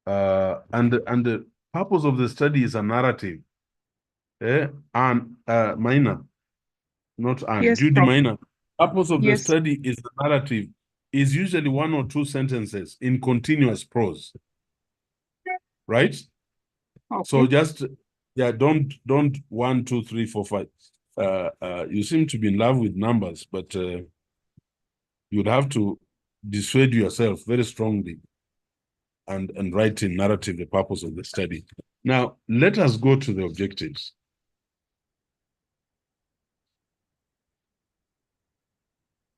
And the purpose of the study is a narrative. And Maina, not Anne, Yes, Judy Prof. Maina. Purpose of the Yes. study is the narrative, is usually 1 or 2 sentences in continuous prose. Right? Okay. So just, yeah, don't 1, 2, 3, 4, 5. You seem to be in love with numbers, but you'd have to dissuade yourself very strongly and write in narrative the purpose of the study. Now, let us go to the objectives.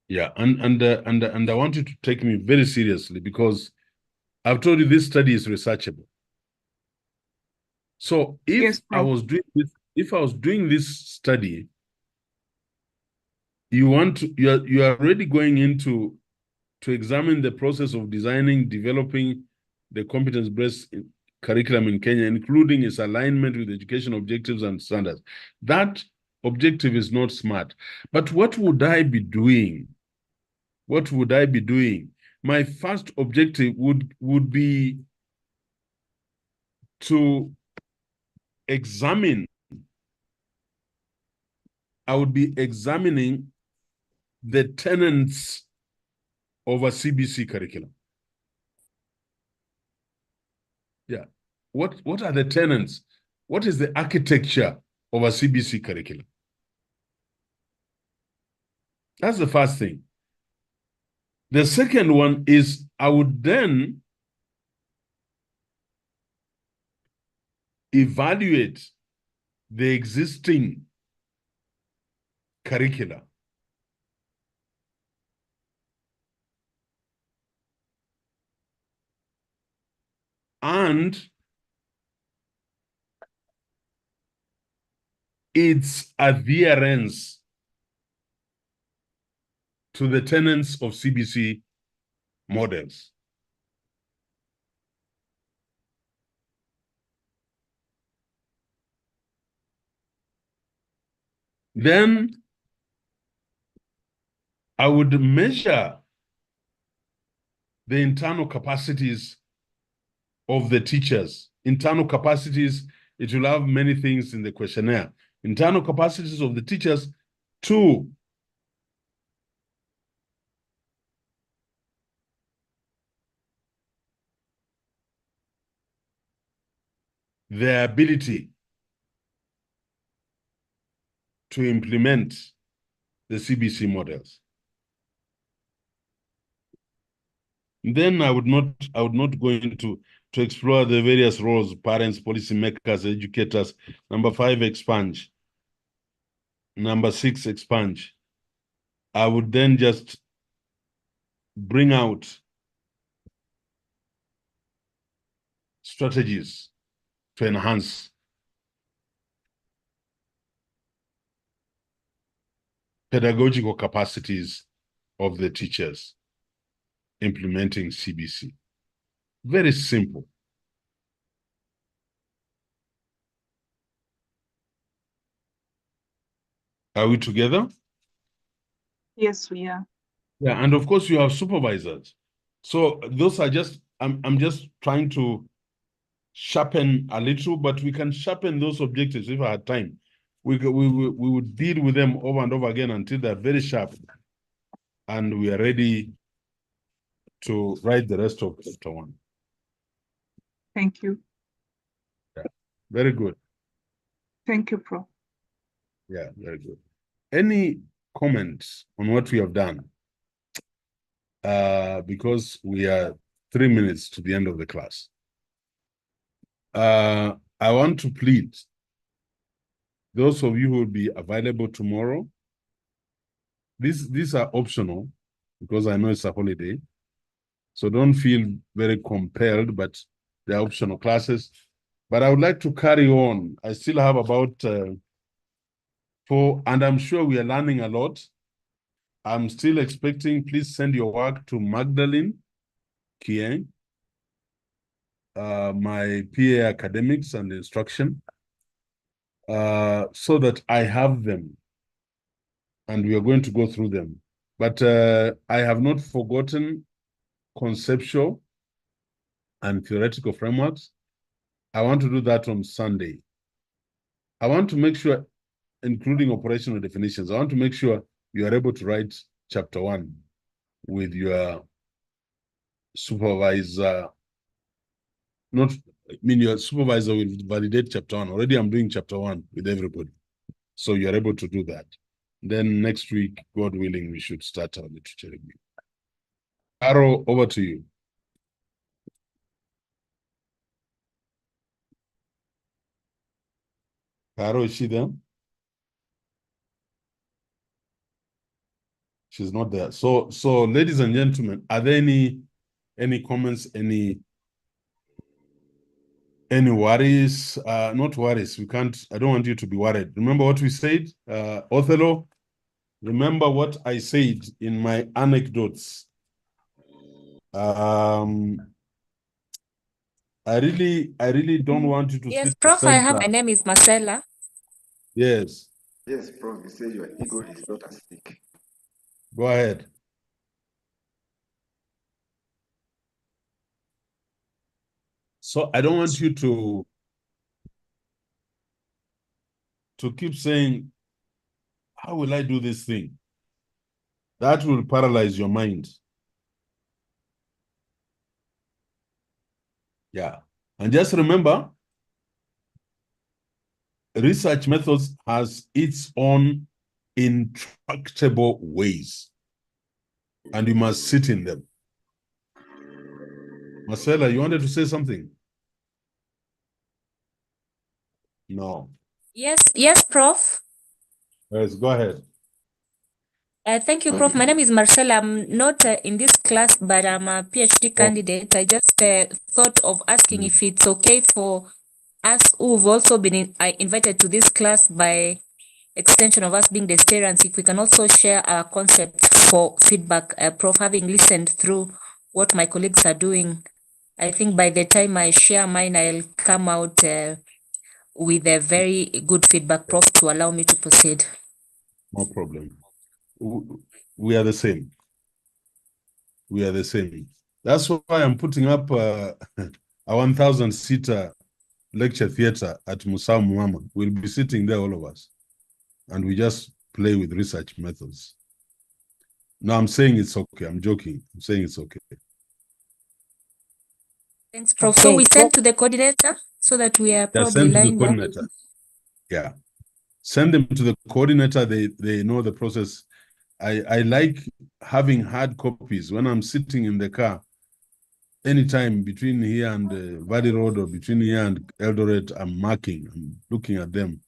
Yeah, and I want you to take me very seriously, because I've told you this study is researchable. So if Yes, I Prof. was doing this study, you are already going into to examine the process of designing, developing the competence-based curriculum in Kenya, including its alignment with education objectives and standards. That objective is not smart. But what would I be doing? What would I be doing? My first objective would be to examine. I would be examining the tenets of a CBC curriculum. Yeah. What are the tenets? What is the architecture of a CBC curriculum? That's the first thing. The second one is I would then evaluate the existing curricula. And its adherence to the tenets of CBC models. Then I would measure the internal capacities of the teachers. Internal capacities, it will have many things in the questionnaire. Internal capacities of the teachers to their ability to implement the CBC models. Then I would not go into to explore the various roles, parents, policymakers, educators. Number 5, expunge. Number 6, expunge. I would then just bring out strategies to enhance pedagogical capacities of the teachers implementing CBC. Very simple. Are we together? Yes, we are. Yeah, and of course you have supervisors. So those are just, I'm just trying to sharpen a little, but we can sharpen those objectives if I had time. We would deal with them over and over again until they're very sharp and we are ready to write the rest of chapter 1. Thank you. Yeah, very good. Thank you, Prof. Yeah, very good. Any comments on what we have done? Because we are 3 minutes to the end of the class. I want to plead those of you who will be available tomorrow. These are optional because I know it's a holiday. So don't feel very compelled, but they're optional classes. But I would like to carry on. I still have about 4, and I'm sure we are learning a lot. I'm still expecting, please send your work to Magdalene Kieng, my PA Academics and Instruction, so that I have them and we are going to go through them. But I have not forgotten conceptual and theoretical frameworks. I want to do that on Sunday. I want to make sure, including operational definitions, I want to make sure you are able to write chapter 1 with your supervisor. Not, I mean, your supervisor will validate chapter 1. Already I'm doing chapter 1 with everybody. So you're able to do that. Then next week, God willing, we should start our literature review. Arrow, over to you. Caro, is she there? She's not there. So ladies and gentlemen, are there any comments, any worries? Not worries. We can't, I don't want you to be worried. Remember what we said, Othello? Remember what I said in my anecdotes. I really don't want you to Yes, sit Prof, I have, my center. name is Marcella. Yes. Yes, Prof, you say your ego is not at stake. Go ahead. So I don't want you to keep saying, how will I do this thing? That will paralyze your mind. Yeah. And just remember, research methods has its own intractable ways, and you must sit in them. Marcella, you wanted to say something? No. Yes, Prof. Yes, go ahead. Thank you, Prof. My name is Marcella. I'm not in this class, but I'm a PhD candidate. I just thought of asking if it's okay for us who've also been invited to this class by extension of us being the steerants, if we can also share our concept for feedback, Prof, having listened through what my colleagues are doing. I think by the time I share mine, I'll come out with a very good feedback, Prof, to allow me to proceed. No problem. We are the same. We are the same. That's why I'm putting up a 1,000-seater lecture theater at Musau Muama. We'll be sitting there, all of us. And we just play with research methods. No, I'm saying it's okay. I'm joking. I'm saying it's okay. Thanks, Prof. So we send to the coordinator so that we are probably lined up. Yeah. Send them to the coordinator. They know the process. I like having hard copies when I'm sitting in the car. Anytime between here and Valley Road or between here and Eldoret, I'm marking. I'm looking at them.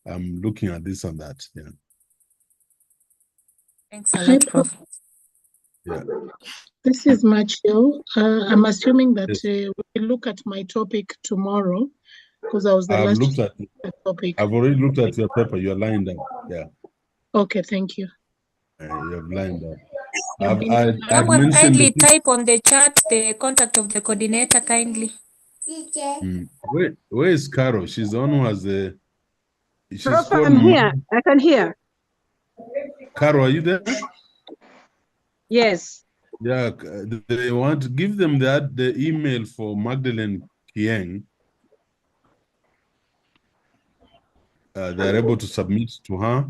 I'm looking at this and that. Yeah. Thanks a lot, Prof. Yeah. This is Machio. I'm assuming that we'll look at my topic tomorrow because I was the last topic. I've already looked at your paper. You're lined up. Yeah. Okay, thank you. You have lined up. Someone kindly type on the chat the contact of the coordinator kindly. Where is Carol? She's the one who has the. She's Prof, I'm here. I can hear. Carol, are you there? Yes. Yeah, they want to give them the email for Magdalene Kieng. They're able to submit to her.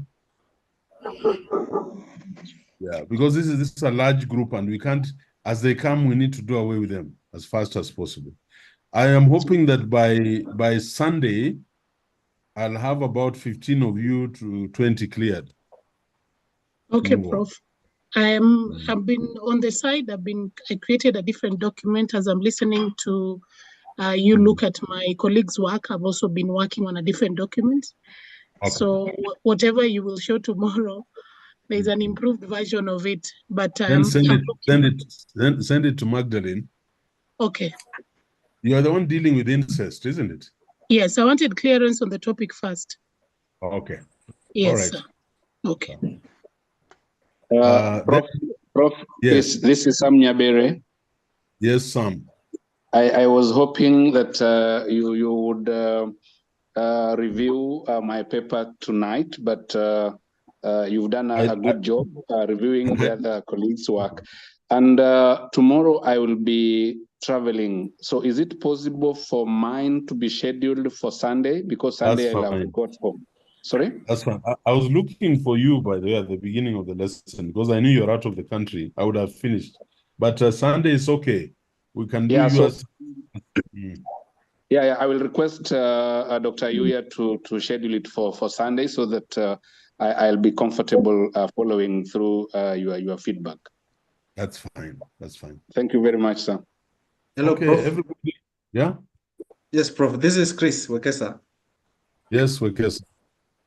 Yeah, because this is a large group and we can't, as they come, we need to do away with them as fast as possible. I am hoping that by Sunday, I'll have about 15 of you to 20 cleared. Okay, Prof. I've been on the side. I created a different document as I'm listening to you look at my colleagues' work. I've also been working on a different document. Okay. So whatever you will show tomorrow, there's an improved version of it. But then send it to Magdalene. Okay. You are the one dealing with incest, isn't it? Yes, I wanted clearance on the topic first. Okay. Yes. All right. Sir. Okay. Prof, yes. This is Sam Nyabere. Yes, Sam. I was hoping that you would review my paper tonight, but you've done a good job reviewing the other colleagues' work. And tomorrow I will be traveling. So is it possible for mine to be scheduled for Sunday? Because Sunday I'll have got home. Sorry? That's fine. I was looking for you, by the way, at the beginning of the lesson, because I knew you're out of the country. I would have finished. But Sunday is okay. We can do yours. Yeah, I will request Dr. Yuya to schedule it for Sunday so that I'll be comfortable following through your feedback. That's fine. That's fine. Thank you very much, sir. Hello, okay, Prof. Everybody. Yeah? Yes, Prof. This is Chris Wekesa. Yes, Wekesa.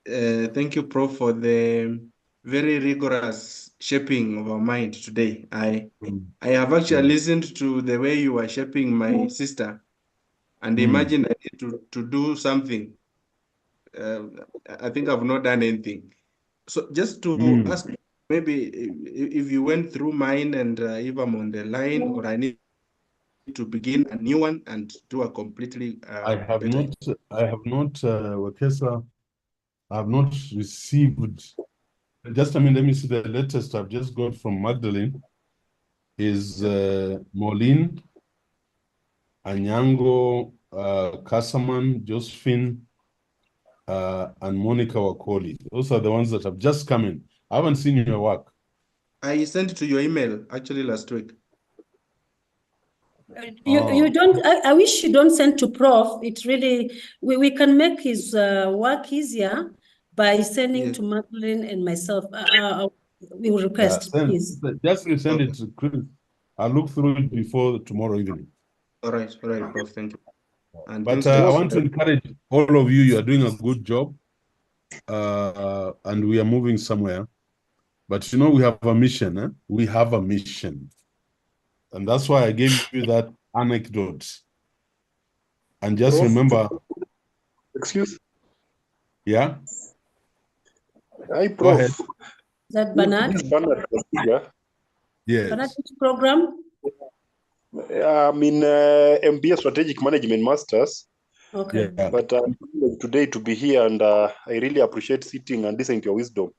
Thank you, Prof, for the very rigorous shaping of our mind today. I have actually listened to the way you are shaping my sister and imagine I need to do something. I think I've not done anything. So just to ask, maybe if you went through mine and if I'm on the line or I need to begin a new one and do a completely I have not, Wekesa, I have not received, just a minute, let me see the latest I've just got from Magdalene is Moline, Anyango, Kasaman, Josephine, and Monica Wakoli. Those are the ones that have just come in. I haven't seen your work. I sent it to your email actually last week. You don't, I wish you don't send to Prof. It really, we can make his work easier by sending to Magdalene and myself. We will request, please. Just send it to Chris. I'll look through it before tomorrow evening. All right, Prof. Thank you. And But things I like want to encourage all of you. You are doing a good job, and we are moving somewhere. But you know, we have a mission. Eh? We have a mission, and that's why I gave you that anecdote. And just Prof, remember. Excuse. Yeah. Hi, Go ahead. Prof. Is that Bernard? This is Bernard. Yeah. Bernard, Yes. which program? I'm in MBA Strategic Management Masters. Okay. Yeah. But I'm privileged today to be here, and I really appreciate sitting and listening to your wisdom.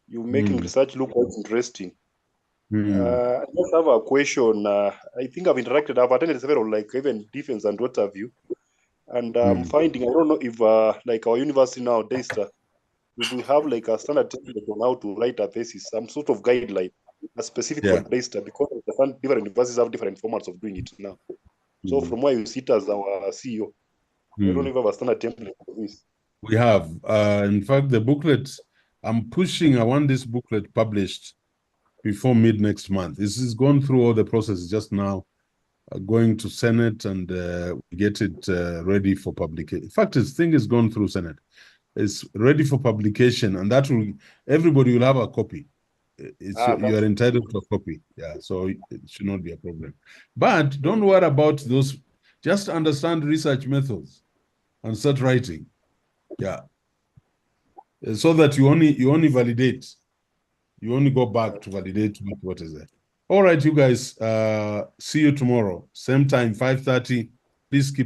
You're making research look quite interesting. I just have a question. I think I've attended several, like even defense and what have you. And I'm finding, I don't know if like our university nowadays, if we have like a standard template on how to write a thesis, some sort of guideline, specific for data, because different universities have different formats of doing it now. So from where you sit as our CEO, I don't know if I have a standard template for this. We have. In fact, the booklet, I'm pushing, I want this booklet published before mid next month. This is gone through all the processes just now, going to Senate and get it ready for publication. In fact, this thing is gone through Senate. It's ready for publication, and that will, everybody will have a copy. You are entitled to a copy. Yeah, so it should not be a problem. But don't worry about those. Just understand research methods and start writing. Yeah. So that you only validate. You only go back to validate what is there. All right, you guys. See you tomorrow. Same time, 5:30. Please keep